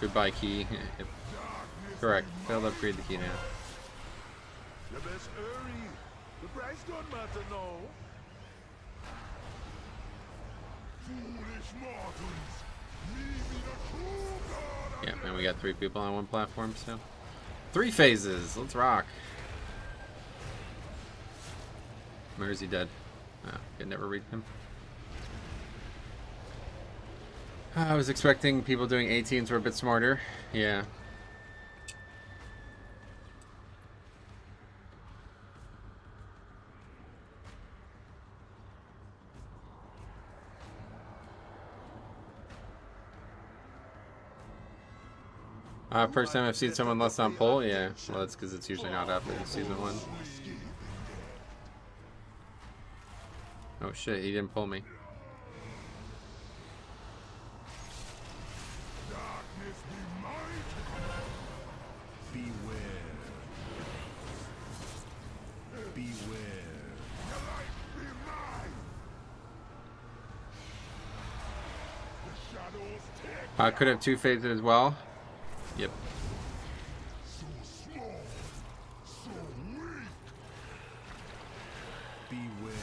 Goodbye, Key. Correct. Failed to upgrade the key now. You best hurry. The price don't matter now. Foolish mortals. Leave the true God. Yeah, and we got 3 people on one platform, so 3 phases. Let's rock. Where is he dead? Oh, can never read him. I was expecting people doing 18s were a bit smarter. Yeah. First time I've seen someone less on pole? Yeah, well that's because it's usually not up in season 1. Oh shit, he didn't pull me. I could have 2 phases as well. Yep. So small, so weak. Beware.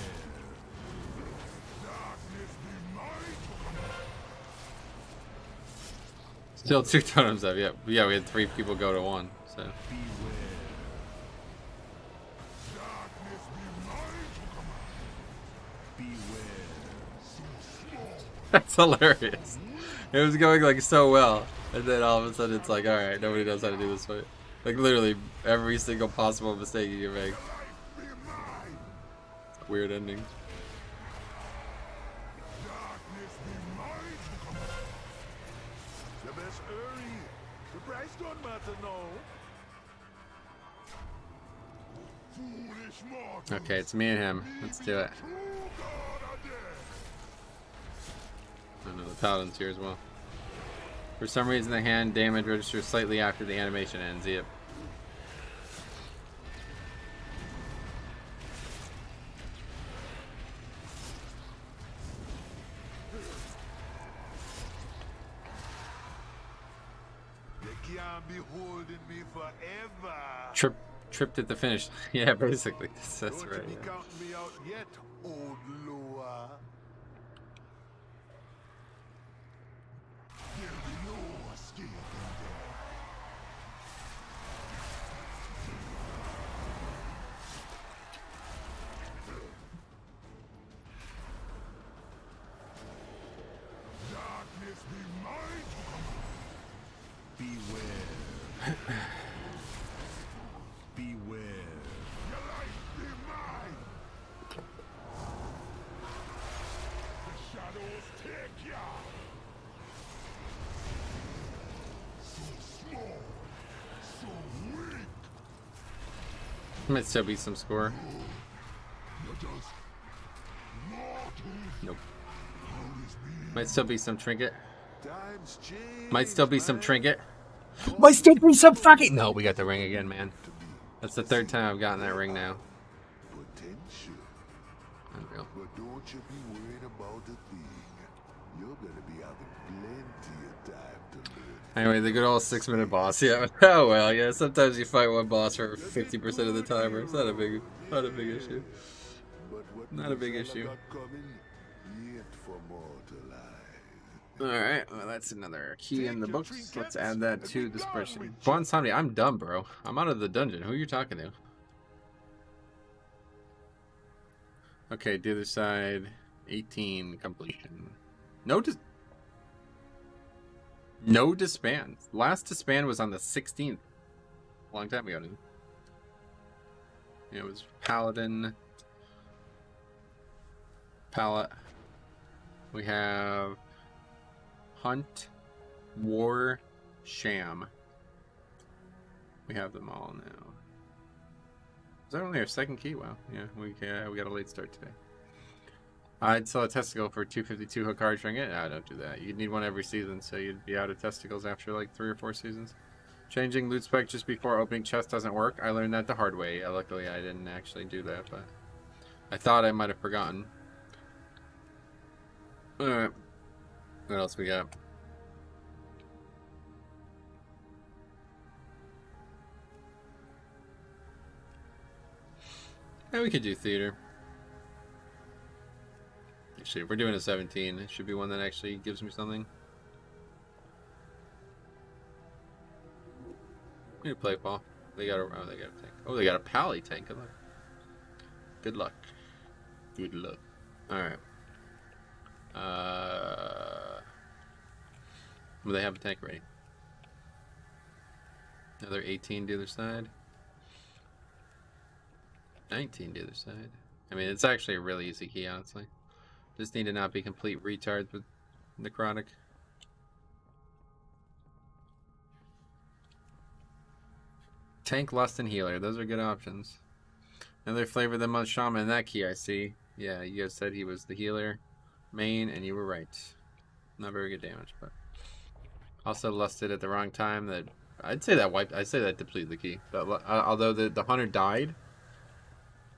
Darkness be mine. Still 2 totems up. Yep. Yeah, we had 3 people go to 1. So. Beware. Darkness be mine. Beware. That's hilarious. It was going like so well, and then all of a sudden it's like, all right, nobody knows how to do this fight. Like literally every single possible mistake you can make. It's a weird ending. The best hurry. The price don't matter now. Foolish mortals. Okay, it's me and him. Let's do it. I know the paladin's here as well. For some reason the hand damage registers slightly after the animation ends. Yep. They can't be holding me forever. Tripped at the finish. Yeah, basically. That's Don't right. you be Yeah. counting me out yet, old Loa. There'll be no escape in there. Darkness be mine. Beware. Beware. Your life be mine. The shadows take ya. So small, so weak. Might still be some score. You're just mortals. Nope. How is me? Might still be some trinket. Times change. Might still be some man. trinket. Might still be some fucking. No, we got the ring again, man. That's the 3rd time I've gotten that ring now. Potential. Unreal. But don't you be worried about a thing. You're gonna be having plenty of time to live. Anyway, the good old 6-minute boss. Yeah. Oh well. Yeah. Sometimes you fight one boss for 50% of the timer. It's not a big issue. But what Not a big this issue. got coming, yet for mortal eyes. Alright, well that's another key in the books. Let's add that to the spreadsheet. Bon Somni, I'm dumb, bro. I'm out of the dungeon. Who are you talking to? Okay, the other side. 18 completion. No disband. Last disband was on the 16th. A long time ago, dude. It was Paladin. Palette. We have Hunt, War, Sham. We have them all now. Is that only our 2nd key? Wow. Yeah, we got a late start today. I'd sell a testicle for 252 hook hard trinket. I don't do that. You'd need one every season, so you'd be out of testicles after like 3 or 4 seasons. Changing loot spec just before opening chest doesn't work. I learned that the hard way. Luckily, I didn't actually do that, but I thought I might have forgotten. Alright. What else we got? Yeah, we could do theater. Actually, if we're doing a 17, it should be one that actually gives me something. We need to play Paul. They got a tank. Oh, they got a pally tank. Good luck. Good luck. Good luck. All right. Well, they have a tank ready. Another 18 to the other side. 19 to the other side. I mean, it's actually a really easy key, honestly. Just need to not be complete retards with necrotic. Tank, Lust, and Healer. Those are good options. Another flavor of the month Shaman in that key, I see. Yeah, you guys said he was the healer main, and you were right. Not very good damage, but also lusted at the wrong time. That I'd say that depleted the key. But although the hunter died,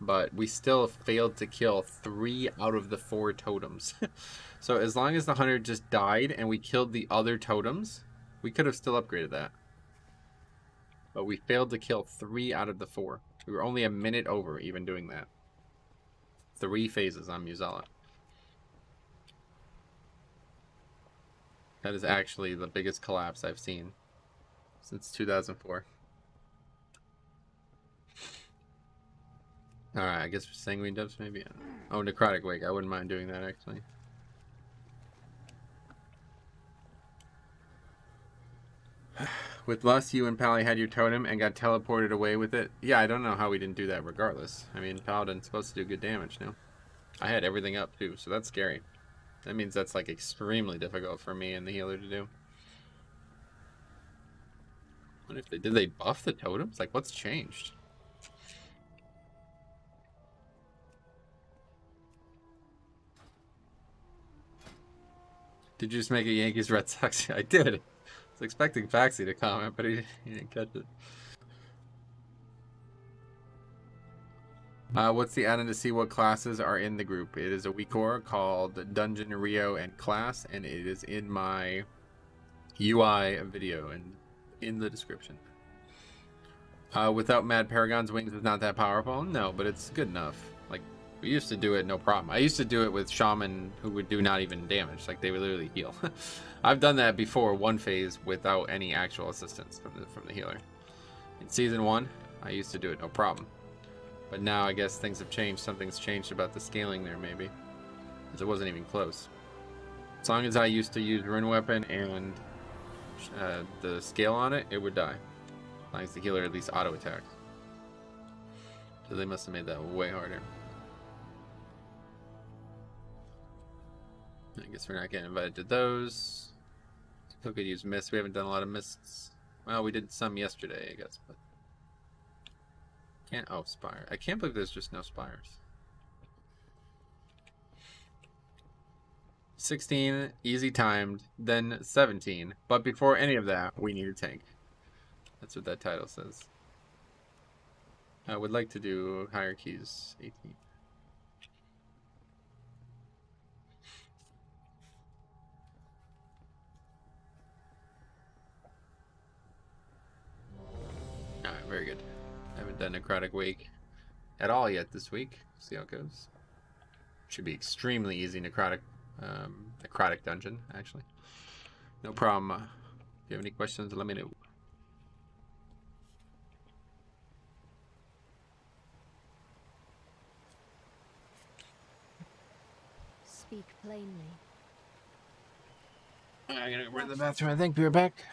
but we still failed to kill 3 out of the 4 totems. So as long as the hunter just died and we killed the other totems, we could have still upgraded that. But we failed to kill 3 out of the 4. We were only a minute over even doing that. 3 phases on Muzala. That is actually the biggest collapse I've seen since 2004. Alright, I guess for Sanguine Depths maybe. Oh, Necrotic Wake. I wouldn't mind doing that actually. With Lust, you and Pally had your totem and got teleported away with it. Yeah, I don't know how we didn't do that regardless. I mean, Paladin's supposed to do good damage now. I had everything up too, so that's scary. That means that's like extremely difficult for me and the healer to do. What if did they buff the totems? Like, what's changed? Did you just make a Yankees Red Sox? I did. I was expecting Faxi to comment, but he didn't catch it. What's the add-in to see what classes are in the group? It is a WeCore called Dungeon, Rio, and Class, and it is in my UI video and in the description. Without Mad Paragon's wings is not that powerful? No, but it's good enough. Like, we used to do it no problem. I used to do it with Shaman who would do not even damage. Like, they would literally heal. I've done that before, one phase, without any actual assistance from the healer. In Season 1, I used to do it no problem. But now I guess things have changed. Something's changed about the scaling there, maybe. Because it wasn't even close. As long as I used to use Rune Weapon and the scale on it, it would die. As long as the healer at least auto-attacks. So they must have made that way harder. I guess we're not getting invited to those. Still could use Mist. We haven't done a lot of Mists. Well, we did some yesterday, I guess, but... Can't, oh, Spire. I can't believe there's just no Spires. 16, easy timed, then 17. But before any of that, we need a tank. That's what that title says. I would like to do higher keys, 18. Alright, very good. I haven't done Necrotic Wake at all yet this week. See how it goes. Should be extremely easy Necrotic dungeon, actually. No problem. If you have any questions, let me know. Speak plainly. I'm gonna go to the bathroom, I think. Be right back.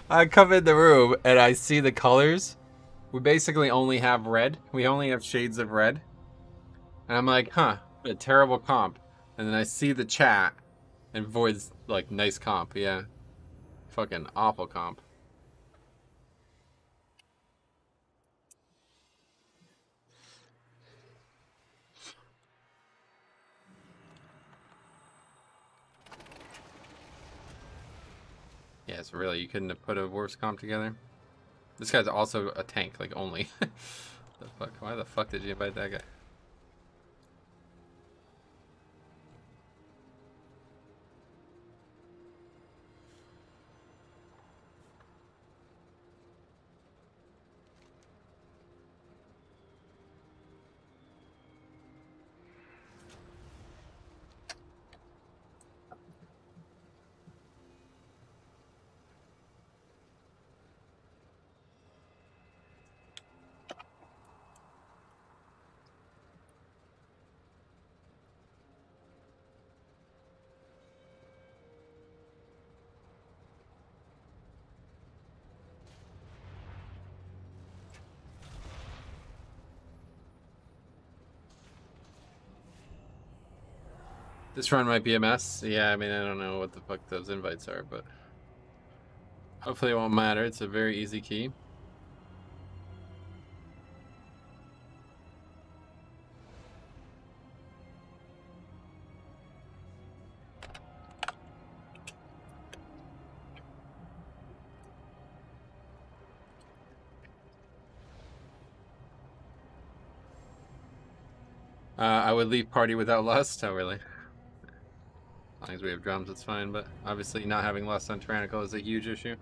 I come in the room and I see the colors. We basically only have red. We only have shades of red. And I'm like, huh, a terrible comp. And then I see the chat and Void's like, nice comp, yeah. Fucking awful comp. Yeah, so really, you couldn't have put a worse comp together? This guy's also a tank, like, only. The fuck? Why the fuck did you invite that guy? This run might be a mess. Yeah, I mean, I don't know what the fuck those invites are, but hopefully it won't matter. It's a very easy key. I would leave party without lust. Oh, really? As long as we have drums, it's fine, but obviously not having lust on Tyrannical is a huge issue.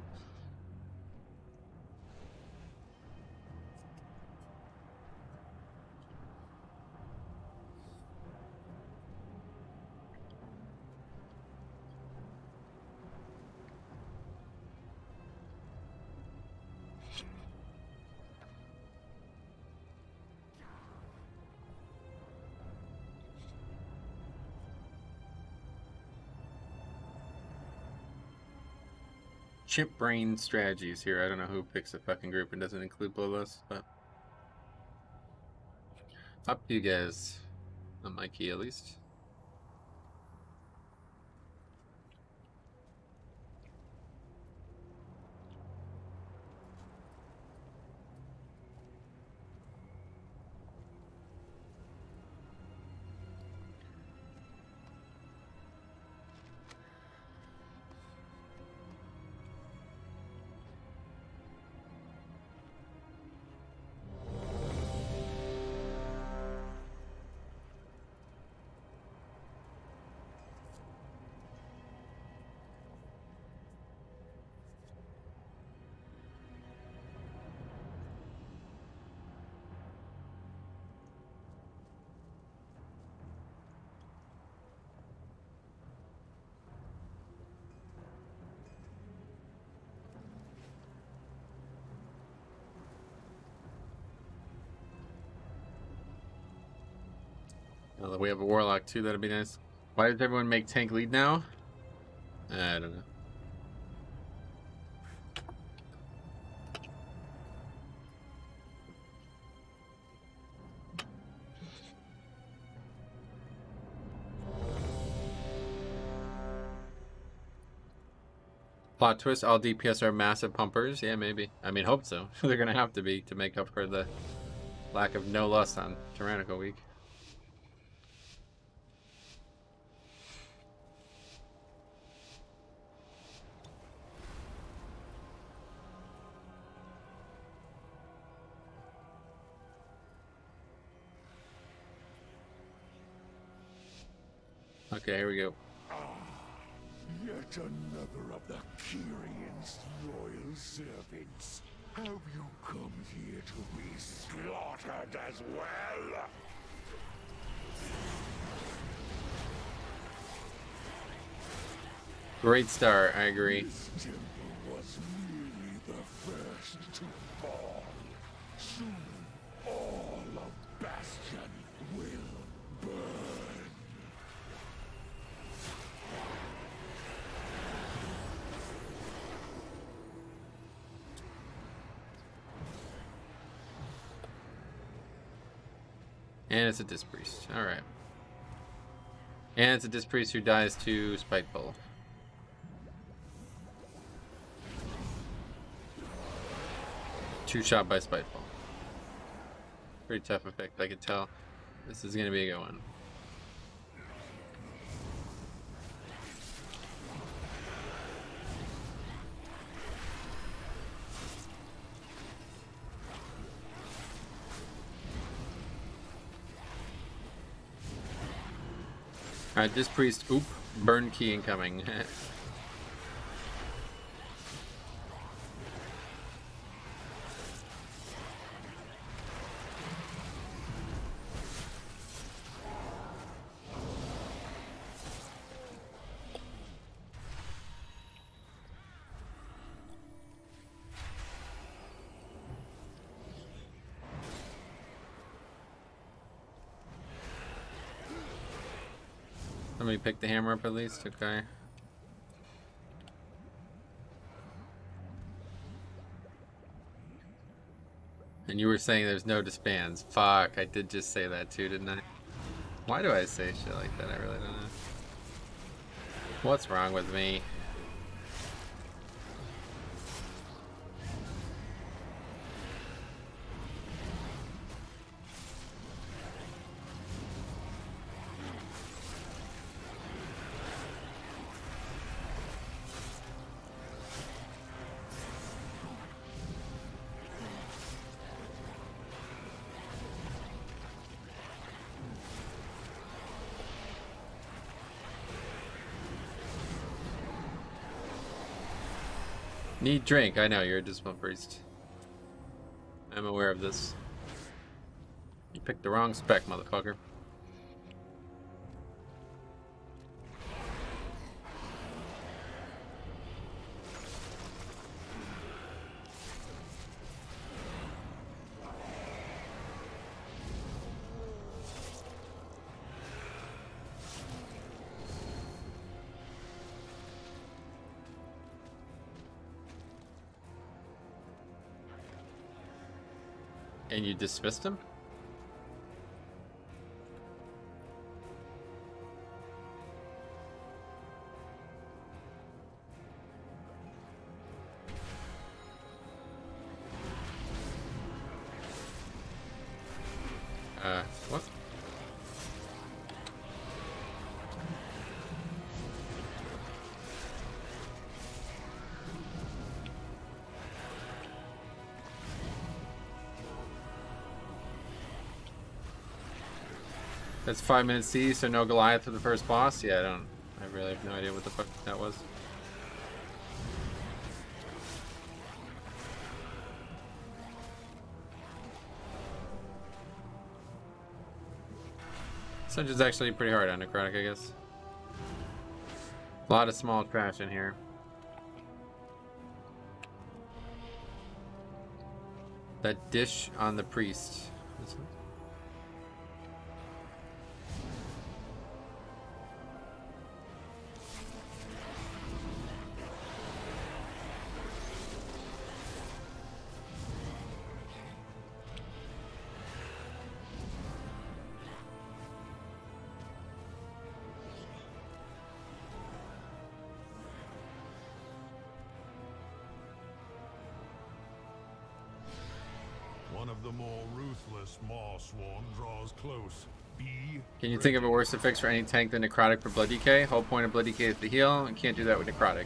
Chip brain strategies here. I don't know who picks a fucking group and doesn't include Bloodlust, but up to you guys. On my key, at least. Now that we have a Warlock too, that'd be nice. Why does everyone make tank lead now? I don't know. Plot twist, all DPS are massive pumpers. Yeah, maybe. I mean, hope so. They're gonna have to be to make up for the lack of no lust on Tyrannical week. Okay, here we go. Yet another of the Kyrion's loyal servants. Have you come here to be slaughtered as well? Great start, I agree. This temple was merely the first to fall. Soon, all of Bastion will burn. And it's a Disc Priest. Alright. And it's a Disc Priest who dies to Spiteful. Two shot by Spiteful. Pretty tough effect, I could tell. This is gonna be a good one. Alright, this priest, oop, burn key incoming. Let me pick the hammer up at least, okay. And you were saying there's no disbands. Fuck, I did just say that too, didn't I? Why do I say shit like that? I really don't know. What's wrong with me? Need drink. I know, you're a Discipline Priest. I'm aware of this. You picked the wrong spec, motherfucker. And you dismissed him? What? That's 5 minutes C, so no Goliath for the first boss? Yeah, I really have no idea what the fuck that was. Dungeon's actually pretty hard on Necrotic, I guess. A lot of small trash in here. That dish on the priest. One of the more ruthless Marsworn draws close. Can you think of a worse effects for any tank than Necrotic for Blood Decay? Whole point of Blood Decay is to heal, and can't do that with Necrotic.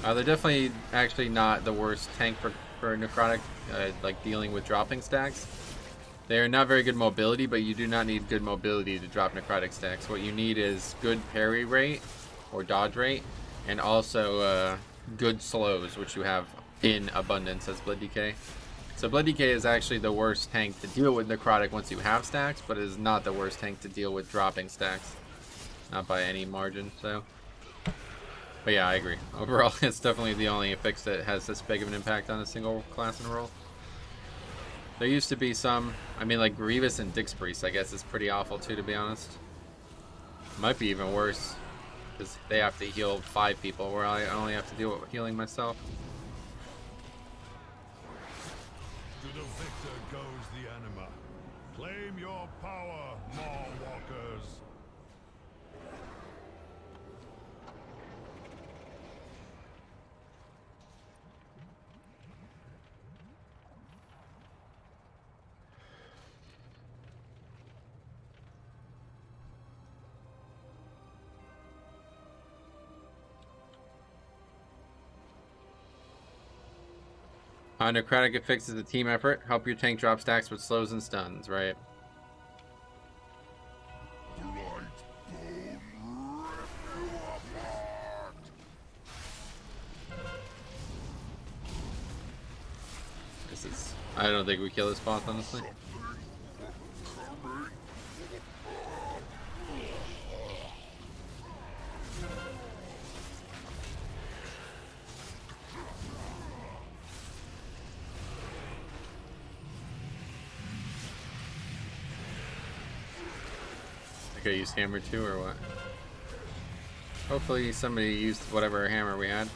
They're definitely actually not the worst tank for Necrotic, like dealing with dropping stacks. They are not very good mobility, but you do not need good mobility to drop Necrotic stacks. What you need is good parry rate, or dodge rate, and also good slows, which you have in abundance as Blood Decay. So Blood Decay is actually the worst tank to deal with Necrotic once you have stacks, but it is not the worst tank to deal with dropping stacks. Not by any margin, so. But yeah, I agree. Overall, it's definitely the only fix that has this big of an impact on a single class in a role. There used to be some, I mean like Grievous and Dix Priest, I guess is pretty awful too, to be honest. Might be even worse, because they have to heal 5 people, where I only have to deal with healing myself. To the victor goes the anima. Claim your power, Maw Walkers. Necrotic fixes the team effort. Help your tank drop stacks with slows and stuns, right? This is... I don't think we kill this boss, honestly. I used hammer too, or what? Hopefully somebody used whatever hammer we had.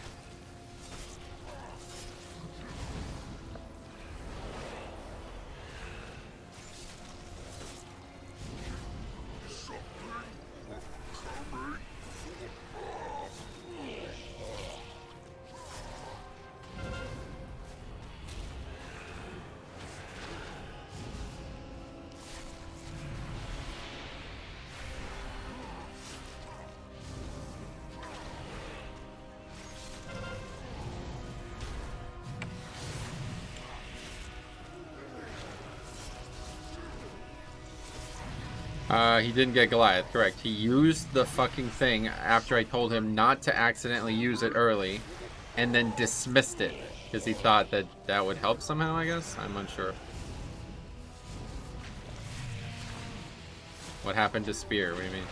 He didn't get Goliath, correct. He used the fucking thing after I told him not to accidentally use it early, and then dismissed it, because he thought that that would help somehow, I guess? I'm unsure. What happened to Spear? What do you mean?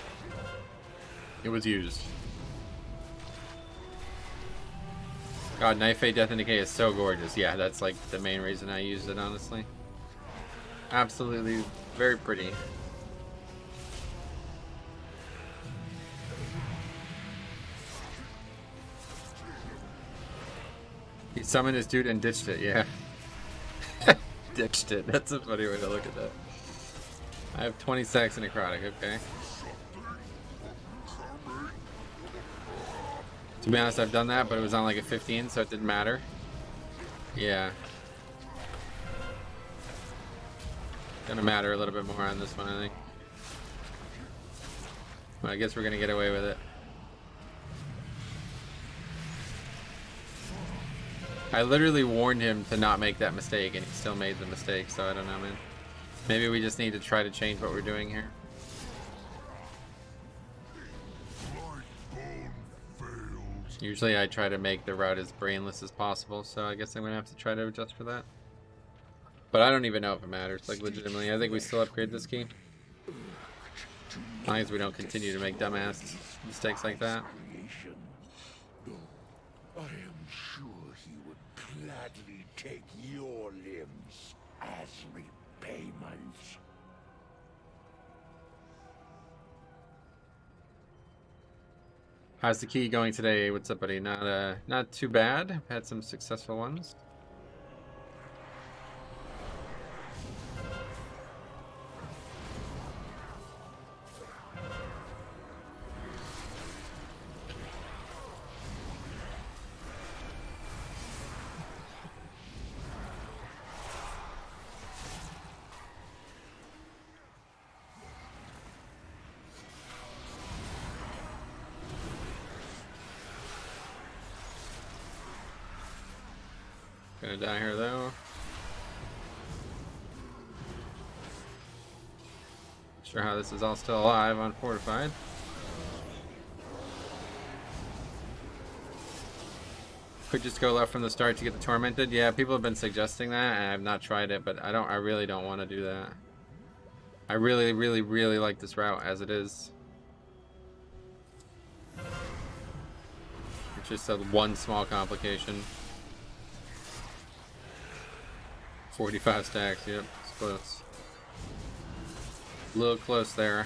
It was used. God, Knife Fate Death and Decay is so gorgeous. Yeah, that's like the main reason I used it, honestly. Absolutely very pretty. He summoned his dude and ditched it, yeah. Ditched it. That's a funny way to look at that. I have 20 stacks in necrotic, okay. To be honest, I've done that, but it was on like a 15, so it didn't matter. Yeah. Gonna matter a little bit more on this one, I think. Well, I guess we're gonna get away with it. I literally warned him to not make that mistake, and he still made the mistake, so I don't know, man. Maybe we just need to try to change what we're doing here. Usually I try to make the route as brainless as possible, so I guess I'm gonna have to try to adjust for that. But I don't even know if it matters, like legitimately. I think we still upgrade this key. As long as we don't continue to make dumbass mistakes like that. I am sure he would gladly take your limbs as repayment. How's the key going today? What's up, buddy? Not too bad. Had some successful ones. Gonna die here though. Not sure how this is all still alive on Fortified. Could just go left from the start to get the Tormented. Yeah, people have been suggesting that, and I've not tried it, but I really don't want to do that. I really like this route as it is. It's just a one small complication. 45 stacks, yep, it's close. A little close there.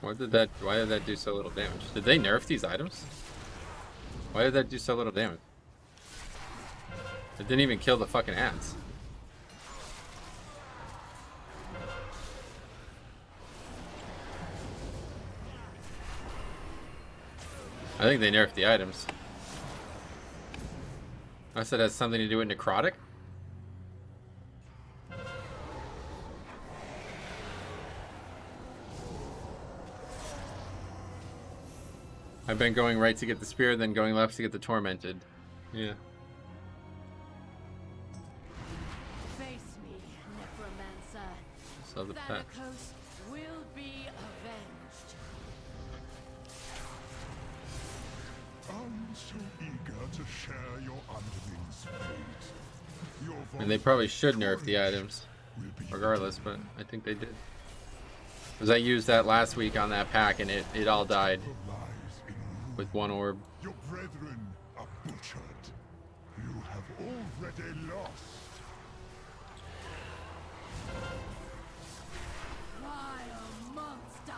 Why did that do so little damage? Did they nerf these items? Why did that do so little damage? It didn't even kill the fucking ants. I think they nerfed the items. I said it has something to do with necrotic. I've been going right to get the spear, then going left to get the tormented. Yeah. Face me, necromancer. So the pet. Thanatos will be avenged. I'm so eager to share your underling's fate. Your And they probably should nerf the items, regardless, but I think they did. Because I used that last week on that pack and it all died with one orb. Your brethren are butchered. You have already lost. Vile monster.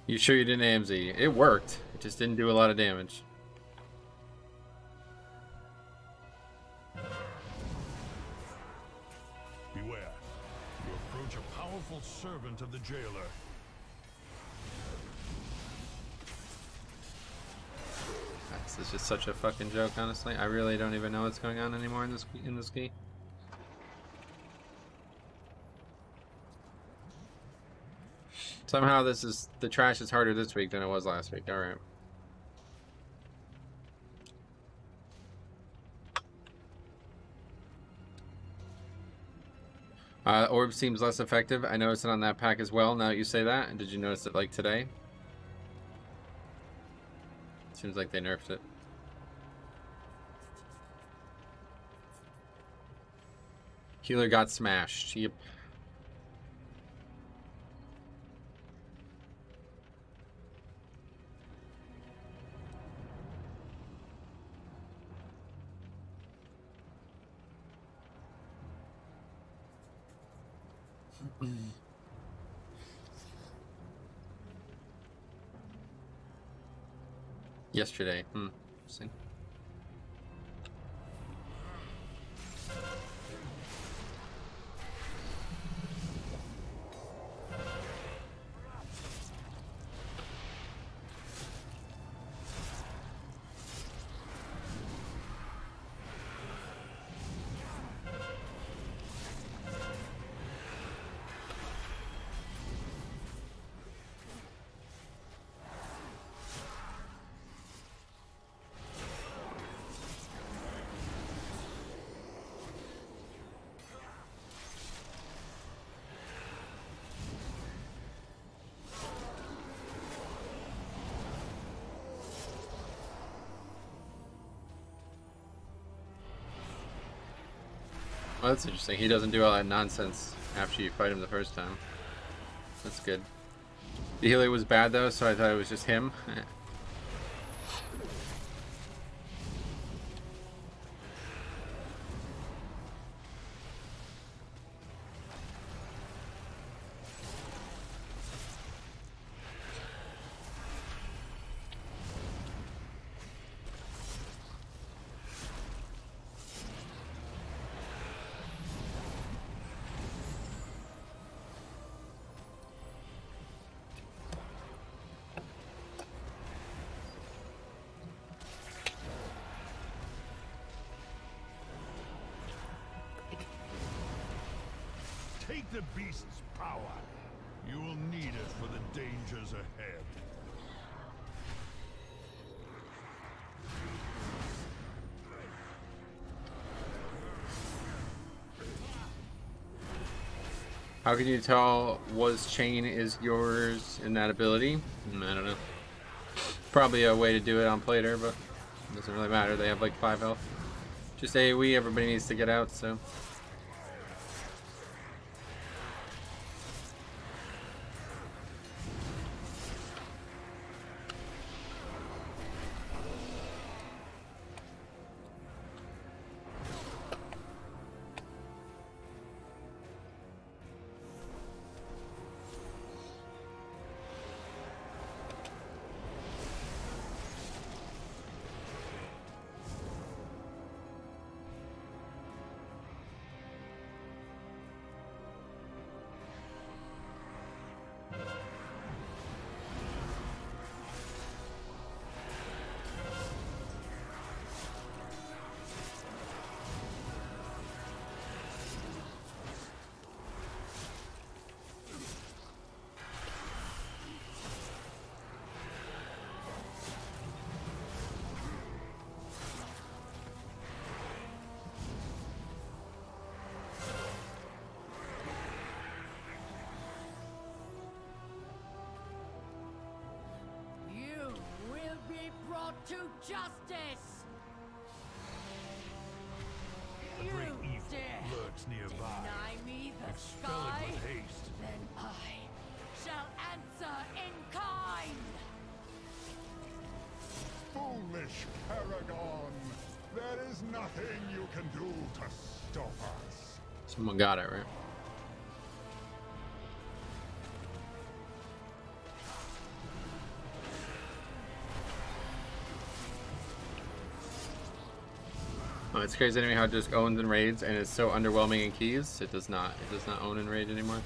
You sure you didn't AMZ? It worked. It just didn't do a lot of damage. Beware. You approach a powerful servant of the jailer. This is just such a fucking joke, honestly. I really don't even know what's going on anymore in this game. Somehow the trash is harder this week than it was last week. Alright. Orb seems less effective. I noticed it on that pack as well, now that you say that. And did you notice it like today? Seems like they nerfed it. Healer got smashed. Yep. Yesterday. Interesting. Well, that's interesting. He doesn't do all that nonsense after you fight him the first time. That's good. The healer was bad though, so I thought it was just him. Take the beast's power. You will need it for the dangers ahead. How can you tell was chain is yours in that ability? I don't know. Probably a way to do it on Plater, but it doesn't really matter. They have like 5 health. Just AoE, everybody needs to get out, so. To justice! A great evil lurks nearby. Deny me the Expel sky, it with haste. then I shall answer in kind! Foolish Paragon! There is nothing you can do to stop us. Someone got it, right? Oh, it's crazy to me how it just owns and raids, and it's so underwhelming in keys. It does not own and raid anymore.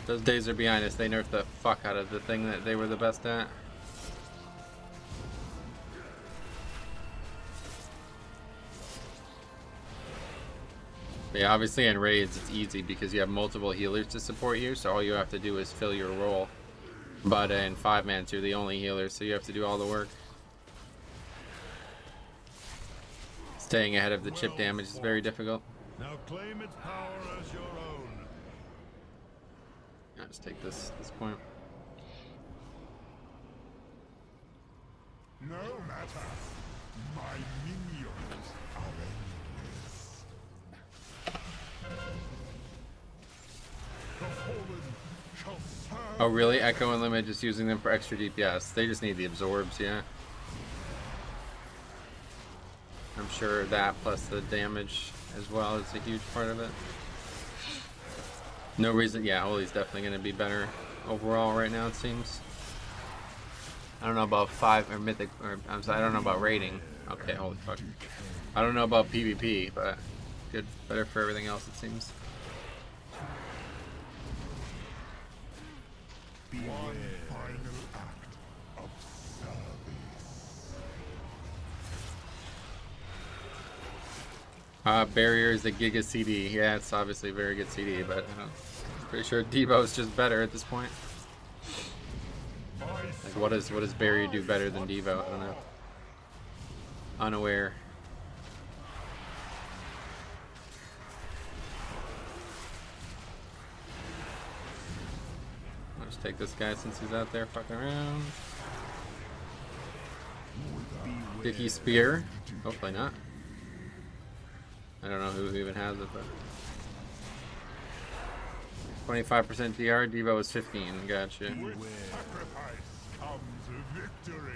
Those days are behind us. They nerfed the fuck out of the thing that they were the best at. Yeah, obviously in raids it's easy because you have multiple healers to support you, so all you have to do is fill your role. But in 5-mans you're the only healer, so you have to do all the work. Staying ahead of the chip damage is very difficult. Now claim its power as your own. I'll just take this point. No matter. My minions are endless. The fallen shall serve. Oh really? Echo and Limit just using them for extra DPS. They just need the absorbs, yeah. I'm sure that plus the damage as well is a huge part of it. No reason, yeah, Holy's definitely going to be better overall right now, it seems. I don't know about 5 or Mythic, or I'm sorry, I don't know about rating. Okay, holy fuck. I don't know about PvP, but good, better for everything else, it seems. One final act of service. Barrier is a Giga CD. Yeah, it's obviously a very good CD, but I'm pretty sure Devo's just better at this point. Like, what does Barrier do better than Devo? I don't know. Unaware. I'll just take this guy since he's out there fucking around. Did he spear? Hopefully not. I don't know who even has it, but 25% DR, Devo is 15. Gotcha. With sacrifice comes victory.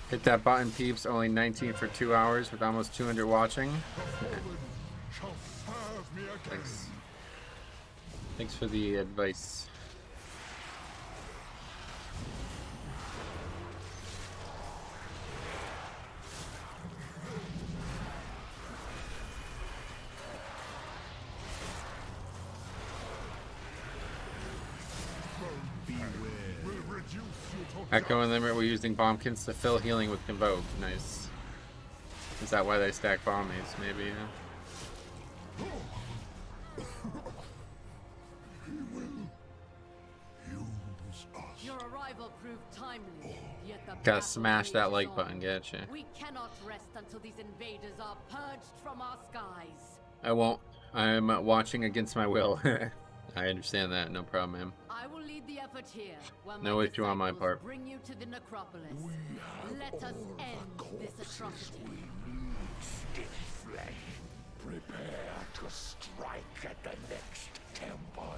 Hit that button, peeps. Only 19 for 2 hours with almost 200 watching. Shall serve me again. Thanks. Thanks for the advice. Echo and Limit were using bombkins to fill healing with Convoke. Nice. Is that why they stack bombies? Maybe, yeah. Your arrival proved timely, yet the Gotta smash that like button, getcha. We cannot rest until these invaders are purged from our skies. I won't. I'm watching against my will. I understand that. No problem, ma'am. I will lead the effort here. No issue on my part. Bring you to the necropolis. Let us end this atrocity. Stiff flesh. Prepare to strike at the next temple.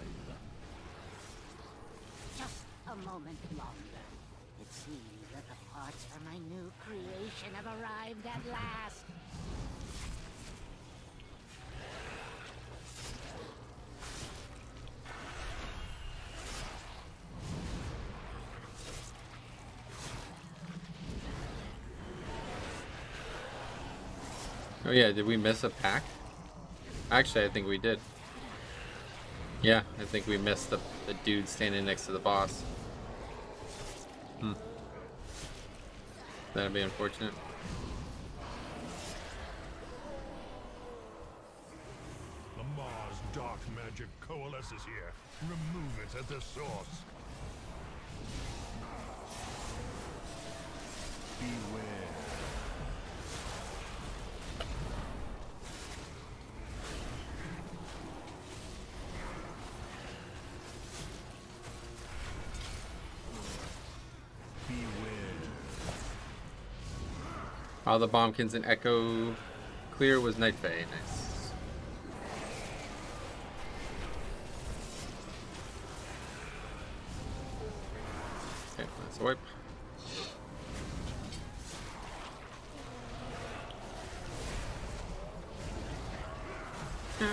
Just a moment longer. It seems that the parts for my new creation have arrived at last. Oh yeah, did we miss a pack? Actually, I think we did. Yeah, I think we missed the dude standing next to the boss. That'd be unfortunate. The Mars dark magic coalesces here. Remove it at the source. Beware. All the bombkins and echo clear was Night Fae. Nice. Okay, let's wipe.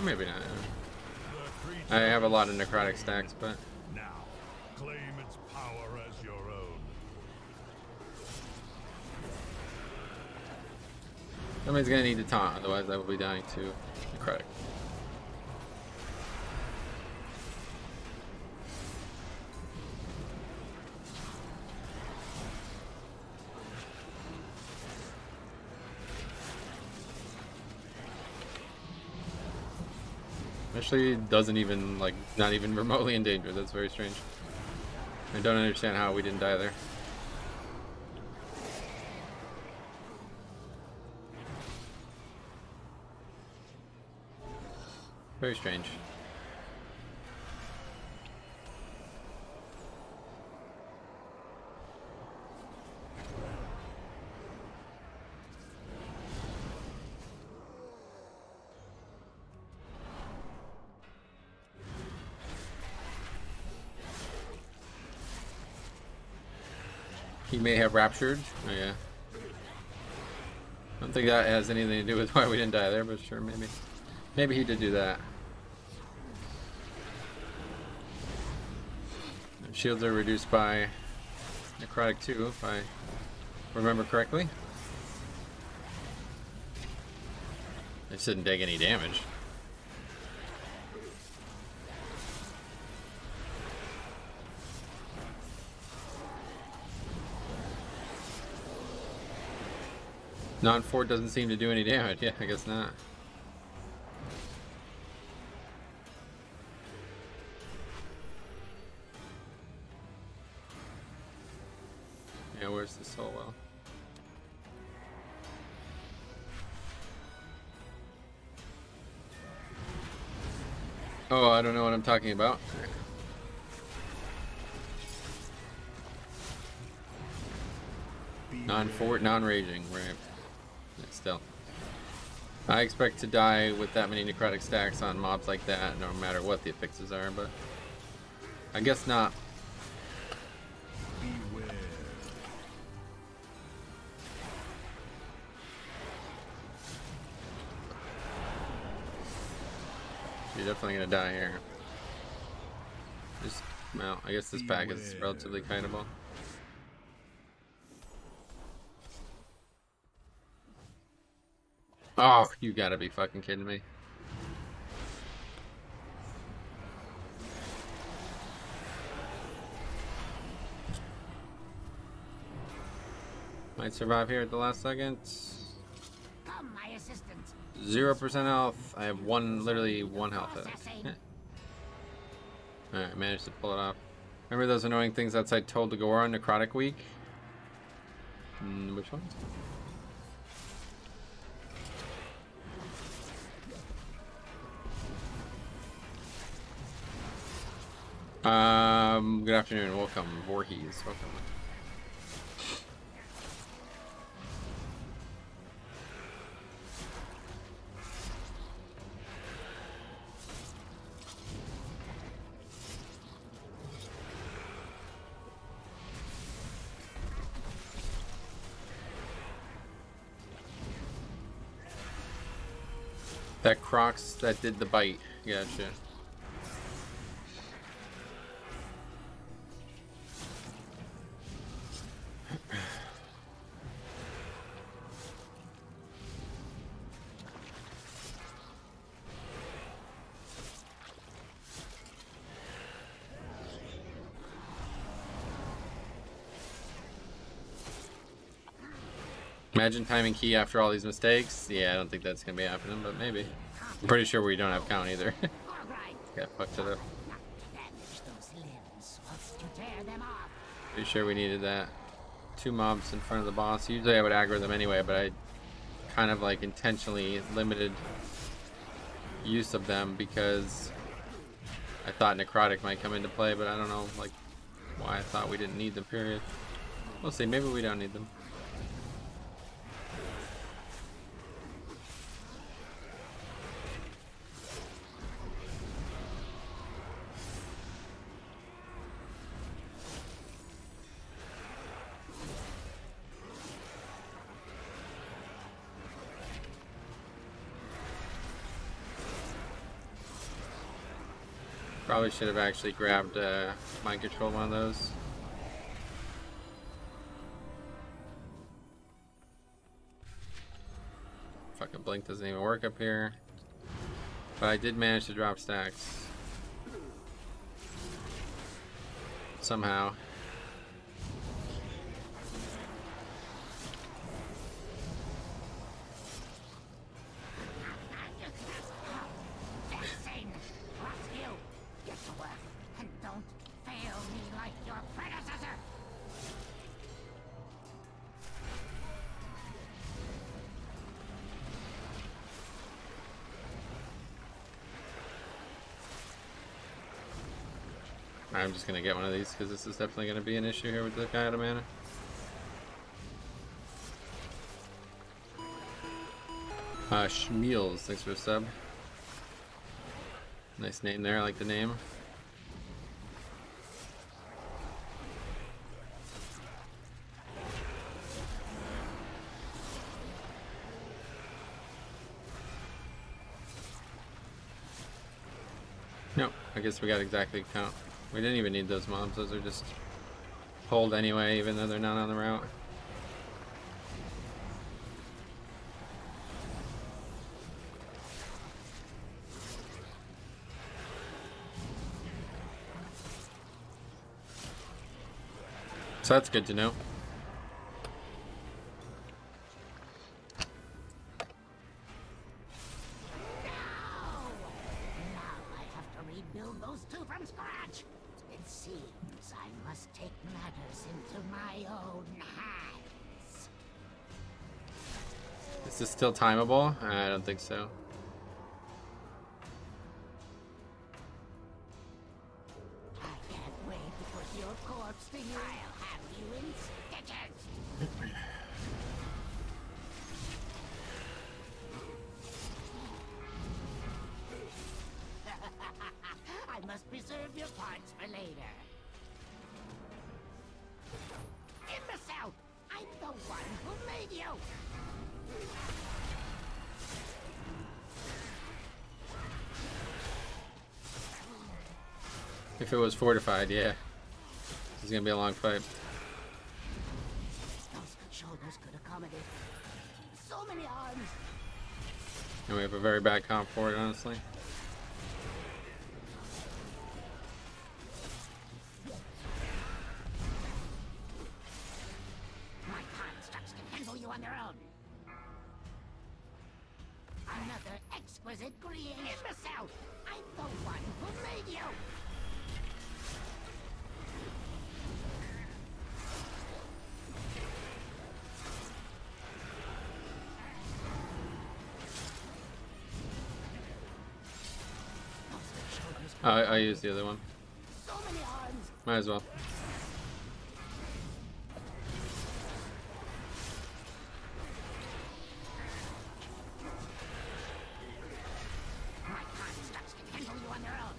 Maybe not. I have a lot of necrotic stacks, but Now, claim its power as your own. somebody's gonna need to taunt, otherwise I will be dying to necrotic. Actually, doesn't even, like, not even remotely in danger. That's very strange. I don't understand how we didn't die there. Very strange. He may have raptured. Oh yeah. I don't think that has anything to do with why we didn't die there, but sure, maybe. Maybe he did do that. Shields are reduced by necrotic 2, if I remember correctly. I just didn't take any damage. Non-fort doesn't seem to do any damage. Yeah, I guess not. Yeah, where's the soul well? Oh, I don't know what I'm talking about. Non-fort, non-raging, right. Still. I expect to die with that many necrotic stacks on mobs like that, no matter what the affixes are, but I guess not. Beware. You're definitely gonna die here. Just, well, I guess this pack is relatively kiteable. Oh, you gotta be fucking kidding me. Might survive here at the last second. Come, my assistant. 0% health. I have literally one health. Alright, managed to pull it off. Remember those annoying things outside told to go on Necrotic Week? Which one? Good afternoon. Welcome, Voorhees. Welcome. That Crocs that did the bite. Gotcha. Imagine timing key after all these mistakes. Yeah, I don't think that's gonna be happening, but maybe. I'm pretty sure we don't have count either. Got fucked it up. Pretty sure we needed that. 2 mobs in front of the boss. Usually I would aggro them anyway, but I kind of like intentionally limited use of them because I thought necrotic might come into play, but I don't know like why I thought we didn't need them, period. We'll see, maybe we don't need them. Probably should have actually grabbed mind control one of those. Fucking blink doesn't even work up here. But I did manage to drop stacks. Somehow. I'm just gonna get one of these because this is definitely gonna be an issue here with the guy out of mana. Schmeals, thanks for the sub. Nice name there, I like the name. Nope, I guess we got exactly count. We didn't even need those mobs, those are just pulled anyway, even though they're not on the route. So that's good to know. Is this still timeable? I don't think so. I can't wait to put your corpse to you. I'll have you in stitches. I must preserve your parts for later. Imbecile! I'm the one who made you! If it was fortified, yeah. This is gonna be a long fight. Those shoulders could accommodate so many arms. And we have a very bad comp for it, honestly. My constructs can handle you on their own. Another exquisite green imbecile! I'm the one who made you! I used the other one. So many Might as well. My constructs can handle you on their own.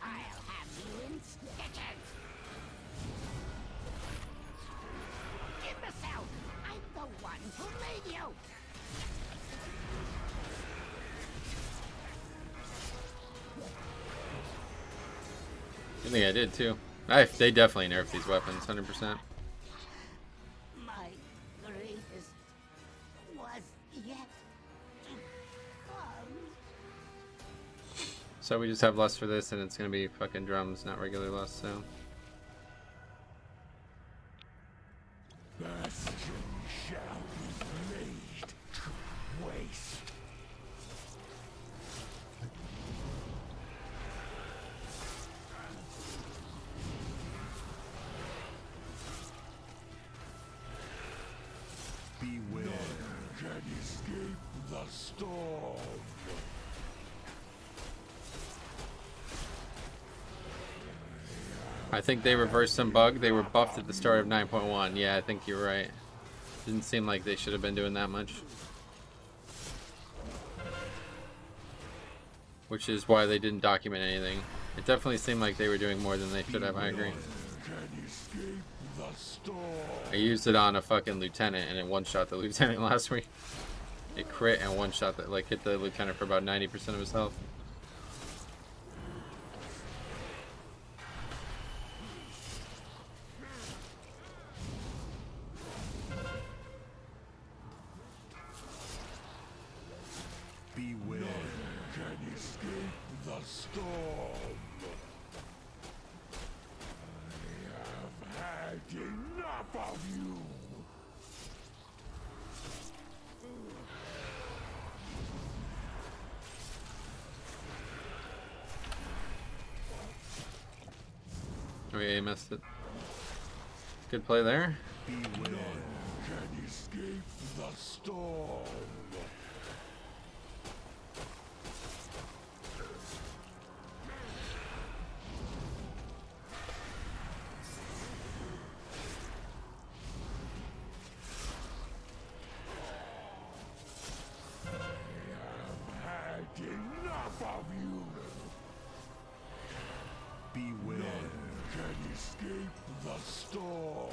I'll have you in stitches. Imbecile! I'm the one who made you. I think I did too. They definitely nerfed these weapons, 100%. My greatest was yet to come. So we just have lust for this, and it's gonna be fucking drums, not regular lust. So. Bastion shall be laid to waste. Beware. None can escape the storm. I think they reversed some bug. They were buffed at the start of 9.1. Yeah, I think you're right. Didn't seem like they should have been doing that much. Which is why they didn't document anything. It definitely seemed like they were doing more than they should have, I agree. I used it on a fucking lieutenant and it one-shot the lieutenant last week. It crit and one-shot that, like, hit the lieutenant for about 90% of his health. Beware, can escape the storm. I have had enough of you. Oh yeah, you missed it. Good play there. Beware, can escape the storm. Enough of you! Beware, can escape the storm.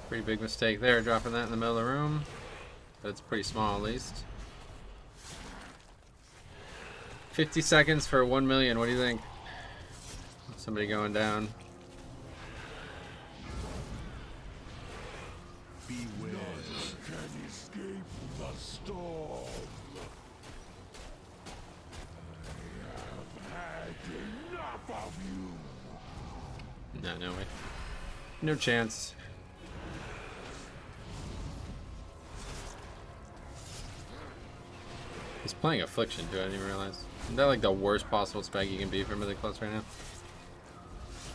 Pretty big mistake there, dropping that in the middle of the room. But it's pretty small at least. 50 seconds for 1 million, what do you think? Somebody going down. Beware, can escape the storm. I have had enough of you. No way. No chance. He's playing Affliction too, I didn't even realize. Isn't that like the worst possible spec you can be for Mythic Plus right now?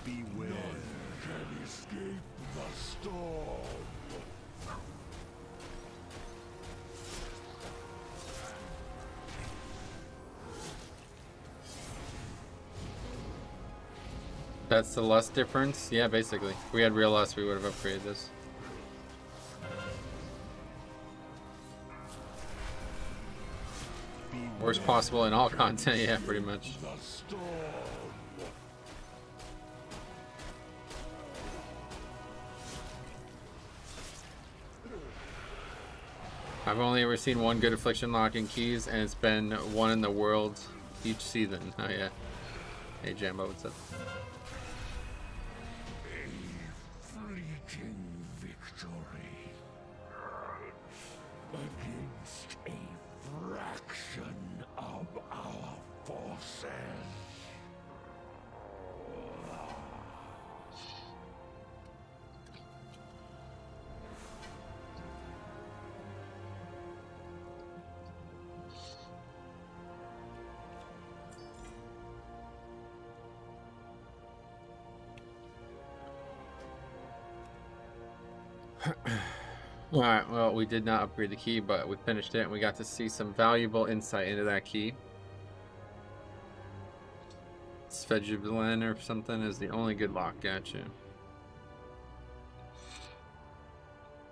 Beware, can escape the storm. That's the lust difference? Yeah, basically. If we had real lust, we would have upgraded this. Worst possible in all content, yeah, pretty much. I've only ever seen one good Affliction lock in keys, and it's been one in the world each season. Oh yeah. Hey Jambo, what's up? Fleeting victory against a fraction of our forces. Alright, well, we did not upgrade the key, but we finished it, and we got to see some valuable insight into that key. Svejivilen or something is the only good lock. Gotcha.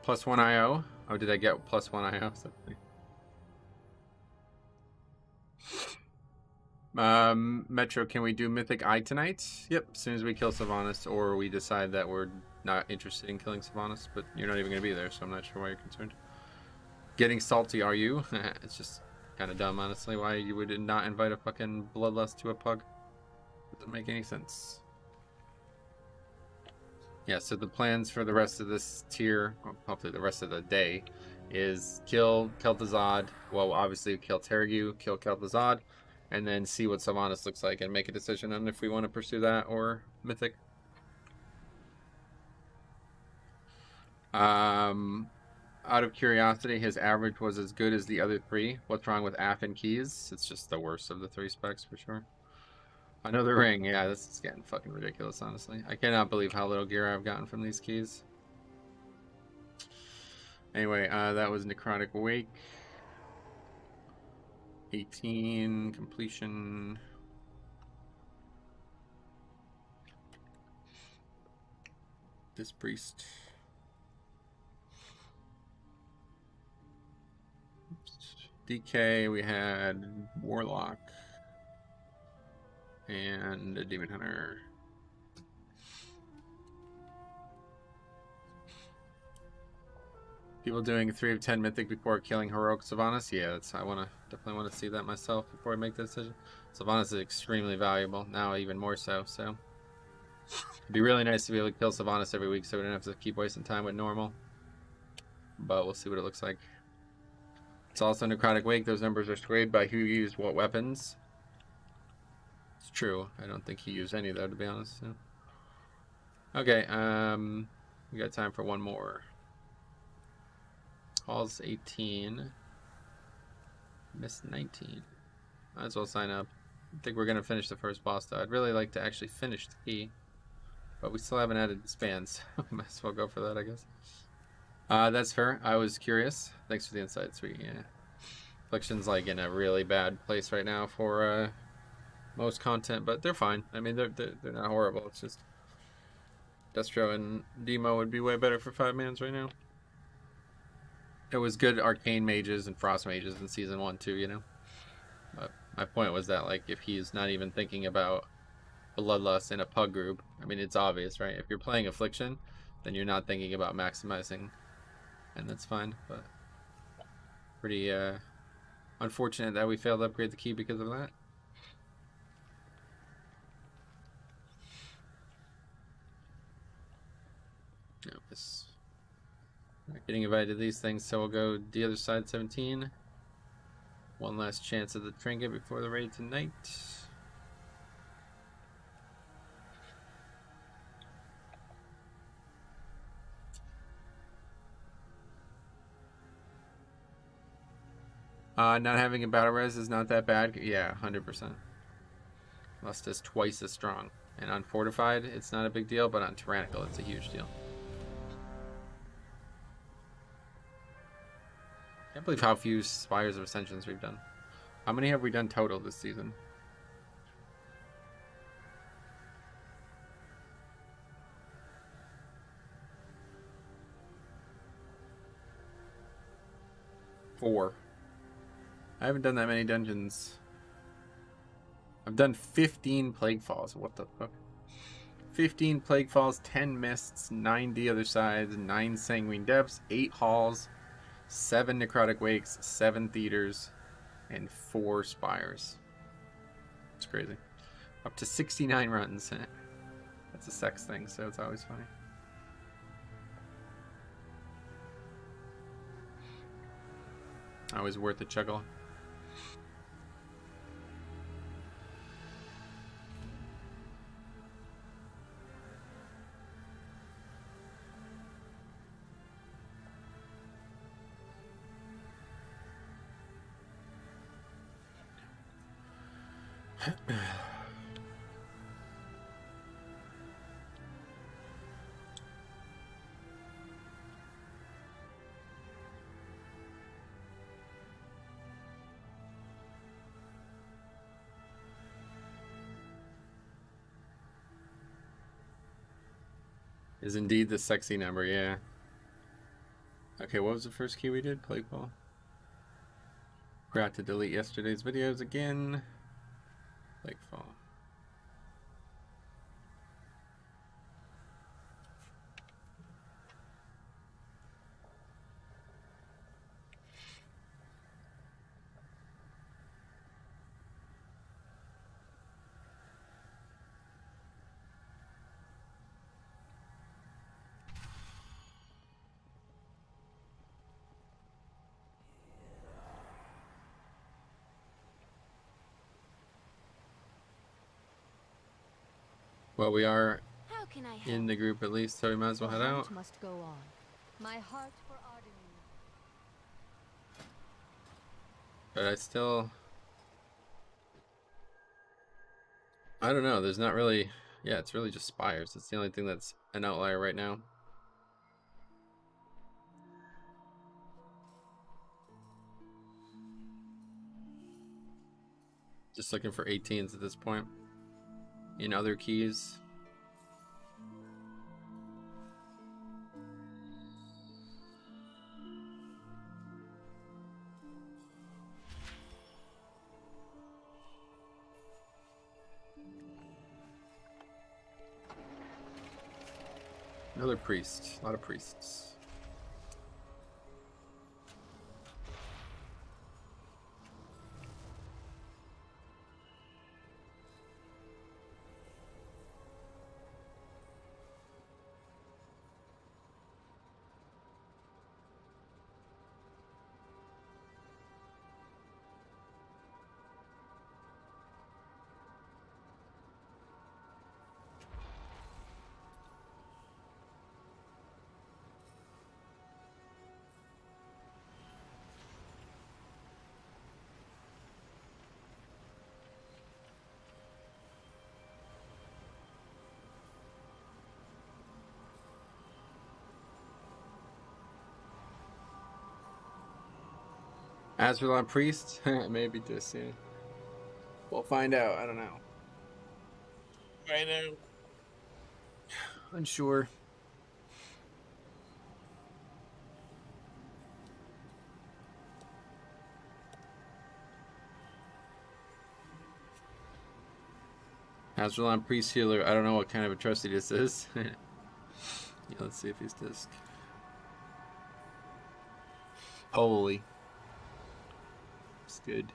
+1 IO. Oh, did I get +1 IO? Metro, can we do Mythic Eye tonight? Yep, as soon as we kill Sylvanas, or we decide that we're not interested in killing Sylvanas, but you're not even going to be there, so I'm not sure why you're concerned. Getting salty, are you? It's just kind of dumb, honestly, why you would not invite a fucking Bloodlust to a pug. Doesn't make any sense. Yeah, so the plans for the rest of this tier, well, hopefully the rest of the day, is kill Kel'Thuzad, well, obviously kill Terragu, kill Kel'Thuzad, and then see what Sylvanas looks like and make a decision on if we want to pursue that or Mythic. Out of curiosity, his average was as good as the other three. What's wrong with Aff and Keys? It's just the worst of the 3 specs for sure. Another ring. Yeah, this is getting fucking ridiculous, honestly. I cannot believe how little gear I've gotten from these keys. Anyway, that was Necrotic Wake. 18, completion. This priest. DK, we had Warlock. And a Demon Hunter. People doing 3 of 10 Mythic before killing Heroic Sylvanas? Yeah, I definitely want to see that myself before I make the decision. Sylvanas is extremely valuable, now even more so, it'd be really nice to be able to kill Sylvanas every week so we don't have to keep wasting time with normal. But we'll see what it looks like. It's also Necrotic Wake, those numbers are swayed by who used what weapons. It's true, I don't think he used any though, to be honest. So. Okay, we got time for one more. Hall's 18. Miss 19. Might as well sign up. I think we're going to finish the first boss though. I'd really like to actually finish the key. But we still haven't added spans. Might as well go for that, I guess. That's fair. I was curious. Thanks for the insight, sweet. Yeah. Affliction's like in a really bad place right now for most content, but they're fine. I mean, they're not horrible. It's just Destro and Demo would be way better for 5-mans right now. It was good arcane mages and frost mages in season 1 too, you know. But my point was that like if he's not even thinking about Bloodlust in a pug group, I mean it's obvious, right? If you're playing Affliction, then you're not thinking about maximizing, and that's fine. But pretty unfortunate that we failed to upgrade the key because of that. No, this. Not getting invited to these things, so we'll go the other side 17. One last chance at the trinket before the raid tonight. Not having a battle res is not that bad. Yeah, 100%. Lust is twice as strong. And on Fortified, it's not a big deal, but on Tyrannical, it's a huge deal. I can't believe how few Spires of Ascensions we've done. How many have we done total this season? Four. I haven't done that many dungeons. I've done 15 Plague Falls. What the fuck? 15 Plague Falls, 10 Mists, 9 the other sides, 9 Sanguine Depths, 8 Halls, 7 Necrotic Wakes, 7 Theaters, and 4 Spires. It's crazy. Up to 69 runs. That's a sex thing, so it's always funny. Always worth a chuckle. is indeed the sexy number, yeah. Okay, what was the first key we did? Plague Ball. Forgot to delete yesterday's videos again. Plague Fall. Well, we are in the group at least, so we might as well head out. Must go on. My heart for Arden. But I don't know, there's not really, yeah, it's really just spires. It's the only thing that's an outlier right now. Just looking for 18s at this point. In other keys. Another priest. A lot of priests. Azralan priest? Maybe just, yeah. We'll find out. I don't know. Right now. Unsure. Azralan priest healer. I don't know what kind of atrocity this is. Yeah, let's see if he's disc. Holy. It's good.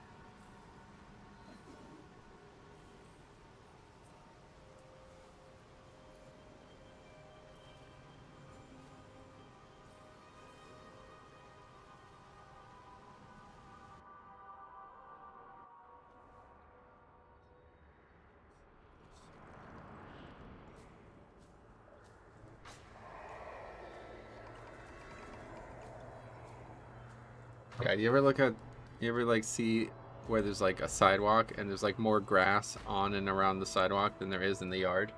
Yeah, do you ever like see where there's like a sidewalk and there's like more grass on and around the sidewalk than there is in the yard?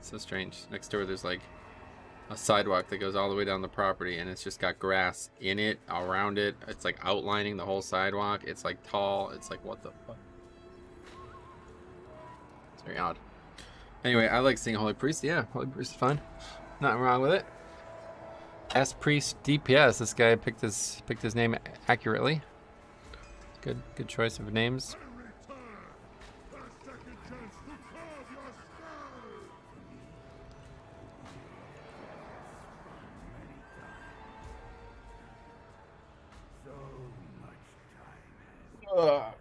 So strange. Next door there's like a sidewalk that goes all the way down the property and it's just got grass in it, around it. It's like outlining the whole sidewalk. It's like tall. It's like, what the fuck? It's very odd. Anyway, I like seeing Holy Priest. Yeah, Holy Priest is fun. Nothing wrong with it. S Priest DPS. This guy picked his name accurately. Good choice of names. All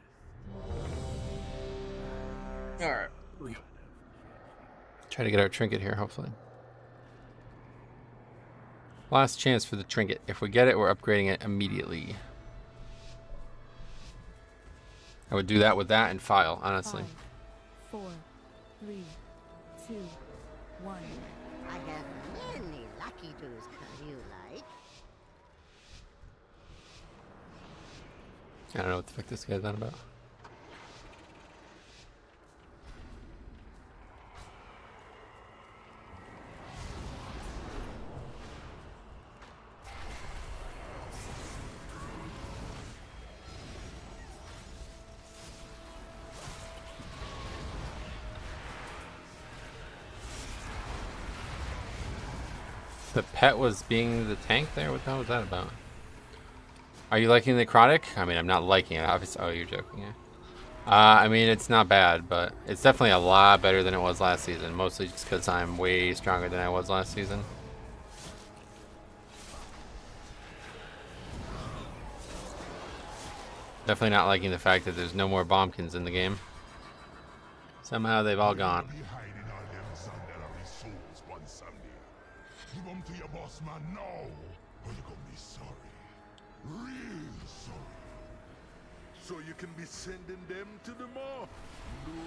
right. Try to get our trinket here, hopefully. Last chance for the trinket. If we get it, we're upgrading it immediately. I would do that with that and file, honestly. 5, 4, 3, 2, 1. I have many lucky doos. How you like? I don't know what the fuck this guy's on about. The pet was being the tank there? What the hell was that about? Are you liking the necrotic? I mean, I'm not liking it, obviously. Oh, you're joking, yeah. I mean, it's not bad, but it's definitely a lot better than it was last season. Mostly just because I'm way stronger than I was last season. Definitely not liking the fact that there's no more bombkins in the game. Somehow they've all gone. Give them to your boss man now, or you're gonna be sorry. Real sorry. So you can be sending them to the mall? No.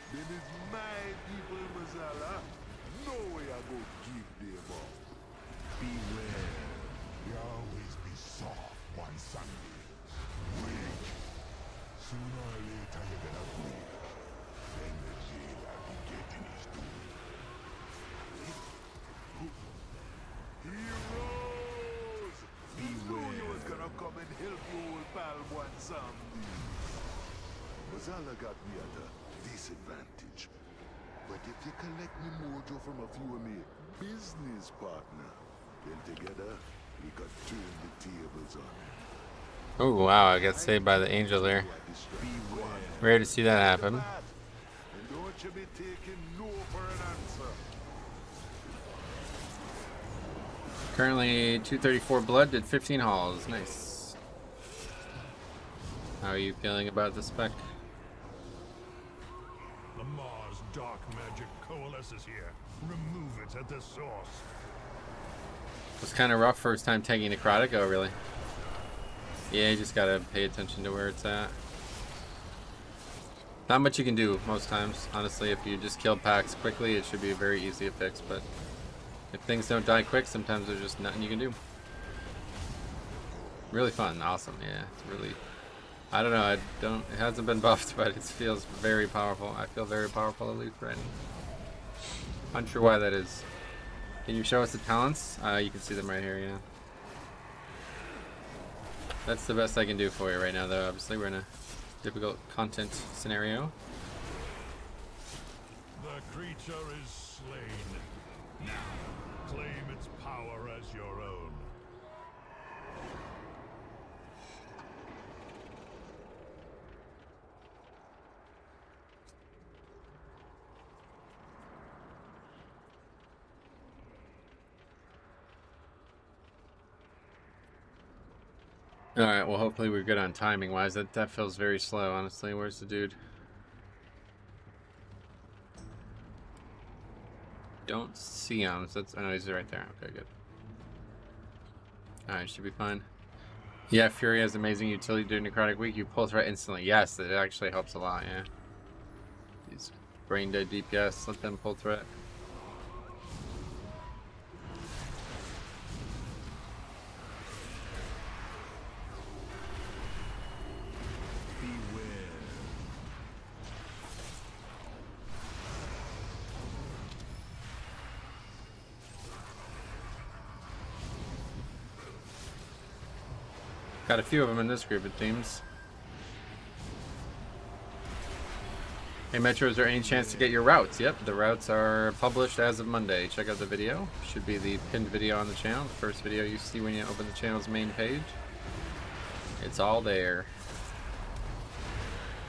Them is my people, Mazala. No way I go give them up. Beware. You always be soft one Sunday. Wait. Sooner or later you're gonna break. Then the jailer be getting his due. Heroes! Beware. You was gonna come and help you, old pal, one Sunday. Mazala got me at a disadvantage. But if you collect me mojo from a few of me business partner, then together we could turn the tables on him. Oh wow, I got saved by the angel there. Rare to see that happen. And don't you be taking no for an answer. Currently 234 blood, did 15 hauls. Nice. How are you feeling about the spec? The Mars dark magic coalesces here. Remove it at the source. It was kind of rough first time taking necrotic. Oh, really? Yeah, you just gotta pay attention to where it's at. Not much you can do most times. Honestly, if you just kill packs quickly, it should be very easy to fix. But if things don't die quick, sometimes there's just nothing you can do. Really fun, awesome. Yeah, it's really. I don't know. It hasn't been buffed, but it feels very powerful. I feel very powerful at least right now. Unsure why that is. Can you show us the talents? You can see them right here. Yeah. That's the best I can do for you right now, though. Obviously, we're in a difficult content scenario. The creature is slain. Now, claim its power as your own. Alright, well hopefully we're good on timing wise. That feels very slow, honestly. Where's the dude? Don't see him, so that's, oh, he's right there. Okay, good. Alright, should be fine. Yeah, Fury has amazing utility during Necrotic Week. You pull threat instantly. Yes, it actually helps a lot, yeah. These brain dead DPS, let them pull threat. Got a few of them in this group, it seems. Hey Metro, is there any chance to get your routes? Yep, the routes are published as of Monday. Check out the video. Should be the pinned video on the channel. The first video you see when you open the channel's main page. It's all there.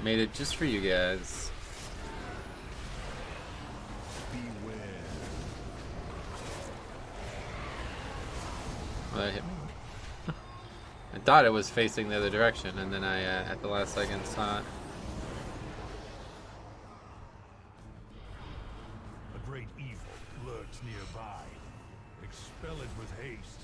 Made it just for you guys. Well, that hit me. I thought it was facing the other direction, and then I, at the last second, saw it. A great evil lurks nearby. Expel it with haste.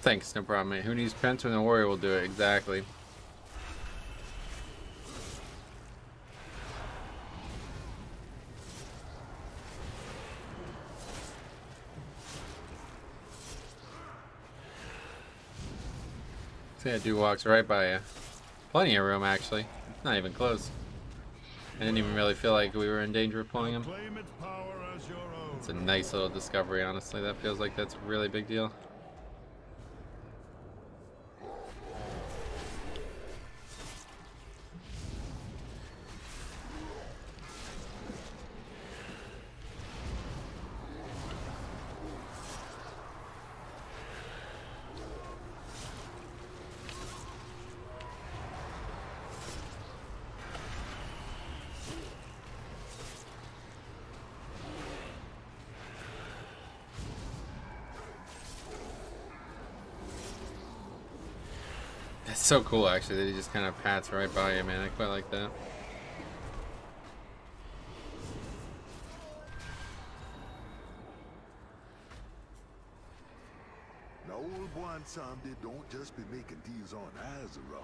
Thanks, no problem, mate. Who needs pence when the warrior will do it? Exactly. See, that dude walks right by you. Plenty of room, actually. It's not even close. I didn't even really feel like we were in danger of pulling him. Claim its power as your own. It's a nice little discovery, honestly. That feels like that's a really big deal. It's so cool, actually, that he just kind of pats right by you, man. I quite like that. Now, old boy and Sam, they don't just be making deals on Azeroth.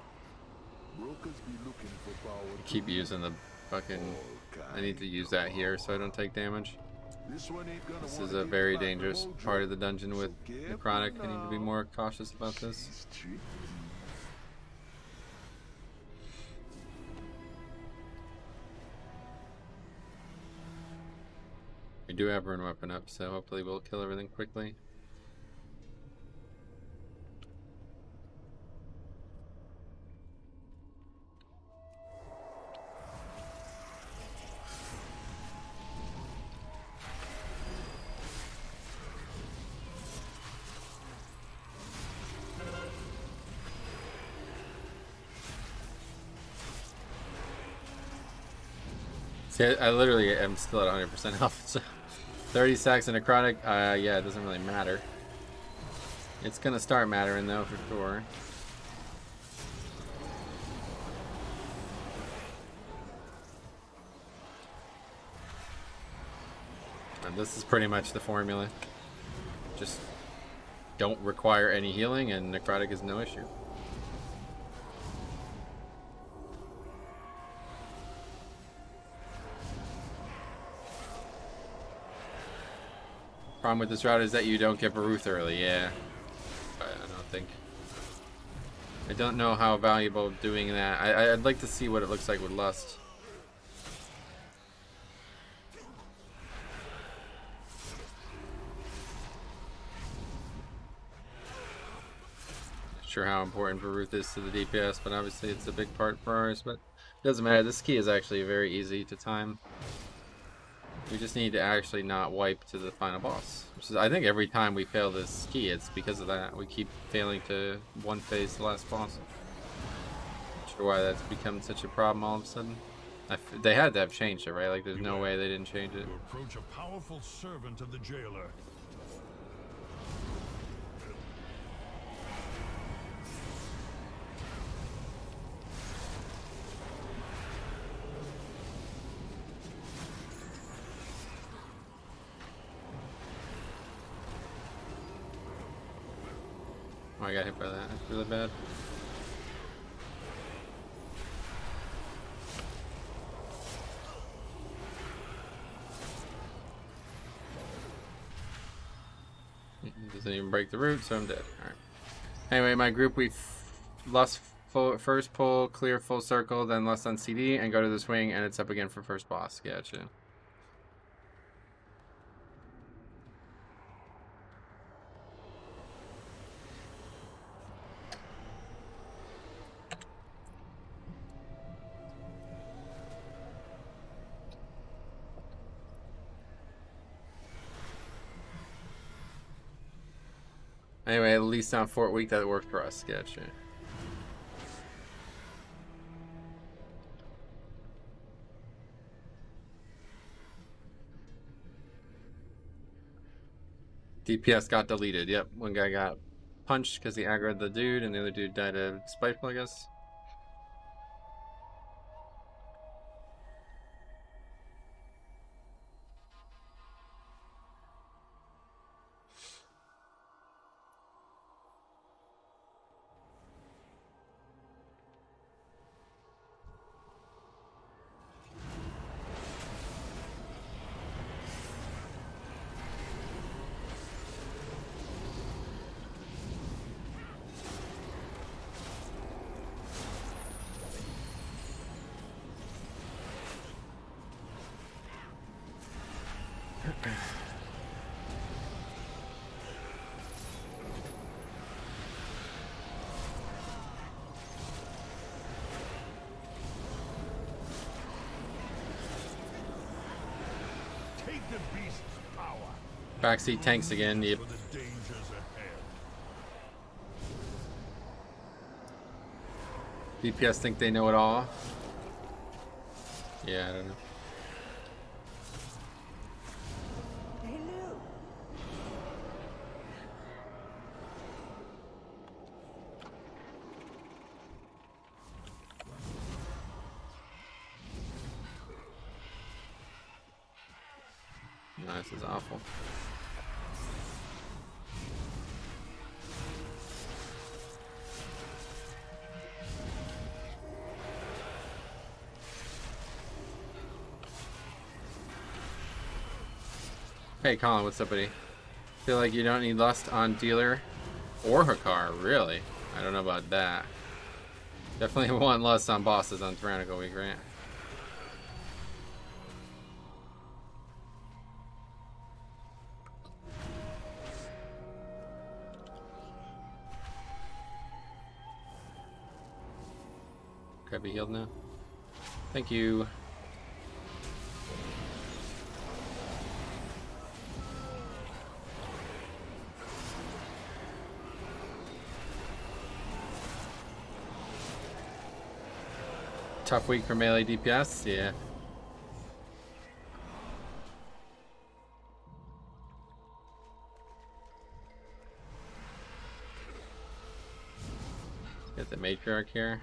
Brokers be looking for power. Keep using the fucking... I need to use that here so I don't take damage. This is a very dangerous part of the dungeon with Necrotic. I need to be more cautious about this. We do have Rune Weapon up, so hopefully we'll kill everything quickly. See, I literally am still at 100% health, so 30 stacks in Necrotic, yeah, it doesn't really matter. It's gonna start mattering though, for sure. And this is pretty much the formula. Just don't require any healing and Necrotic is no issue. Problem with this route is that you don't get Baruth early, yeah. I don't know how valuable doing that. I'd like to see what it looks like with Lust. Not sure how important Baruth is to the DPS, but obviously it's a big part for ours, but it doesn't matter. This key is actually very easy to time. We just need to actually not wipe to the final boss. Which is, I think every time we fail this key, it's because of that. We keep failing to one phase the last boss. Not sure why that's become such a problem all of a sudden. They had to have changed it, right? Like, there's no way they didn't change it. You approach a powerful servant of the jailer. Oh, I got hit by that. That's really bad. Doesn't even break the root, so I'm dead. Alright. Anyway, my group, we lost first pull, clear full circle, then lust on CD, and go to the swing, and it's up again for first boss. Gotcha. Anyway, at least on Fort Week that worked for us. Gotcha. DPS got deleted. Yep, one guy got punched because he aggroed the dude, and the other dude died of spiteful, I guess. the beast's power. Backseat tanks again. Yep. For the dangers ahead. DPS think they know it all. Yeah, I don't know. No, this is awful. Hey Colin, what's up, buddy? Feel like you don't need lust on dealer or Hakar, really? I don't know about that. Definitely want lust on bosses on Tyrannical Week, right? Could I be healed now? Thank you. Tough week for melee DPS, yeah. Get the matriarch here.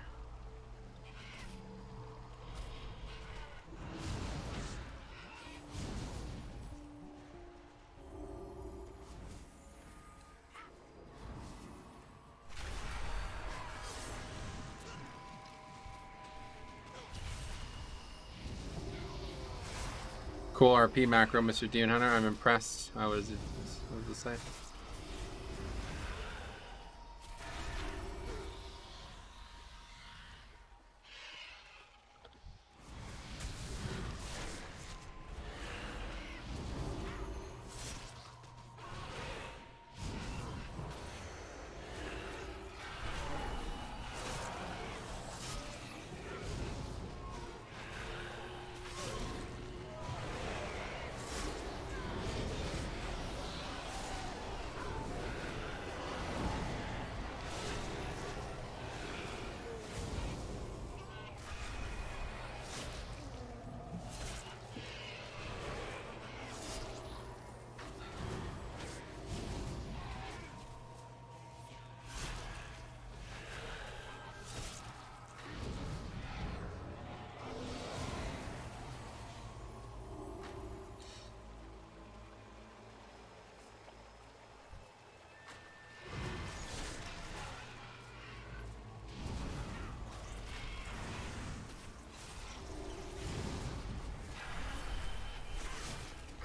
Cool RP macro, Mr. Demon Hunter. I'm impressed. What does it say?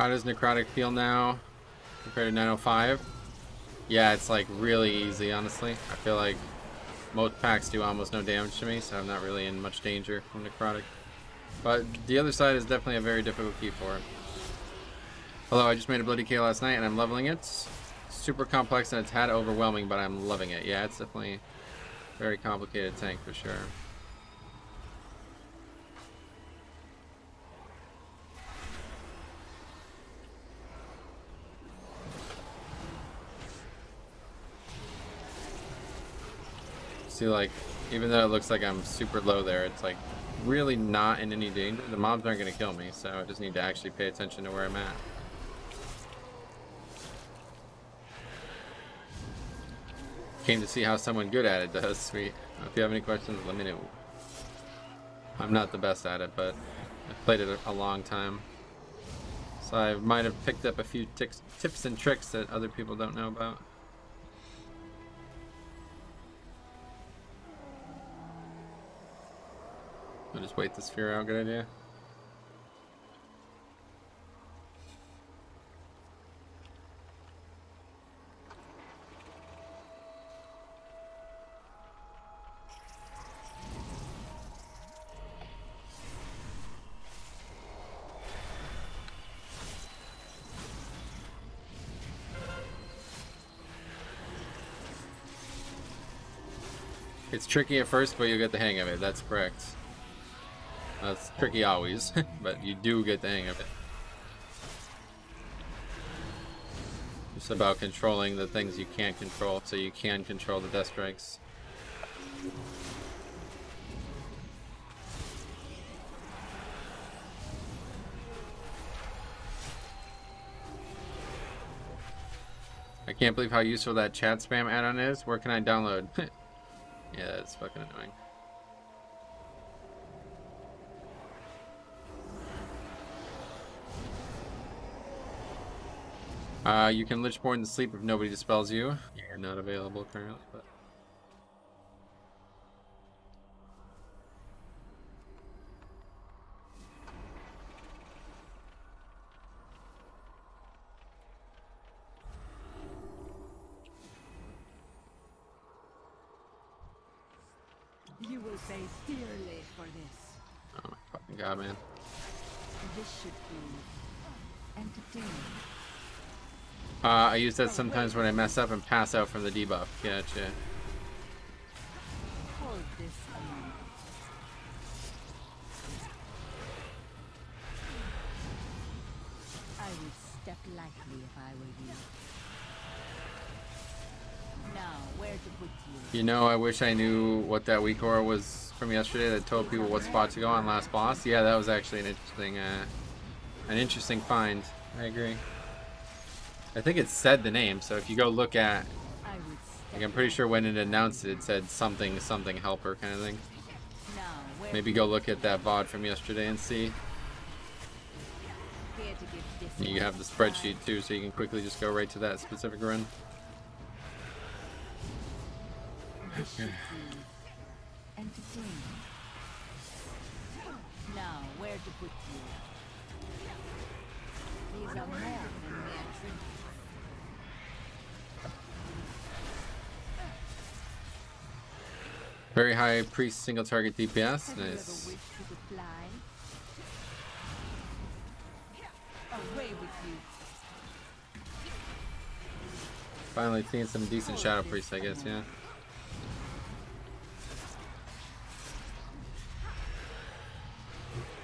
How does Necrotic feel now compared to 905? Yeah, it's like really easy, honestly. I feel like most packs do almost no damage to me, so I'm not really in much danger from Necrotic. But the other side is definitely a very difficult key for it. Although I just made a Bloody K last night and I'm leveling it. Super complex and it's had overwhelming, but I'm loving it. Yeah, it's definitely a very complicated tank for sure. See, like, even though it looks like I'm super low there, it's like really not in any danger. The mobs aren't going to kill me, so I just need to actually pay attention to where I'm at. Came to see how someone good at it does. Sweet. If you have any questions, let me know. I'm not the best at it, but I've played it a long time. So I might have picked up a few tips and tricks that other people don't know about. I'll just wait the sphere out, good idea. It's tricky at first, but you'll get the hang of it, that's correct. That's tricky always, but you do get the hang of it. It's about controlling the things you can't control, so you can control the death strikes. I can't believe how useful that chat spam add-on is. Where can I download? Yeah, that's fucking annoying. You can Lichborn in sleep if nobody dispels you. You're not available currently, but... You will pay dearly for this. Oh my fucking god, man. This should be entertaining. I use that sometimes when I mess up and pass out from the debuff. Gotcha. Hold this a moment. I would step lightly if I were you. Now, where to put you? You know, I wish I knew what that weak aura was from yesterday that told people what spot to go on last boss. Yeah, that was actually an interesting find. I agree. I think it said the name, so if you go look at, like, I'm pretty sure when it announced it, it said something helper kind of thing. Maybe go look at that VOD from yesterday and see. You have the spreadsheet too, so you can quickly just go right to that specific run. Now, where to put you? These are more than mere trinkets. Very high priest single target DPS. Nice. Away with you. Finally seeing some decent shadow priests, I guess, yeah.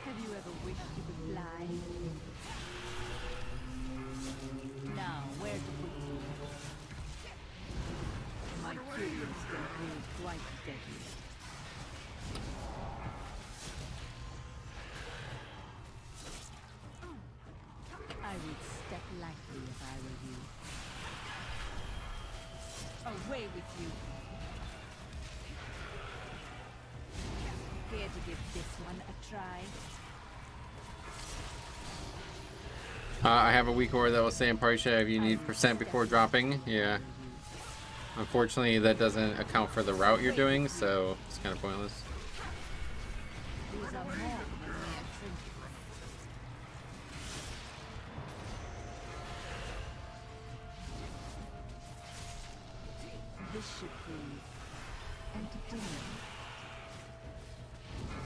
Have you ever wished you could fly? Now, where to put you? My curious can prove quite deadly. I would step lightly if I were you. Away with you. Care to give this one a try? I have a weak aura that will say in party chat if you need percent before dropping. Yeah. Unfortunately, that doesn't account for the route you're doing, so it's kind of pointless. These are more than mere trinkets. This should be entertaining.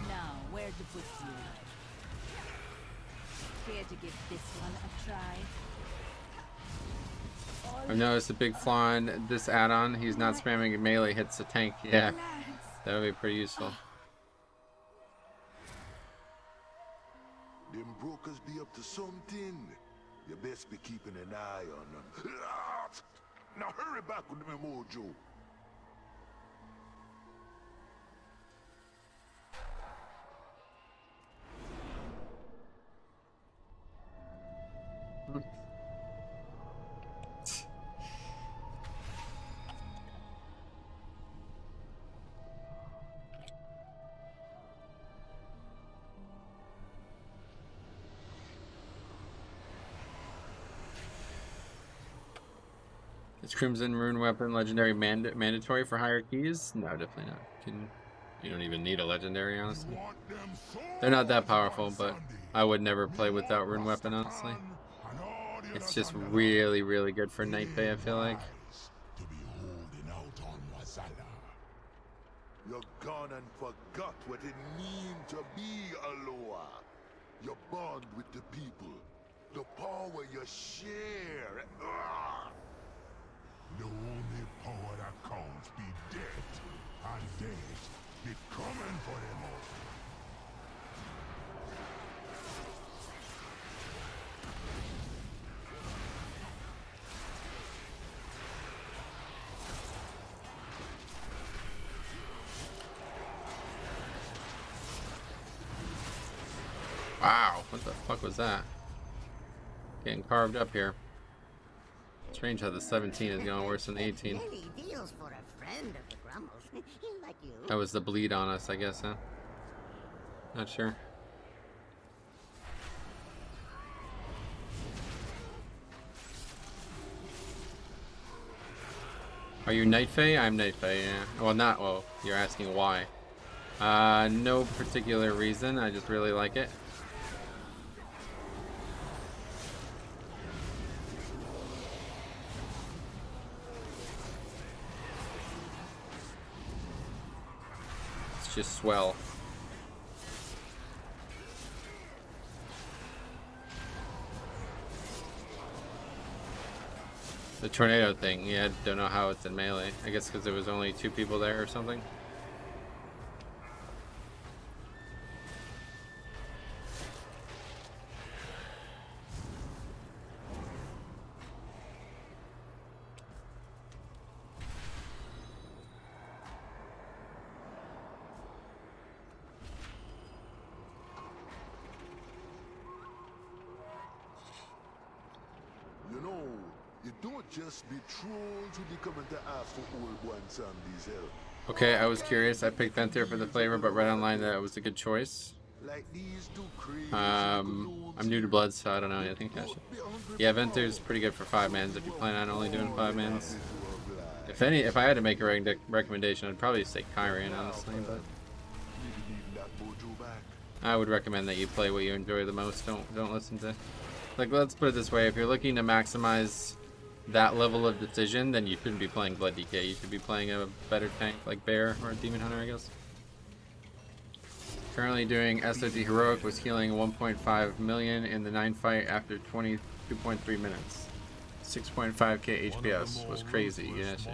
Now, where to put you? Care to give this one a try? I've noticed a big flaw in this add-on. He's not spamming melee hits a tank. Yeah, that would be pretty useful. Them brokers be up to something. You best be keeping an eye on them. Now hurry back with the mojo. Is Crimson Rune Weapon legendary mandatory for higher keys? No, definitely not. You don't even need a legendary, honestly. They're not that powerful, but I would never play without Rune Weapon, honestly. It's just really, really good for Night Bay, I feel like. You're gone and forgot what it means to be Aloha. You bond with the people. The power you share. The only power that counts be death, and death be coming for them all. Wow, what the fuck was that? Getting carved up here. Strange how the 17 is going worse than the 18. Deals for a friend of the Grumbles. Like you. That was the bleed on us, I guess, huh? Not sure. Are you Night Fae? I'm Night Fae, yeah. Well, not, well, you're asking why. No particular reason, I just really like it. It's just swell. The tornado thing, yeah, I don't know how it's in melee. I guess because there was only 2 people there or something. You know, you don't just be trolls who be coming to ask for old one somebody's help. Okay, I was curious. I picked Venter for the flavor, but read online that it was a good choice. Like these two crazy I'm new to Blood, so I don't know anything. Yeah, Venter's pretty good for 5-mans if you plan on only doing 5-mans. If I had to make a recommendation, I'd probably say Kyrian, honestly, but I would recommend that you play what you enjoy the most. Don't listen to, like, let's put it this way: if you're looking to maximize that level of decision, then you shouldn't be playing Blood DK. You should be playing a better tank like Bear or Demon Hunter, I guess. Currently doing SOT Heroic, was healing 1.5 million in the 9 fight after 22.3 minutes. 6.5k HPS was crazy. Yeah, shit.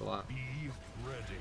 A lot. Be ready.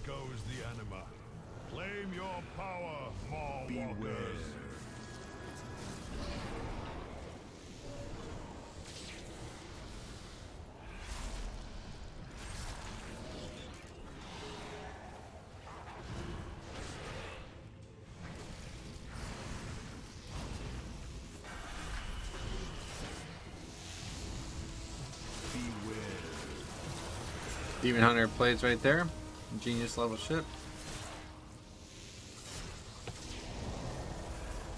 Goes the anima. Claim your power, Maw Walkers. Demon Hunter plays right there. Genius level ship.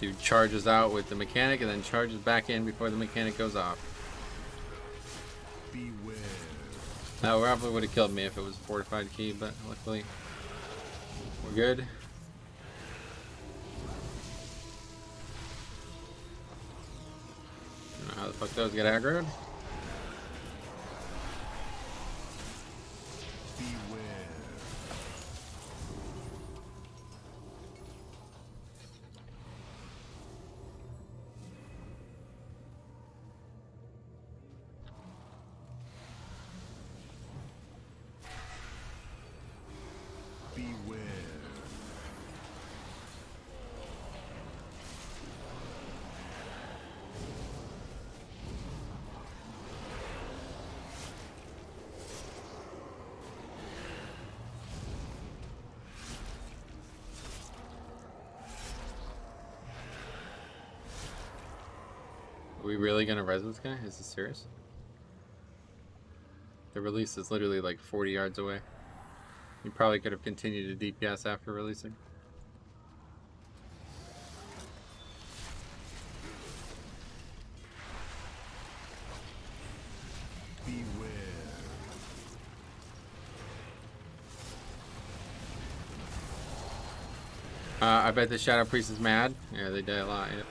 Dude charges out with the mechanic and then charges back in before the mechanic goes off. Beware. That probably would have killed me if it was a fortified key, but luckily we're good. I don't know how the fuck those get aggroed. Are we really gonna res this guy? Is this serious? The release is literally like 40 yards away. You probably could have continued to DPS after releasing. I bet the Shadow Priest is mad. Yeah, they die a lot. Yep.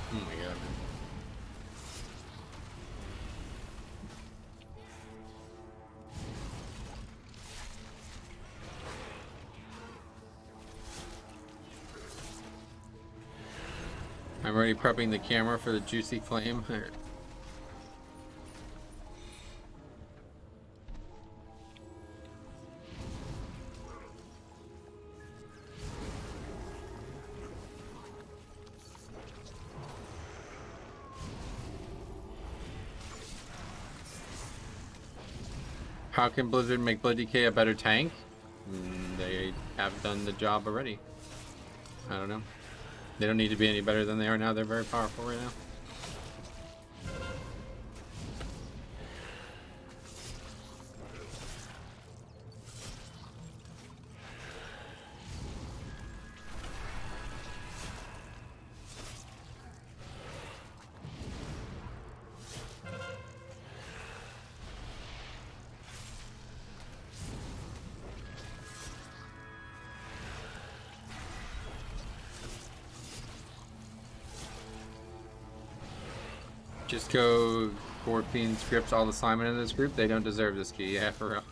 Oh my god. I'm already prepping the camera for the juicy flame. How can Blizzard make Blood DK a better tank? They have done the job already. I don't know. They don't need to be any better than they are now. They're very powerful right now. Just go Scorpion scripts all the Simon in this group. They don't deserve this key. Yeah, for real.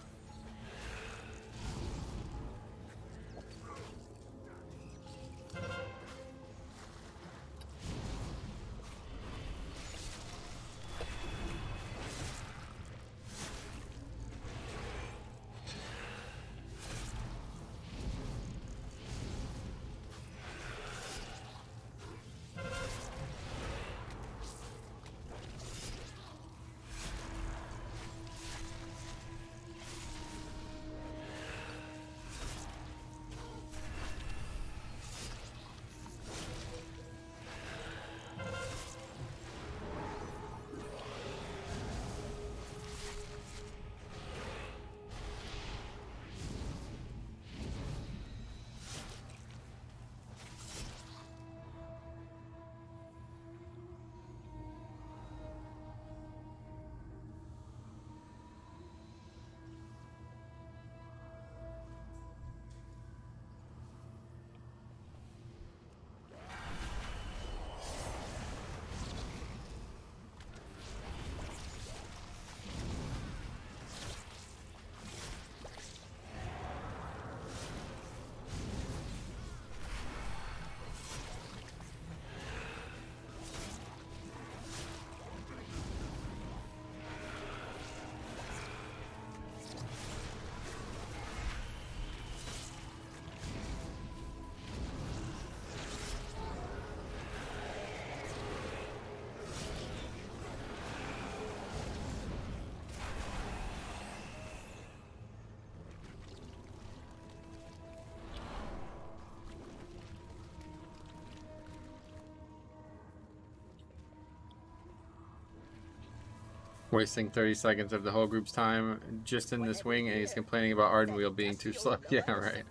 Wasting 30 seconds of the whole group's time just in this wing, and he's complaining about Ardenweald being too slow. Yeah, right.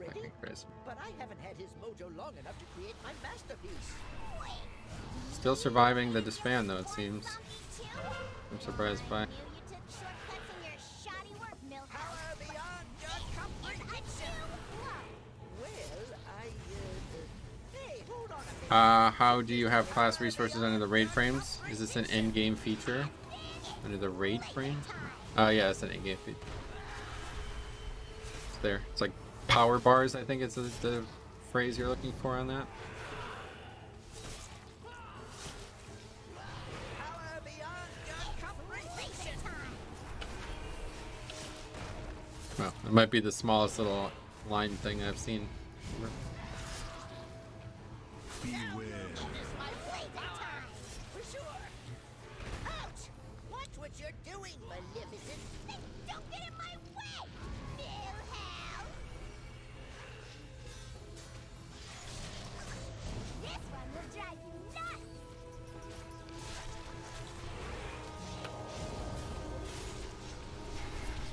Fucking Chris. But I haven't had his mojo long enough to create my masterpiece. Still surviving the disband, though, it seems. I'm surprised by. How do you have class resources under the raid frames? Is this an in-game feature? Under the raid frames? Yeah, it's an in-game feature. It's there. It's like power bars, I think it's the phrase you're looking for on that. Well, it might be the smallest little line thing I've seen. Beware. doing, Maleficent? Then don't get in my way, Millhouse! This one will drive you nuts!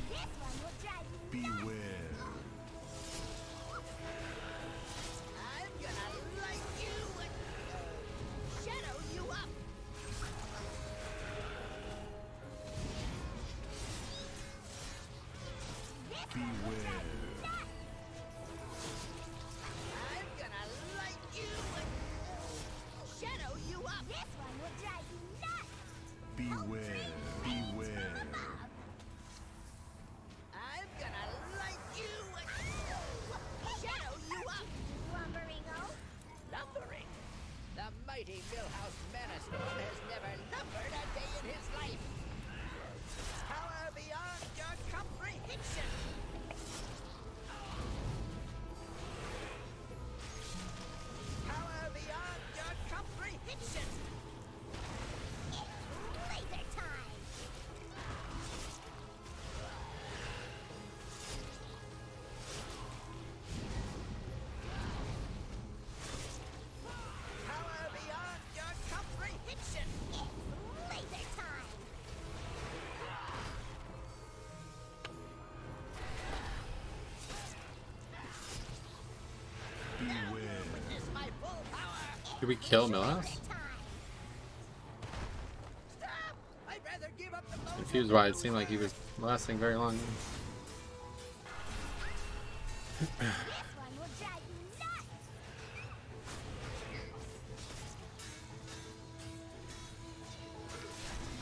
This one will drive you nuts! Beware. I'm gonna light you and shadow you up! Beware. I'm gonna light you and shadow you up! This one will drive you nuts! Beware. Beware. I'm gonna light you and shadow you up! Lumberingo? Lumbering? The mighty Millhouse Manastorm has never lumbered a day in his life! Power beyond your comprehension! Power beyond your comprehension! Laser time! Power beyond your comprehension! Laser time! Beware. Witness my full power! Did we kill Millhouse? Stop! I'd rather give up the most. Confused why it seemed like he was lasting very long. This one will drive you nuts!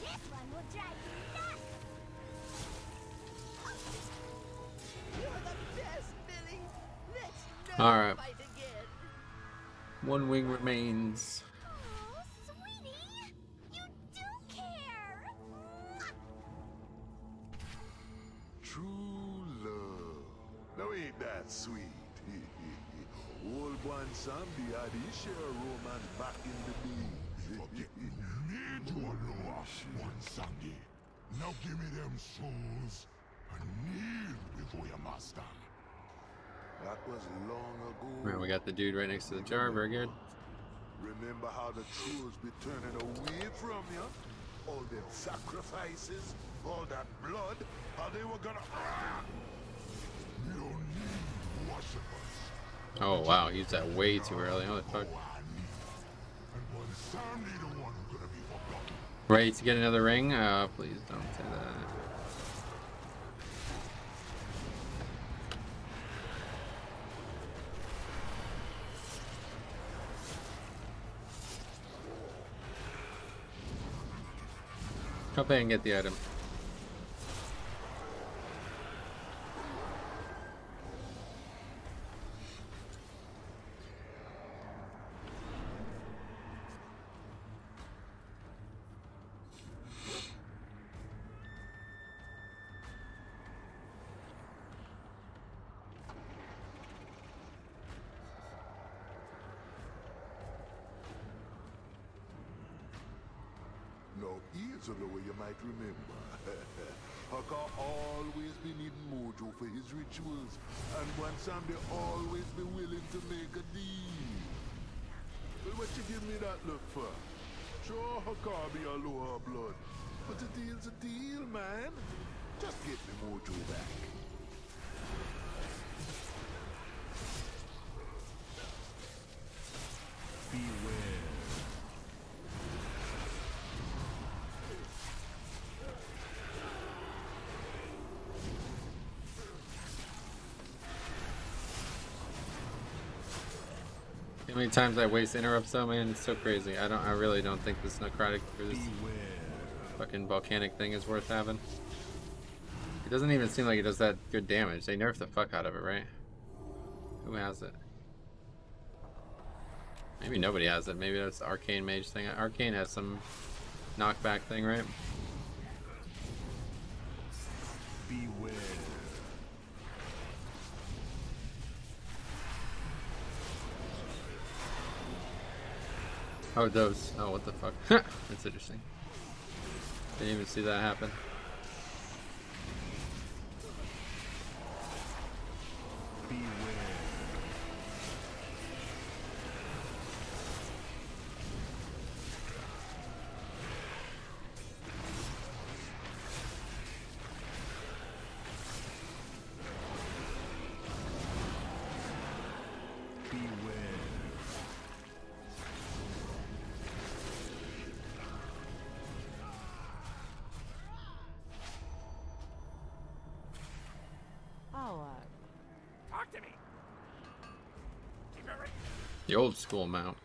This one will drive you nuts! You're the best, Billy! Let's never All right. fight again! One wing remains. Oh, sweetie! You do care! True love. Now ain't that sweet? Old one Sambi had his share of romance back in the day. Need to allow one Sunday. Now give me them souls and kneel before your master. That was long ago. Right, we got the dude right next to the jar. Very good. Remember how the trolls be turning away from you? All them sacrifices, all that blood, how they were gonna... You don't need worshippers. Oh wow, he used that way too early. Holy fuck. And one Sunday the one who's gonna be forgotten. Ready to get another ring? Please don't say that. Come in and get the item. No, here's a way you might remember. Haka always be needing mojo for his rituals, and one Sam they always be willing to make a deal. Well, what you give me that look for? Sure, Haka be a lower blood, but a deal's a deal, man. Just get me mojo back. Beware. How many times I waste interrupts though, man? It's so crazy. I really don't think this necrotic for this fucking volcanic thing is worth having. It doesn't even seem like it does that good damage. They nerfed the fuck out of it, right? Who has it? Maybe nobody has it. Maybe that's the Arcane Mage thing. Arcane has some knockback thing, right? Beware. Oh, those. Oh, what the fuck? That's interesting. Didn't even see that happen. The old school mount.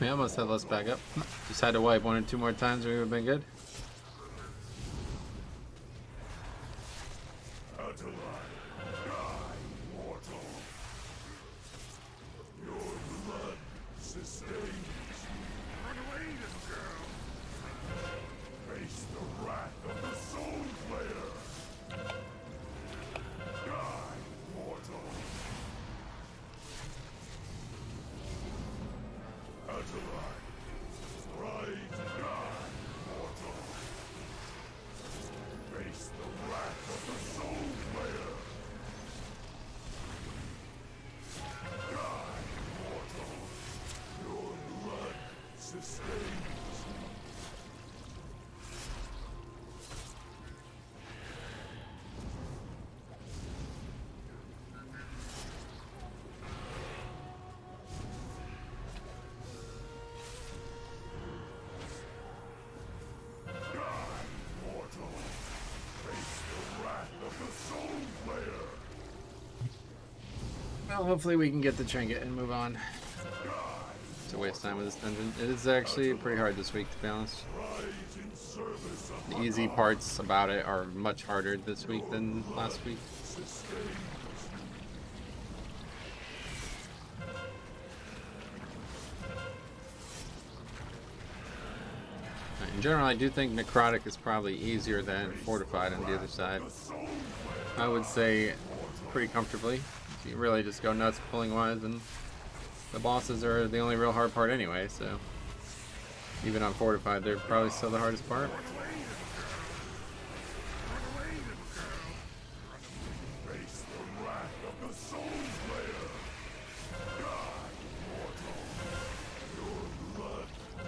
We almost had less back up. Just had to wipe 1 or 2 more times, we would have been good. Well, hopefully we can get the trinket and move on. It's a waste of time with this dungeon. It is actually pretty hard this week, to be honest. The easy parts about it are much harder this week than last week. In general, I do think necrotic is probably easier than fortified on the other side. I would say pretty comfortably. You really just go nuts pulling wise, and the bosses are the only real hard part anyway, so even on fortified, they're probably still the hardest part.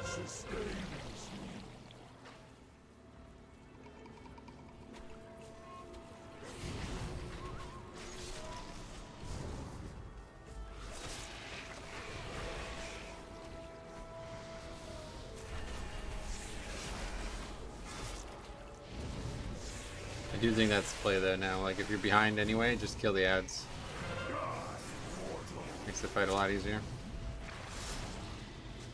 Sustained. do think that's the play though now. Like if you're behind anyway, just kill the ads. Makes the fight a lot easier.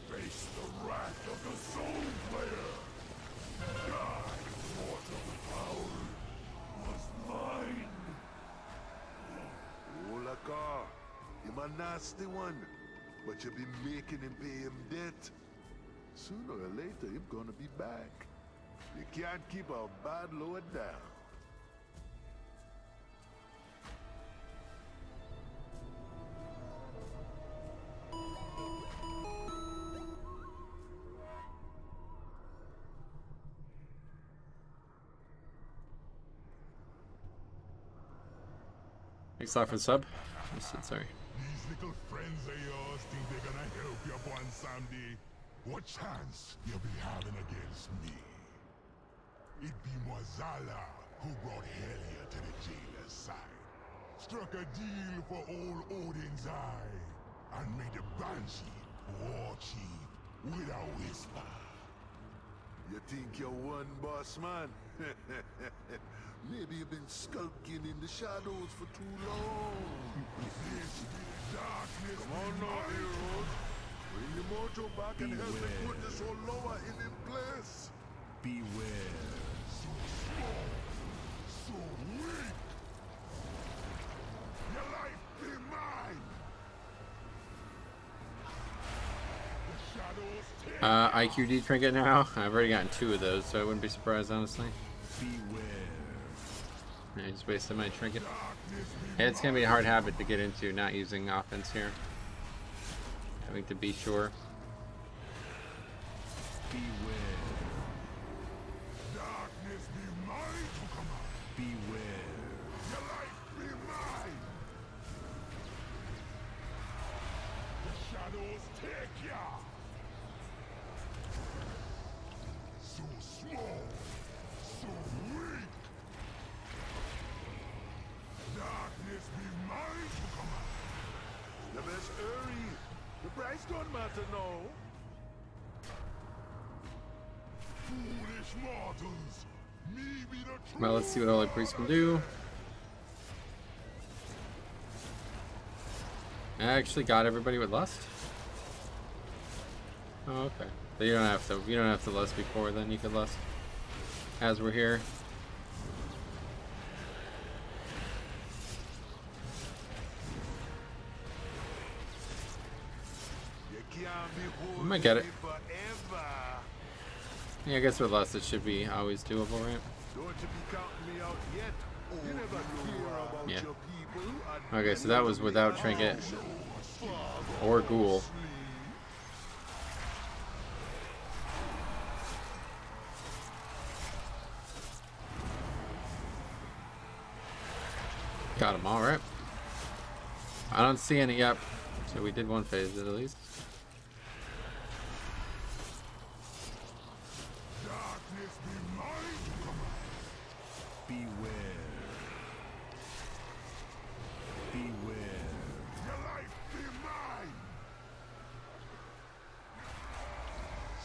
Face the wrath of the soul player. Die, mortal power was mine. Oh, Lakar, you're a nasty one, but you be making him pay him debt. Sooner or later, him gonna be back. You can't keep a bad lord down. Thanks a lot for the sub. Sorry. These little friends of yours think they're gonna help you one someday. What chance you'll be having against me? It be Mwazala who brought Helia to the jailer's side. Struck a deal for old Odin's eye. And made the Banshee war chief with a whisper. You think you're one boss man? Maybe you've been skulking in the shadows for too long. Darkness. Come on now, heroes. Bring your mojo back and help me put this whole lower in place. Beware. So small, so weak. Your life be mine. The shadows take IQD trinket now. I've already gotten 2 of those, so I wouldn't be surprised, honestly. Beware. I just wasted my trinket. Hey, it's gonna be a hard habit to get into, not using offense here. Having to be sure. Beware. darkness be mine to command. Beware. Your life be mine. The shadows take ya. So small, so weak. Darkness be mine to command. You best hurry. The price don't matter now. Foolish mortals. Me be the truth. Well, let's see what Holy Priest can do. I actually got everybody with lust. Oh, okay. So you don't have to lust before then. You could lust as we're here. I might get it. Yeah, I guess with lust it should be always doable, right? Don't you be counting me out yet. You never care about Yeah. your people. Okay, so that was without trinket or ghoul. Got them all right. I don't see any yet, so we did one phase at least. Darkness be mine to command. Beware. Beware. Your life be mine.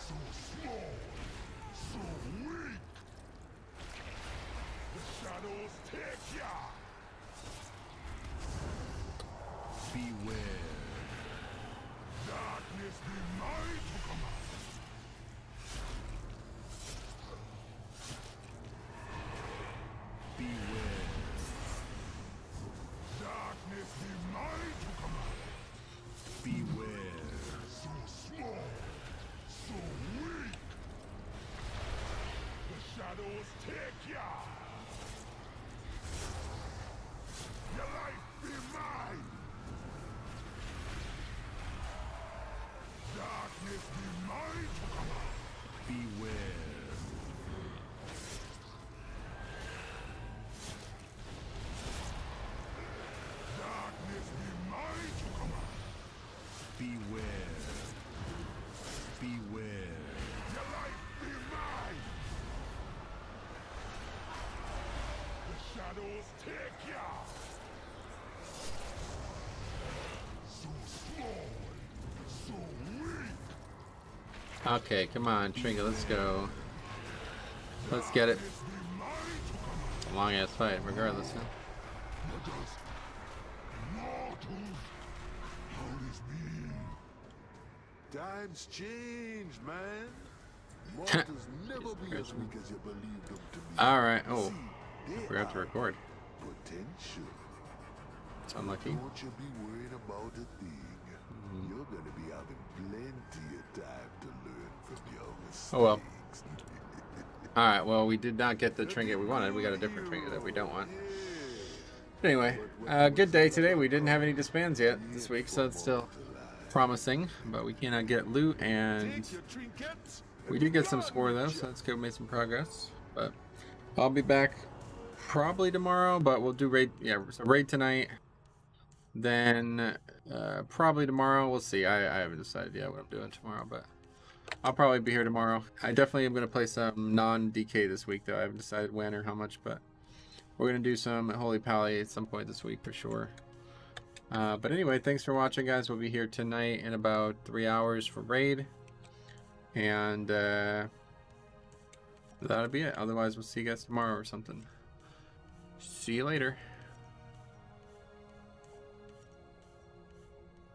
So small, so weak. The shadows take ya. Beware. Darkness be mine to command. Beware. Darkness be mine to command. Beware. So small, so weak. The shadows take ya. Your life be mine. Darkness be mine to command. Beware. Darkness be mine to command. Beware. Beware. Your life be mine. The shadows take ya. So small, so weak. Okay, come on, Trinket, let's go. Let's get it. It's a long ass fight, regardless. Huh? Times change, man. Mortals never be as weak as you believe them to be. Alright, oh. See, I forgot to record. Potential. It's unlucky. Don't you be worried about a thing. You're gonna be having plenty of time to learn from your mistakes. Oh well. Alright, well, we did not get the trinket we wanted. We got a different trinket that we don't want. Anyway, good day today. We didn't have any disbands yet this week, so it's still promising. But we cannot get loot, and we did get some score though, so that's good. We made some progress. But I'll be back probably tomorrow, but we'll do raid. Yeah, so raid tonight. Then probably tomorrow. We'll see. I haven't decided yet what I'm doing tomorrow, but I'll probably be here tomorrow. I definitely am going to play some non-DK this week, though. I haven't decided when or how much, but we're going to do some Holy Pally at some point this week for sure. But anyway, thanks for watching, guys. We'll be here tonight in about 3 hours for raid. And that'll be it. Otherwise, we'll see you guys tomorrow or something. See you later.